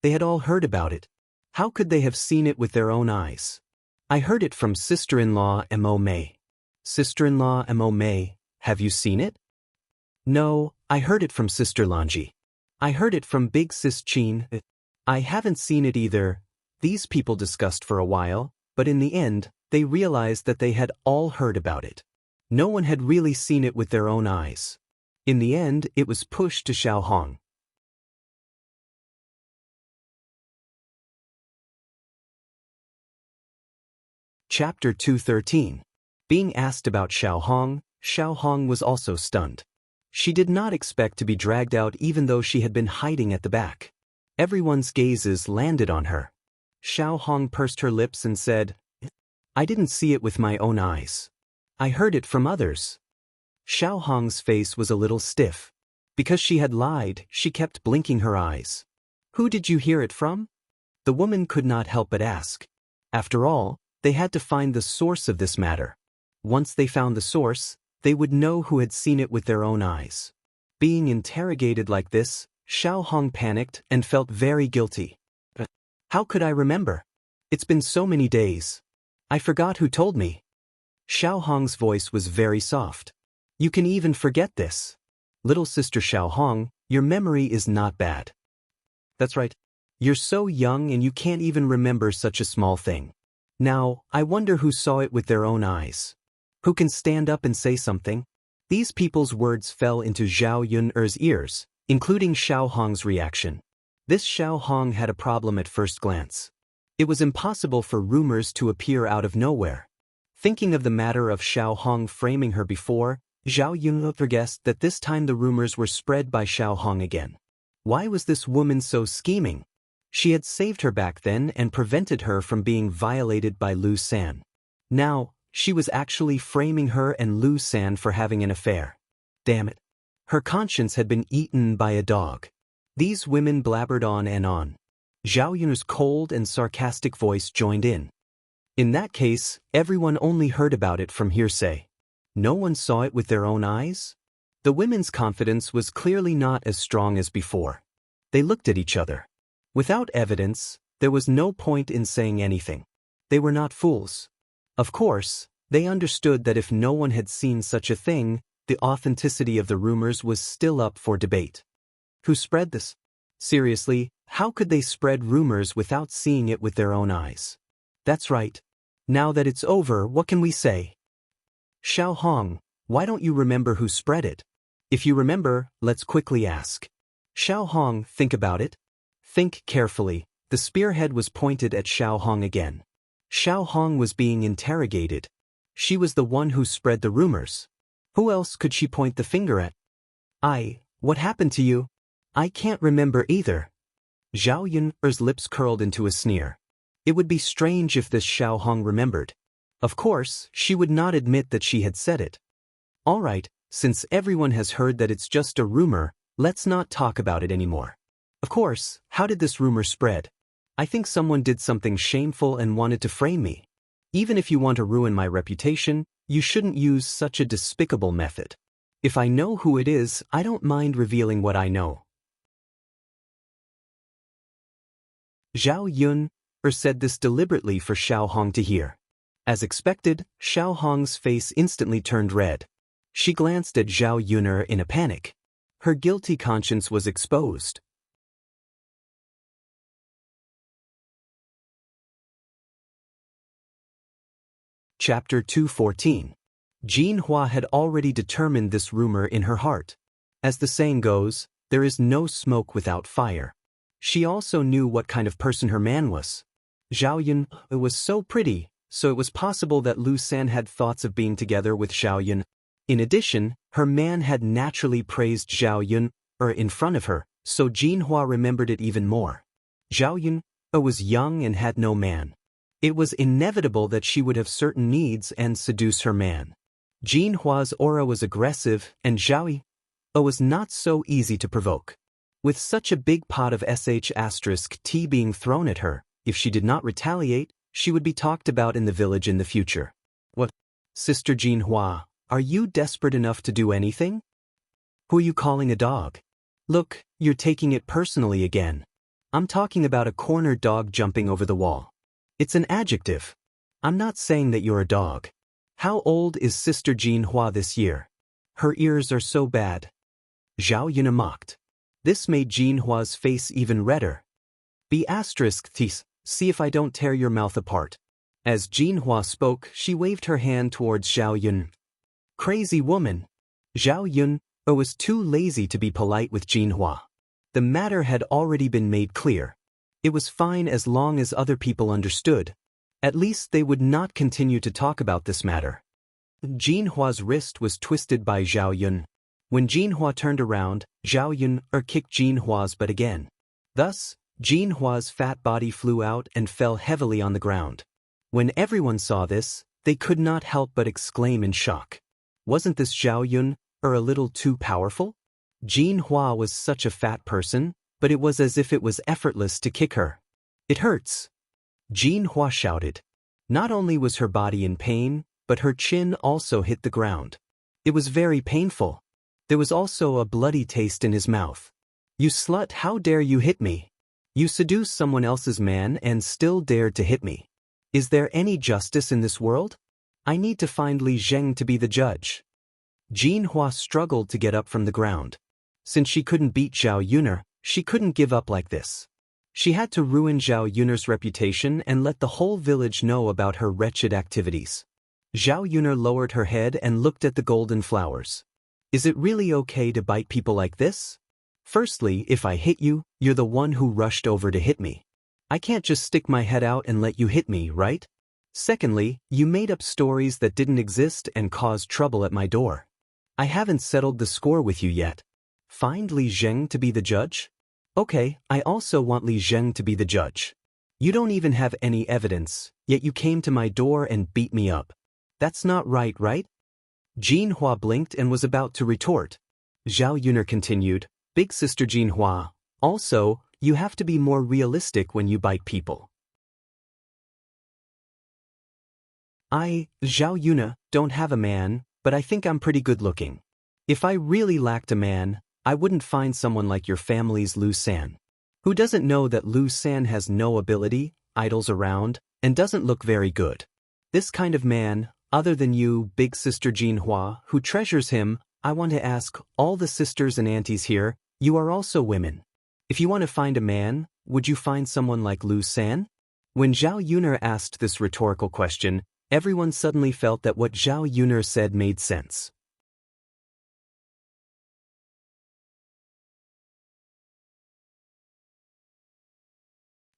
They had all heard about it. How could they have seen it with their own eyes? I heard it from sister-in-law Mo Mei. Sister-in-law Mo Mei, have you seen it? No, I heard it from Sister Lanji. I heard it from Big Sis Qin. I haven't seen it either. These people discussed for a while, but in the end, they realized that they had all heard about it. No one had really seen it with their own eyes. In the end, it was pushed to Xiao Hong. Chapter 213. Being asked about Xiao Hong was also stunned. She did not expect to be dragged out even though she had been hiding at the back. Everyone's gazes landed on her. Xiao Hong pursed her lips and said, I didn't see it with my own eyes. I heard it from others. Xiao Hong's face was a little stiff. Because she had lied, she kept blinking her eyes. Who did you hear it from? The woman could not help but ask. After all, they had to find the source of this matter. Once they found the source, they would know who had seen it with their own eyes. Being interrogated like this, Xiao Hong panicked and felt very guilty. How could I remember? It's been so many days. I forgot who told me. Xiao Hong's voice was very soft. You can even forget this. Little sister Xiao Hong, your memory is not bad. That's right. You're so young and you can't even remember such a small thing. Now, I wonder who saw it with their own eyes. Who can stand up and say something? These people's words fell into Zhao Yun's ears, including Xiao Hong's reaction. This Xiao Hong had a problem at first glance. It was impossible for rumors to appear out of nowhere. Thinking of the matter of Xiao Hong framing her before, Zhao Yun guessed that this time the rumors were spread by Xiao Hong again. Why was this woman so scheming? She had saved her back then and prevented her from being violated by Lu San. Now, she was actually framing her and Lu San for having an affair. Damn it. Her conscience had been eaten by a dog. These women blabbered on and on. Zhao Yun's cold and sarcastic voice joined in. In that case, everyone only heard about it from hearsay. No one saw it with their own eyes? The women's confidence was clearly not as strong as before. They looked at each other. Without evidence, there was no point in saying anything. They were not fools. Of course, they understood that if no one had seen such a thing, the authenticity of the rumors was still up for debate. Who spread this? Seriously, how could they spread rumors without seeing it with their own eyes? That's right. Now that it's over, what can we say? Xiao Hong, why don't you remember who spread it? If you remember, let's quickly ask. Xiao Hong, think about it. Think carefully. The spearhead was pointed at Xiao Hong again. Xiao Hong was being interrogated. She was the one who spread the rumors. Who else could she point the finger at? What happened to you? I can't remember either. Zhao Yun's lips curled into a sneer. It would be strange if this Xiao Hong remembered. Of course, she would not admit that she had said it. All right, since everyone has heard that it's just a rumor, let's not talk about it anymore. Of course, how did this rumor spread? I think someone did something shameful and wanted to frame me. Even if you want to ruin my reputation, you shouldn't use such a despicable method. If I know who it is, I don't mind revealing what I know. Zhao Yun said this deliberately for Xiao Hong to hear. As expected, Xiao Hong's face instantly turned red. She glanced at Zhao Yun in a panic. Her guilty conscience was exposed. Chapter 214. Jean Hua had already determined this rumor in her heart. As the saying goes, there is no smoke without fire. She also knew what kind of person her man was. Zhao Yun was so pretty, so it was possible that Lu San had thoughts of being together with Zhao Yun. In addition, her man had naturally praised Zhao Yun in front of her, so Jean Hua remembered it even more. Zhao Yun was young and had no man. It was inevitable that she would have certain needs and seduce her man. Jean Hua's aura was aggressive, and Zhao Yi was not so easy to provoke. With such a big pot of *T being thrown at her, if she did not retaliate, she would be talked about in the village in the future. What? Sister Jean Hua, are you desperate enough to do anything? Who are you calling a dog? Look, you're taking it personally again. I'm talking about a corner dog jumping over the wall. It's an adjective. I'm not saying that you're a dog. How old is Sister Jean Hua this year? Her ears are so bad. Zhao Yun mocked. This made Jean Hua's face even redder. See if I don't tear your mouth apart. As Jean Hua spoke, she waved her hand towards Zhao Yun. Crazy woman. Zhao Yun was too lazy to be polite with Jean Hua. The matter had already been made clear. It was fine as long as other people understood. At least they would not continue to talk about this matter. Jean Hua's wrist was twisted by Zhao Yun. When Jean Hua turned around, Zhao Yun kicked Jean Hua's butt again. Thus, Jean Hua's fat body flew out and fell heavily on the ground. When everyone saw this, they could not help but exclaim in shock. Wasn't this Zhao Yun a little too powerful? Jean Hua was such a fat person, but it was as if it was effortless to kick her. It hurts. Jean Hua shouted. Not only was her body in pain, but her chin also hit the ground. It was very painful. There was also a bloody taste in his mouth. You slut, how dare you hit me? You seduced someone else's man and still dared to hit me. Is there any justice in this world? I need to find Li Zheng to be the judge. Jean Hua struggled to get up from the ground. Since she couldn't beat Zhao Yun, she couldn't give up like this. She had to ruin Zhao Yun's reputation and let the whole village know about her wretched activities. Zhao Yun lowered her head and looked at the golden flowers. Is it really okay to bite people like this? Firstly, if I hit you, you're the one who rushed over to hit me. I can't just stick my head out and let you hit me, right? Secondly, you made up stories that didn't exist and caused trouble at my door. I haven't settled the score with you yet. Find Li Zheng to be the judge? Okay, I also want Li Zheng to be the judge. You don't even have any evidence, yet you came to my door and beat me up. That's not right, right? Jean Hua blinked and was about to retort. Zhao Yun continued, Big Sister Jean Hua, also, you have to be more realistic when you bite people. I, Zhao Yun, don't have a man, but I think I'm pretty good looking. If I really lacked a man, I wouldn't find someone like your family's Lu San. Who doesn't know that Lu San has no ability, idles around, and doesn't look very good? This kind of man, other than you, Big Sister Jean Hua, who treasures him, I want to ask all the sisters and aunties here, you are also women. If you want to find a man, would you find someone like Lu San? When Zhao Yun asked this rhetorical question, everyone suddenly felt that what Zhao Yun said made sense.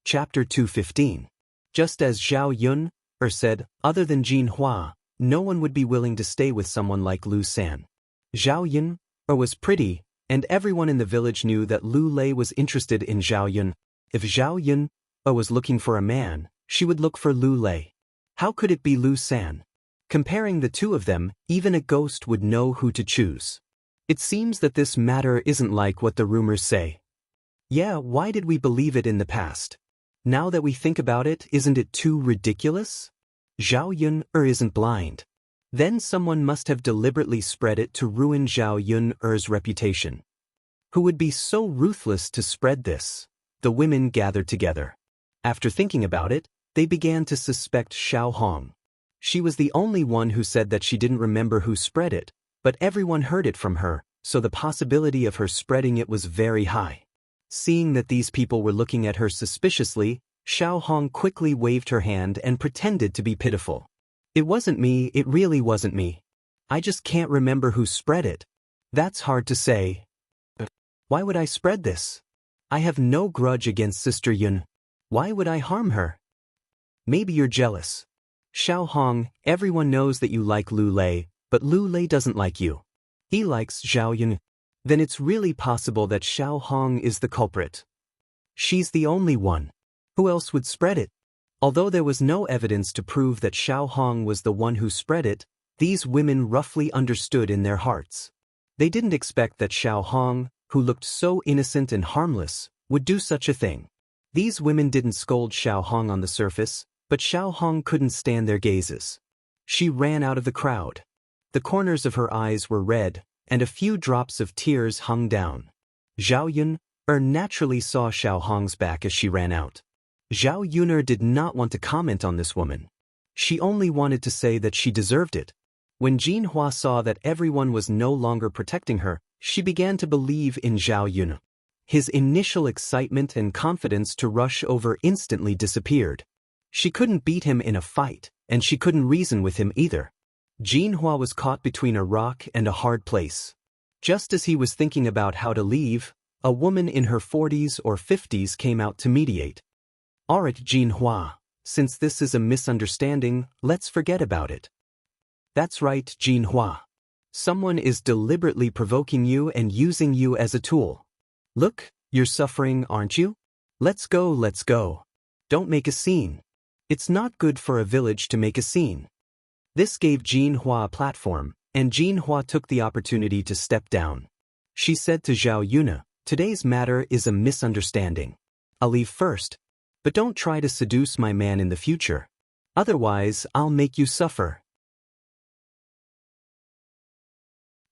Chapter 215. Just as Zhao Yun said, other than Jin Hua, no one would be willing to stay with someone like Lu San. Zhao Yun was pretty, and everyone in the village knew that Lu Lei was interested in Zhao Yun. If Zhao Yun was looking for a man, she would look for Lu Lei. How could it be Lu San? Comparing the two of them, even a ghost would know who to choose. It seems that this matter isn't like what the rumors say. Yeah, why did we believe it in the past? Now that we think about it, isn't it too ridiculous? Zhao Yun isn't blind. Then someone must have deliberately spread it to ruin Zhao Yun's reputation. Who would be so ruthless to spread this? The women gathered together. After thinking about it, they began to suspect Xiao Hong. She was the only one who said that she didn't remember who spread it, but everyone heard it from her, so the possibility of her spreading it was very high. Seeing that these people were looking at her suspiciously, Xiao Hong quickly waved her hand and pretended to be pitiful. It wasn't me, it really wasn't me. I just can't remember who spread it. That's hard to say. Why would I spread this? I have no grudge against Sister Yun. Why would I harm her? Maybe you're jealous. Xiao Hong, everyone knows that you like Lu Lei, but Lu Lei doesn't like you. He likes Zhao Yun. Then it's really possible that Xiao Hong is the culprit. She's the only one. Who else would spread it? Although there was no evidence to prove that Xiao Hong was the one who spread it, these women roughly understood in their hearts. They didn't expect that Xiao Hong, who looked so innocent and harmless, would do such a thing. These women didn't scold Xiao Hong on the surface, but Xiao Hong couldn't stand their gazes. She ran out of the crowd. The corners of her eyes were red, and a few drops of tears hung down. Zhao Yun naturally saw Xiao Hong's back as she ran out. Zhao Yun did not want to comment on this woman. She only wanted to say that she deserved it. When Jin Hua saw that everyone was no longer protecting her, she began to believe in Zhao Yun. His initial excitement and confidence to rush over instantly disappeared. She couldn't beat him in a fight, and she couldn't reason with him either. Jin Hua was caught between a rock and a hard place. Just as he was thinking about how to leave, a woman in her 40s or 50s came out to mediate. Alright, Jin Hua, since this is a misunderstanding, let's forget about it. That's right, Jin Hua. Someone is deliberately provoking you and using you as a tool. Look, you're suffering, aren't you? Let's go, let's go. Don't make a scene. It's not good for a village to make a scene. This gave Jin Hua a platform, and Jin Hua took the opportunity to step down. She said to Zhao Yun, today's matter is a misunderstanding. I'll leave first. But don't try to seduce my man in the future. Otherwise, I'll make you suffer.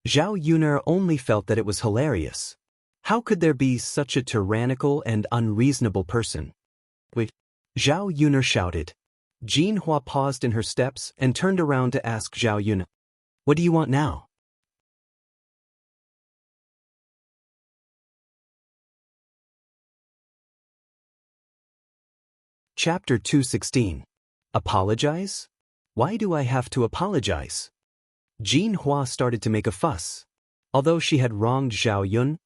Zhao Yun only felt that it was hilarious. How could there be such a tyrannical and unreasonable person? Wait, Zhao Yun shouted. Jin Hua paused in her steps and turned around to ask Zhao Yun, what do you want now? Chapter 216. Apologize? Why do I have to apologize? Jin Hua started to make a fuss. Although she had wronged Zhao Yun,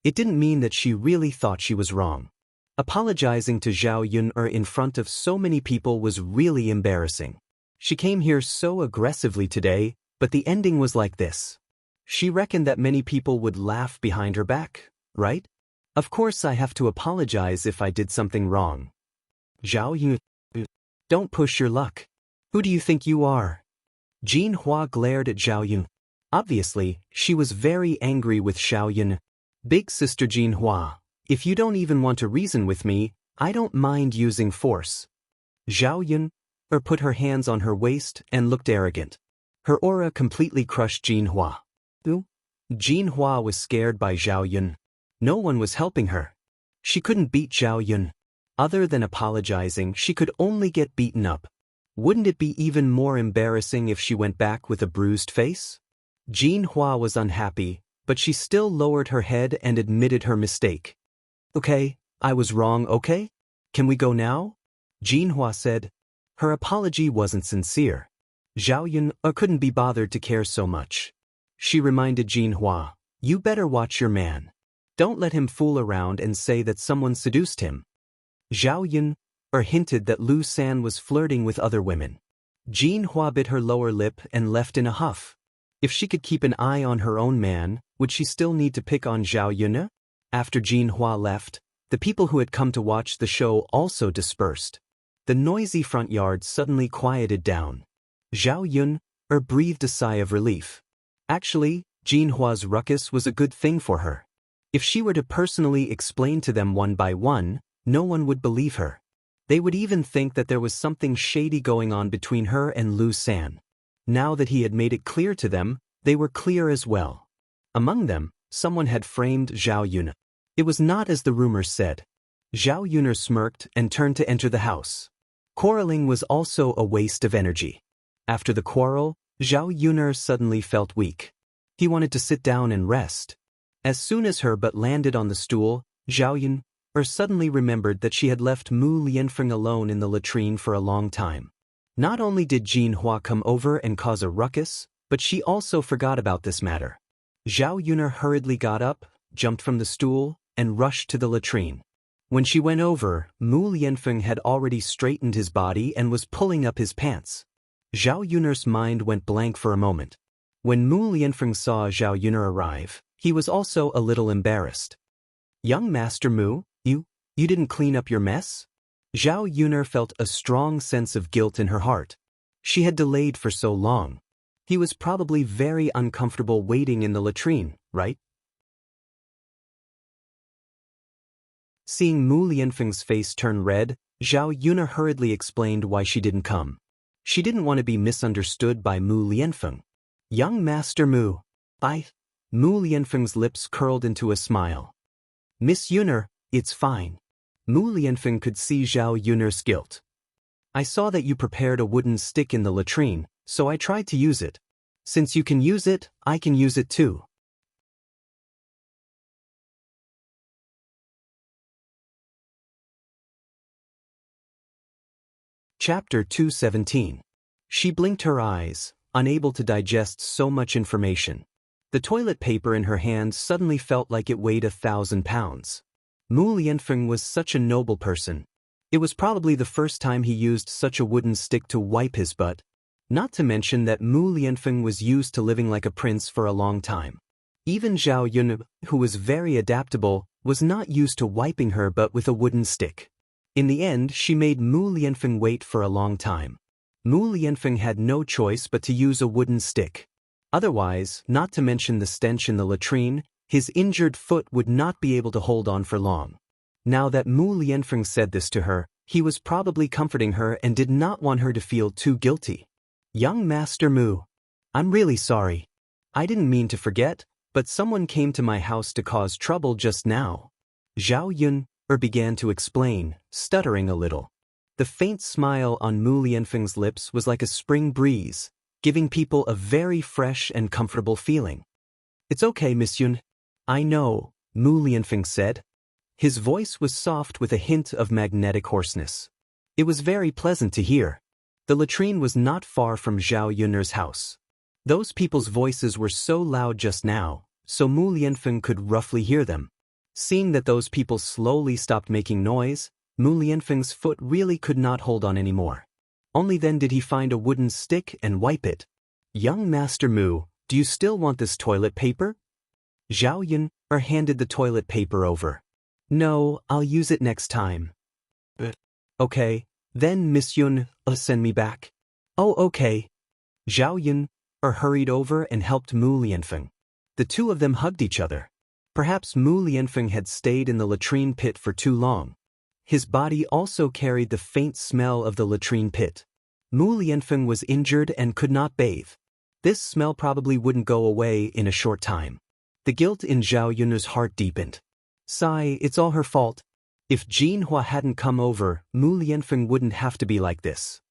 it didn't mean that she really thought she was wrong. Apologizing to Zhao Yun in front of so many people was really embarrassing. She came here so aggressively today, but the ending was like this. She reckoned that many people would laugh behind her back, right? Of course I have to apologize if I did something wrong. Zhao Yun, don't push your luck. Who do you think you are? Jin Hua glared at Zhao Yun. Obviously, she was very angry with Zhao Yun. Big sister Jin Hua, if you don't even want to reason with me, I don't mind using force. Zhao Yun put her hands on her waist and looked arrogant. Her aura completely crushed Jin Hua. Jin Hua was scared by Zhao Yun. No one was helping her. She couldn't beat Zhao Yun. Other than apologizing, she could only get beaten up. Wouldn't it be even more embarrassing if she went back with a bruised face? Jin Hua was unhappy, but she still lowered her head and admitted her mistake. Okay, I was wrong, okay? Can we go now? Jin Hua said. Her apology wasn't sincere. Zhao Yun couldn't be bothered to care so much. She reminded Jin Hua, you better watch your man. Don't let him fool around and say that someone seduced him. Zhao Yun hinted that Lu San was flirting with other women. Jin Hua bit her lower lip and left in a huff. If she could keep an eye on her own man, would she still need to pick on Zhao Yun? After Jin Hua left, the people who had come to watch the show also dispersed. The noisy front yard suddenly quieted down. Zhao Yun breathed a sigh of relief. Actually, Jin Hua's ruckus was a good thing for her. If she were to personally explain to them one by one, no one would believe her. They would even think that there was something shady going on between her and Lu San. Now that he had made it clear to them, they were clear as well. Among them, someone had framed Zhao Yun. It was not as the rumors said. Zhao Yun smirked and turned to enter the house. Quarreling was also a waste of energy. After the quarrel, Zhao Yun suddenly felt weak. He wanted to sit down and rest. As soon as her butt landed on the stool, Zhao Yun suddenly remembered that she had left Mu Lianfeng alone in the latrine for a long time. Not only did Jin Hua come over and cause a ruckus, but she also forgot about this matter. Zhao Yun hurriedly got up, jumped from the stool, and rushed to the latrine. When she went over, Mu Lianfeng had already straightened his body and was pulling up his pants. Zhao Yun's mind went blank for a moment. When Mu Lianfeng saw Zhao Yun arrive, he was also a little embarrassed. "Young Master Mu, you didn't clean up your mess?" Zhao Yun felt a strong sense of guilt in her heart. She had delayed for so long. He was probably very uncomfortable waiting in the latrine, right? Seeing Mu Lianfeng's face turn red, Zhao Yun hurriedly explained why she didn't come. She didn't want to be misunderstood by Mu Lianfeng. "Young Master Mu, Mu Lianfeng's lips curled into a smile. "Miss Yun, it's fine." Mu Lianfeng could see Zhao Yun's guilt. "I saw that you prepared a wooden stick in the latrine, so I tried to use it. Since you can use it, I can use it too." Chapter 217. She blinked her eyes, unable to digest so much information. The toilet paper in her hand suddenly felt like it weighed 1,000 pounds. Mu Lianfeng was such a noble person. It was probably the first time he used such a wooden stick to wipe his butt. Not to mention that Mu Lianfeng was used to living like a prince for a long time. Even Zhao Yun, who was very adaptable, was not used to wiping her butt with a wooden stick. In the end, she made Mu Lianfeng wait for a long time. Mu Lianfeng had no choice but to use a wooden stick. Otherwise, not to mention the stench in the latrine, his injured foot would not be able to hold on for long. Now that Mu Lianfeng said this to her, he was probably comforting her and did not want her to feel too guilty. "Young Master Mu, I'm really sorry. I didn't mean to forget, but someone came to my house to cause trouble just now." Zhao Yun began to explain, stuttering a little. The faint smile on Mu Lianfeng's lips was like a spring breeze, giving people a very fresh and comfortable feeling. "It's okay, Miss Yun. I know," Mu Lianfeng said. His voice was soft with a hint of magnetic hoarseness. It was very pleasant to hear. The latrine was not far from Zhao Yun's house. Those people's voices were so loud just now, so Mu Lianfeng could roughly hear them. Seeing that those people slowly stopped making noise, Mu Lianfeng's foot really could not hold on anymore. Only then did he find a wooden stick and wipe it. "Young Master Mu, do you still want this toilet paper?" Zhao Yun handed the toilet paper over. "No, I'll use it next time." "Okay, then Miss Yun, send me back." "Oh, okay." Zhao Yun hurried over and helped Mu Lianfeng. The two of them hugged each other. Perhaps Mu Lianfeng had stayed in the latrine pit for too long. His body also carried the faint smell of the latrine pit. Mu Lianfeng was injured and could not bathe. This smell probably wouldn't go away in a short time. The guilt in Zhao Yun's heart deepened. Sigh, it's all her fault. If Jin Hua hadn't come over, Mu Lianfeng wouldn't have to be like this.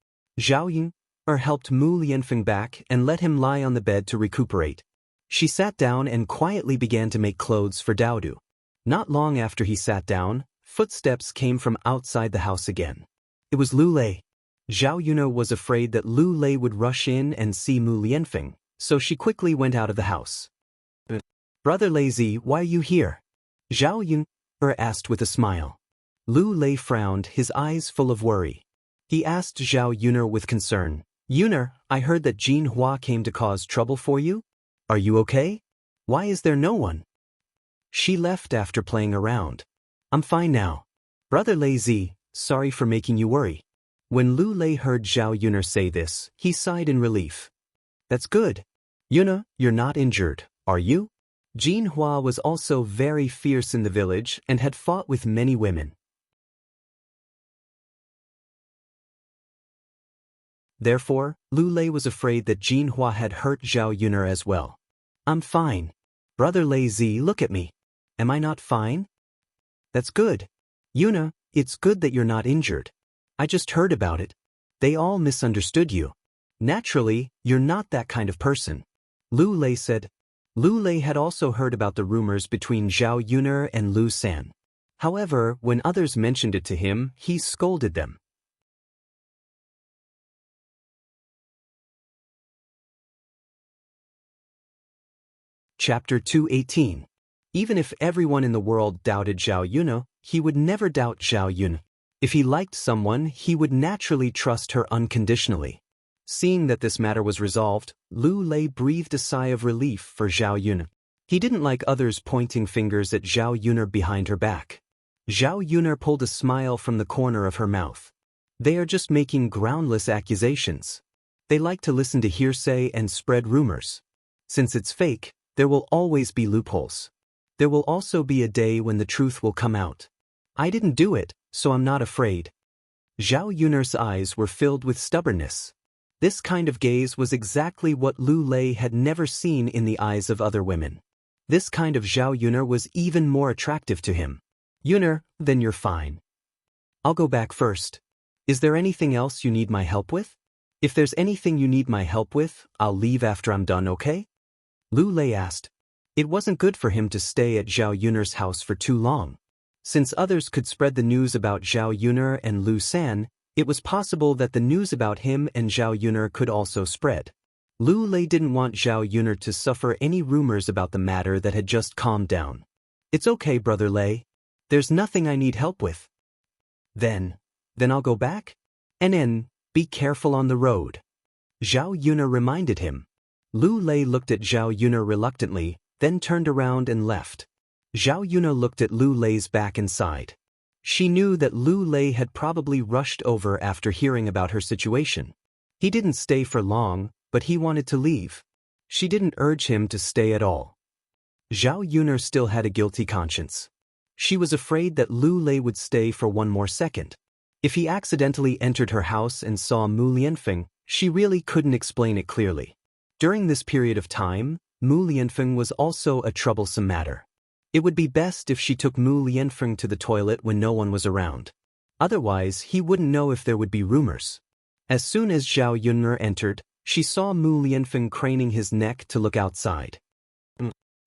Zhao Yun helped Mu Lianfeng back and let him lie on the bed to recuperate. She sat down and quietly began to make clothes for Daodu. Not long after he sat down, footsteps came from outside the house again. It was Lu Lei. Zhao Yun was afraid that Lu Lei would rush in and see Mu Lianfeng, so she quickly went out of the house. "Brother Lazy, why are you here?" Zhao Yun asked with a smile. Lu Lei frowned, his eyes full of worry. He asked Zhao Yuner with concern, Yuner, I heard that Jin Hua came to cause trouble for you? Are you okay? Why is there no one? She left after playing around. I'm fine now. Brother Lei Zi, sorry for making you worry. When Lu Lei heard Zhao Yuner say this, he sighed in relief. That's good. Yuner, you're not injured, are you? Jin Hua was also very fierce in the village and had fought with many women. Therefore, Lu Lei was afraid that Jin Hua had hurt Zhao Yuner as well. I'm fine. Brother Lei Zi, look at me. Am I not fine? That's good. Yuner, it's good that you're not injured. I just heard about it. They all misunderstood you. Naturally, you're not that kind of person. Lu Lei said. Lu Lei had also heard about the rumors between Zhao Yuner and Lu San. However, when others mentioned it to him, he scolded them. Chapter 218. Even if everyone in the world doubted Zhao Yuner, he would never doubt Zhao Yun. If he liked someone, he would naturally trust her unconditionally. Seeing that this matter was resolved, Lu Lei breathed a sigh of relief for Zhao Yuner. He didn't like others pointing fingers at Zhao Yuner behind her back. Zhao Yuner pulled a smile from the corner of her mouth. They are just making groundless accusations. They like to listen to hearsay and spread rumors. Since it's fake, there will always be loopholes. There will also be a day when the truth will come out. I didn't do it, so I'm not afraid. Zhao Yuner's eyes were filled with stubbornness. This kind of gaze was exactly what Lu Lei had never seen in the eyes of other women. This kind of Zhao Yuner was even more attractive to him. Yuner, then you're fine. I'll go back first. Is there anything else you need my help with? If there's anything you need my help with, I'll leave after I'm done, okay? Lu Lei asked. It wasn't good for him to stay at Zhao Yuner's house for too long. Since others could spread the news about Zhao Yuner and Lu San, it was possible that the news about him and Zhao Yuner could also spread. Lu Lei didn't want Zhao Yuner to suffer any rumors about the matter that had just calmed down. It's okay, Brother Lei. There's nothing I need help with. Then I'll go back? And be careful on the road. Zhao Yuner reminded him. Lu Lei looked at Zhao Yuner reluctantly, then turned around and left. Zhao Yuner looked at Lu Lei's back and sighed. She knew that Lu Lei had probably rushed over after hearing about her situation. He didn't stay for long, but he wanted to leave. She didn't urge him to stay at all. Zhao Yuner still had a guilty conscience. She was afraid that Lu Lei would stay for one more second. If he accidentally entered her house and saw Mu Lianfeng, she really couldn't explain it clearly. During this period of time, Mu Lianfeng was also a troublesome matter. It would be best if she took Mu Lianfeng to the toilet when no one was around. Otherwise, he wouldn't know if there would be rumors. As soon as Zhao Yuner entered, she saw Mu Lianfeng craning his neck to look outside.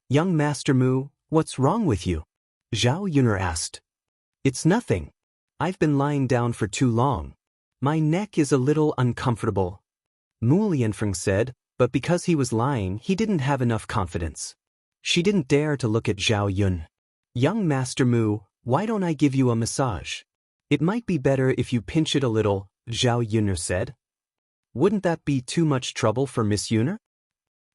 Young Master Mu, what's wrong with you? Zhao Yuner asked. It's nothing. I've been lying down for too long. My neck is a little uncomfortable. Mu Lianfeng said, but because he was lying, he didn't have enough confidence. She didn't dare to look at Zhao Yun. Young Master Mu, why don't I give you a massage? It might be better if you pinch it a little, Zhao Yuner said. Wouldn't that be too much trouble for Miss Yuner?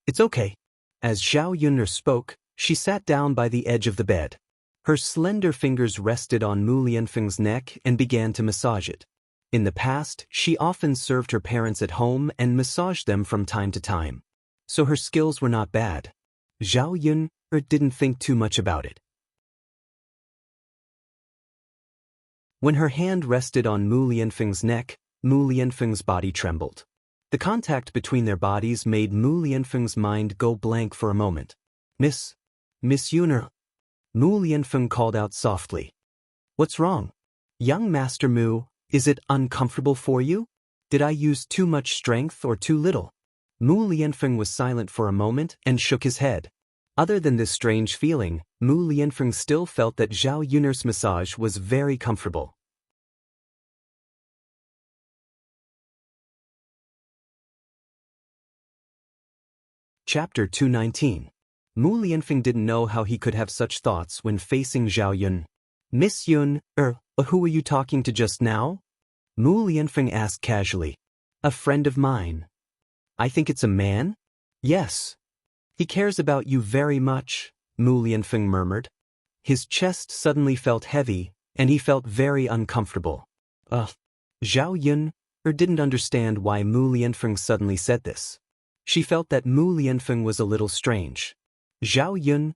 It's okay. As Zhao Yuner spoke, she sat down by the edge of the bed. Her slender fingers rested on Mu Lianfeng's neck and began to massage it. In the past, she often served her parents at home and massaged them from time to time. So her skills were not bad. Zhao Yuner didn't think too much about it. When her hand rested on Mu Lianfeng's neck, Mu Lianfeng's body trembled. The contact between their bodies made Mu Lianfeng's mind go blank for a moment. Miss Yuner. Mu Lianfeng called out softly. What's wrong? Young Master Mu, is it uncomfortable for you? Did I use too much strength or too little? Mu Lianfeng was silent for a moment and shook his head. Other than this strange feeling, Mu Lianfeng still felt that Zhao Yuner's massage was very comfortable. Chapter 219. Mu Lianfeng didn't know how he could have such thoughts when facing Zhao Yun. Miss Yun, Who were you talking to just now? Mu Lianfeng asked casually. A friend of mine. I think it's a man? Yes. He cares about you very much, Mu Lianfeng murmured. His chest suddenly felt heavy, and he felt very uncomfortable. Zhao Yun didn't understand why Mu Lianfeng suddenly said this. She felt that Mu Lianfeng was a little strange. Zhao Yun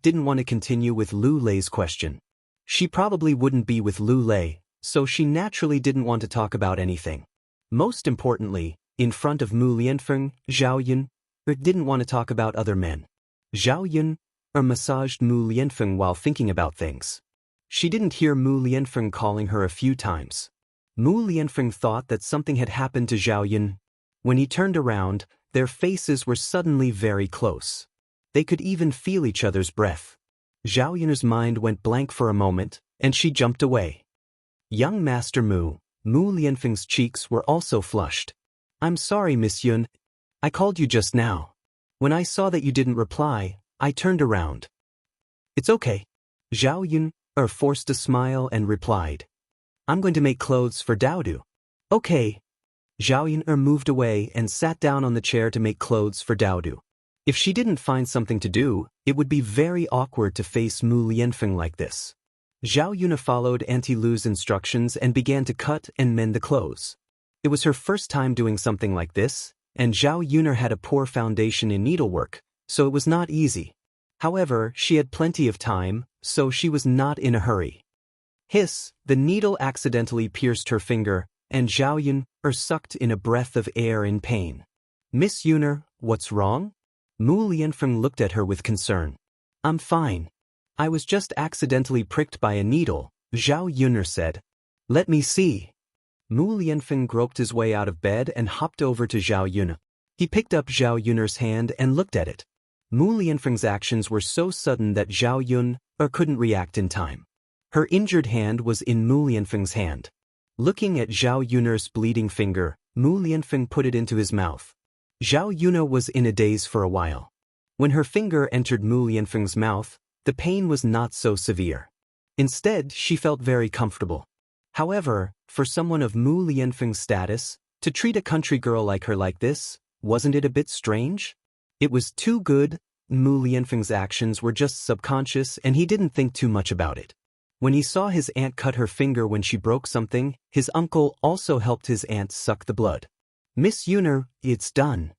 didn't want to continue with Lu Lei's question. She probably wouldn't be with Lu Lei, so she naturally didn't want to talk about anything. Most importantly, in front of Mu Lianfeng, Zhao Yun didn't want to talk about other men. Zhao Yun massaged Mu Lianfeng while thinking about things. She didn't hear Mu Lianfeng calling her a few times. Mu Lianfeng thought that something had happened to Zhao Yun. When he turned around, their faces were suddenly very close. They could even feel each other's breath. Zhao Yun's mind went blank for a moment, and she jumped away. Young Master Mu Lianfeng's cheeks were also flushed. I'm sorry, Miss Yun. I called you just now. When I saw that you didn't reply, I turned around. It's okay. Zhao Yun forced a smile and replied. I'm going to make clothes for Daodu. Okay. Zhao Yun moved away and sat down on the chair to make clothes for Daodu. If she didn't find something to do, it would be very awkward to face Mu Lianfeng like this. Zhao Yun followed Auntie Lu's instructions and began to cut and mend the clothes. It was her first time doing something like this, and Zhao Yun had a poor foundation in needlework, so it was not easy. However, she had plenty of time, so she was not in a hurry. Hiss, the needle accidentally pierced her finger, and Zhao Yun sucked in a breath of air in pain. Miss Yun, what's wrong? Mu Lianfeng looked at her with concern. I'm fine. I was just accidentally pricked by a needle, Zhao Yun said. Let me see. Mu Lianfeng groped his way out of bed and hopped over to Zhao Yun. He picked up Zhao Yun's hand and looked at it. Mu Lianfeng's actions were so sudden that Zhao Yun couldn't react in time. Her injured hand was in Mu Lianfeng's hand. Looking at Zhao Yun's bleeding finger, Mu Lianfeng put it into his mouth. Zhao Yun was in a daze for a while. When her finger entered Mu Lianfeng's mouth, the pain was not so severe. Instead, she felt very comfortable. However, for someone of Mu Lianfeng's status, to treat a country girl like her like this, wasn't it a bit strange? It was too good. Mu Lianfeng's actions were just subconscious and he didn't think too much about it. When he saw his aunt cut her finger when she broke something, his uncle also helped his aunt suck the blood. Miss Yun, it's done.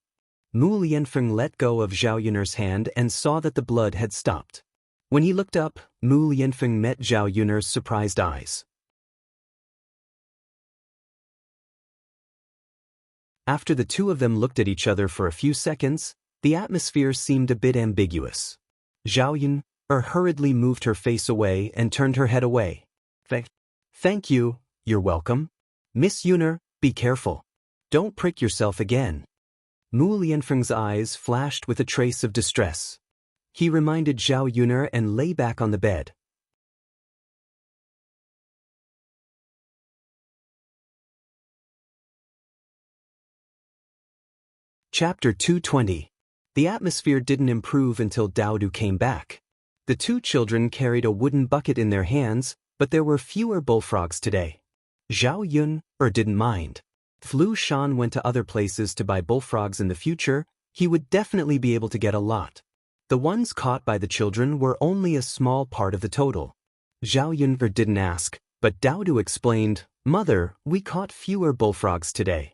Mu Lianfeng let go of Zhao Yun's hand and saw that the blood had stopped. When he looked up, Mu Lianfeng met Zhao Yun's surprised eyes. After the two of them looked at each other for a few seconds, the atmosphere seemed a bit ambiguous. Zhao Yun hurriedly moved her face away and turned her head away. Thank you, you're welcome. Miss Yun, be careful. Don't prick yourself again. Mu Lianfeng's eyes flashed with a trace of distress. He reminded Zhao Yun and lay back on the bed. Chapter 220. The atmosphere didn't improve until Daodu came back. The two children carried a wooden bucket in their hands, but there were fewer bullfrogs today. Zhao Yun didn't mind. If Lu Shan went to other places to buy bullfrogs in the future, he would definitely be able to get a lot. The ones caught by the children were only a small part of the total. Zhao Yun didn't ask, but Daodu explained, Mother, we caught fewer bullfrogs today.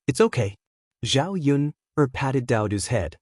It's okay. Zhao Yun patted Daodu's head.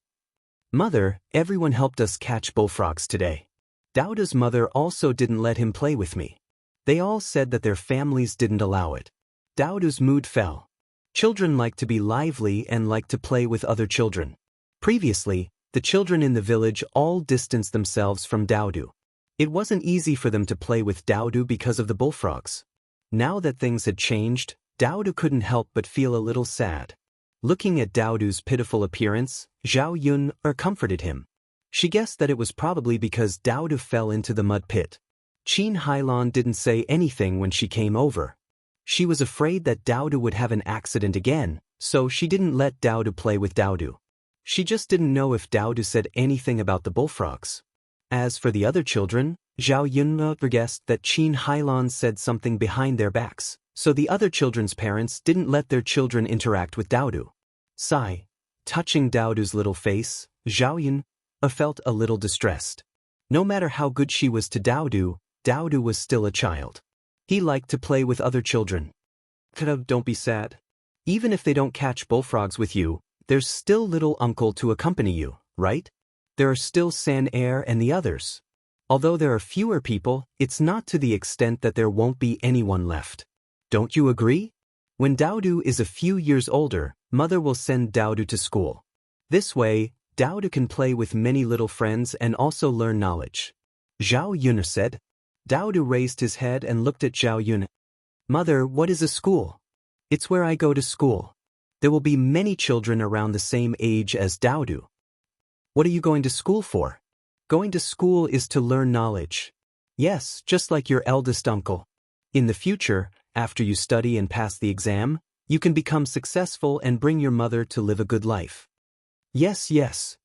Mother, everyone helped us catch bullfrogs today. Daodu's mother also didn't let him play with me. They all said that their families didn't allow it. Daodu's mood fell. Children like to be lively and like to play with other children. Previously, the children in the village all distanced themselves from Daodu. It wasn't easy for them to play with Daodu because of the bullfrogs. Now that things had changed, Daodu couldn't help but feel a little sad. Looking at Daodu's pitiful appearance, Zhao Yun comforted him. She guessed that it was probably because Daodu fell into the mud pit. Qin Hailan didn't say anything when she came over. She was afraid that Daodu would have an accident again, so she didn't let Daodu play with Daodu. She just didn't know if Daodu said anything about the bullfrogs. As for the other children, Zhao Yunna guessed that Qin Hailan said something behind their backs, so the other children's parents didn't let their children interact with Daodu. Sigh. Touching Daodu's little face, Zhao Yun felt a little distressed. No matter how good she was to Daodu, Daodu was still a child. He liked to play with other children. Don't be sad. Even if they don't catch bullfrogs with you, there's still little uncle to accompany you, right? There are still San Air and the others. Although there are fewer people, it's not to the extent that there won't be anyone left. Don't you agree? When Daodu is a few years older, mother will send Daodu to school. This way, Daodu can play with many little friends and also learn knowledge. Zhao Yun said. Daodu raised his head and looked at Zhao Yun. Mother, what is a school? It's where I go to school. There will be many children around the same age as Daodu. What are you going to school for? Going to school is to learn knowledge. Yes, just like your eldest uncle. In the future, after you study and pass the exam, you can become successful and bring your mother to live a good life. Yes, yes.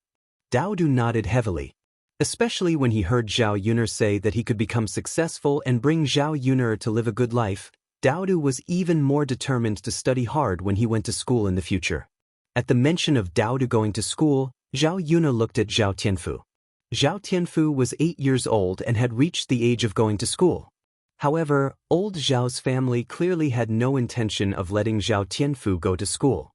Daodu nodded heavily. Especially when he heard Zhao Yun'er say that he could become successful and bring Zhao Yun'er to live a good life, Daodu was even more determined to study hard when he went to school in the future. At the mention of Daodu going to school, Zhao Yun'er looked at Zhao Tianfu. Zhao Tianfu was 8 years old and had reached the age of going to school. However, old Zhao's family clearly had no intention of letting Zhao Tianfu go to school.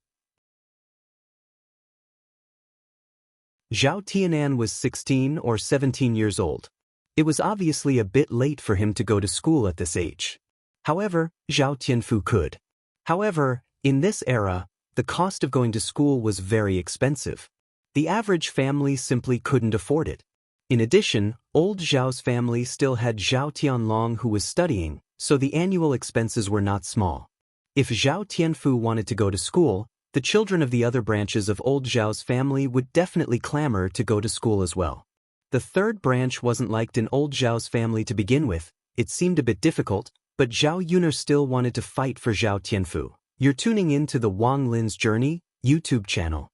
Zhao Tianan was 16 or 17 years old. It was obviously a bit late for him to go to school at this age. However, Zhao Tianfu could. However, in this era, the cost of going to school was very expensive. The average family simply couldn't afford it. In addition, old Zhao's family still had Zhao Tianlong who was studying, so the annual expenses were not small. If Zhao Tianfu wanted to go to school, the children of the other branches of old Zhao's family would definitely clamor to go to school as well. The third branch wasn't liked in old Zhao's family to begin with. It seemed a bit difficult, but Zhao Yun'er still wanted to fight for Zhao Tianfu. You're tuning in to the Wang Lin's Journey YouTube channel.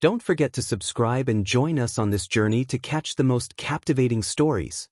Don't forget to subscribe and join us on this journey to catch the most captivating stories.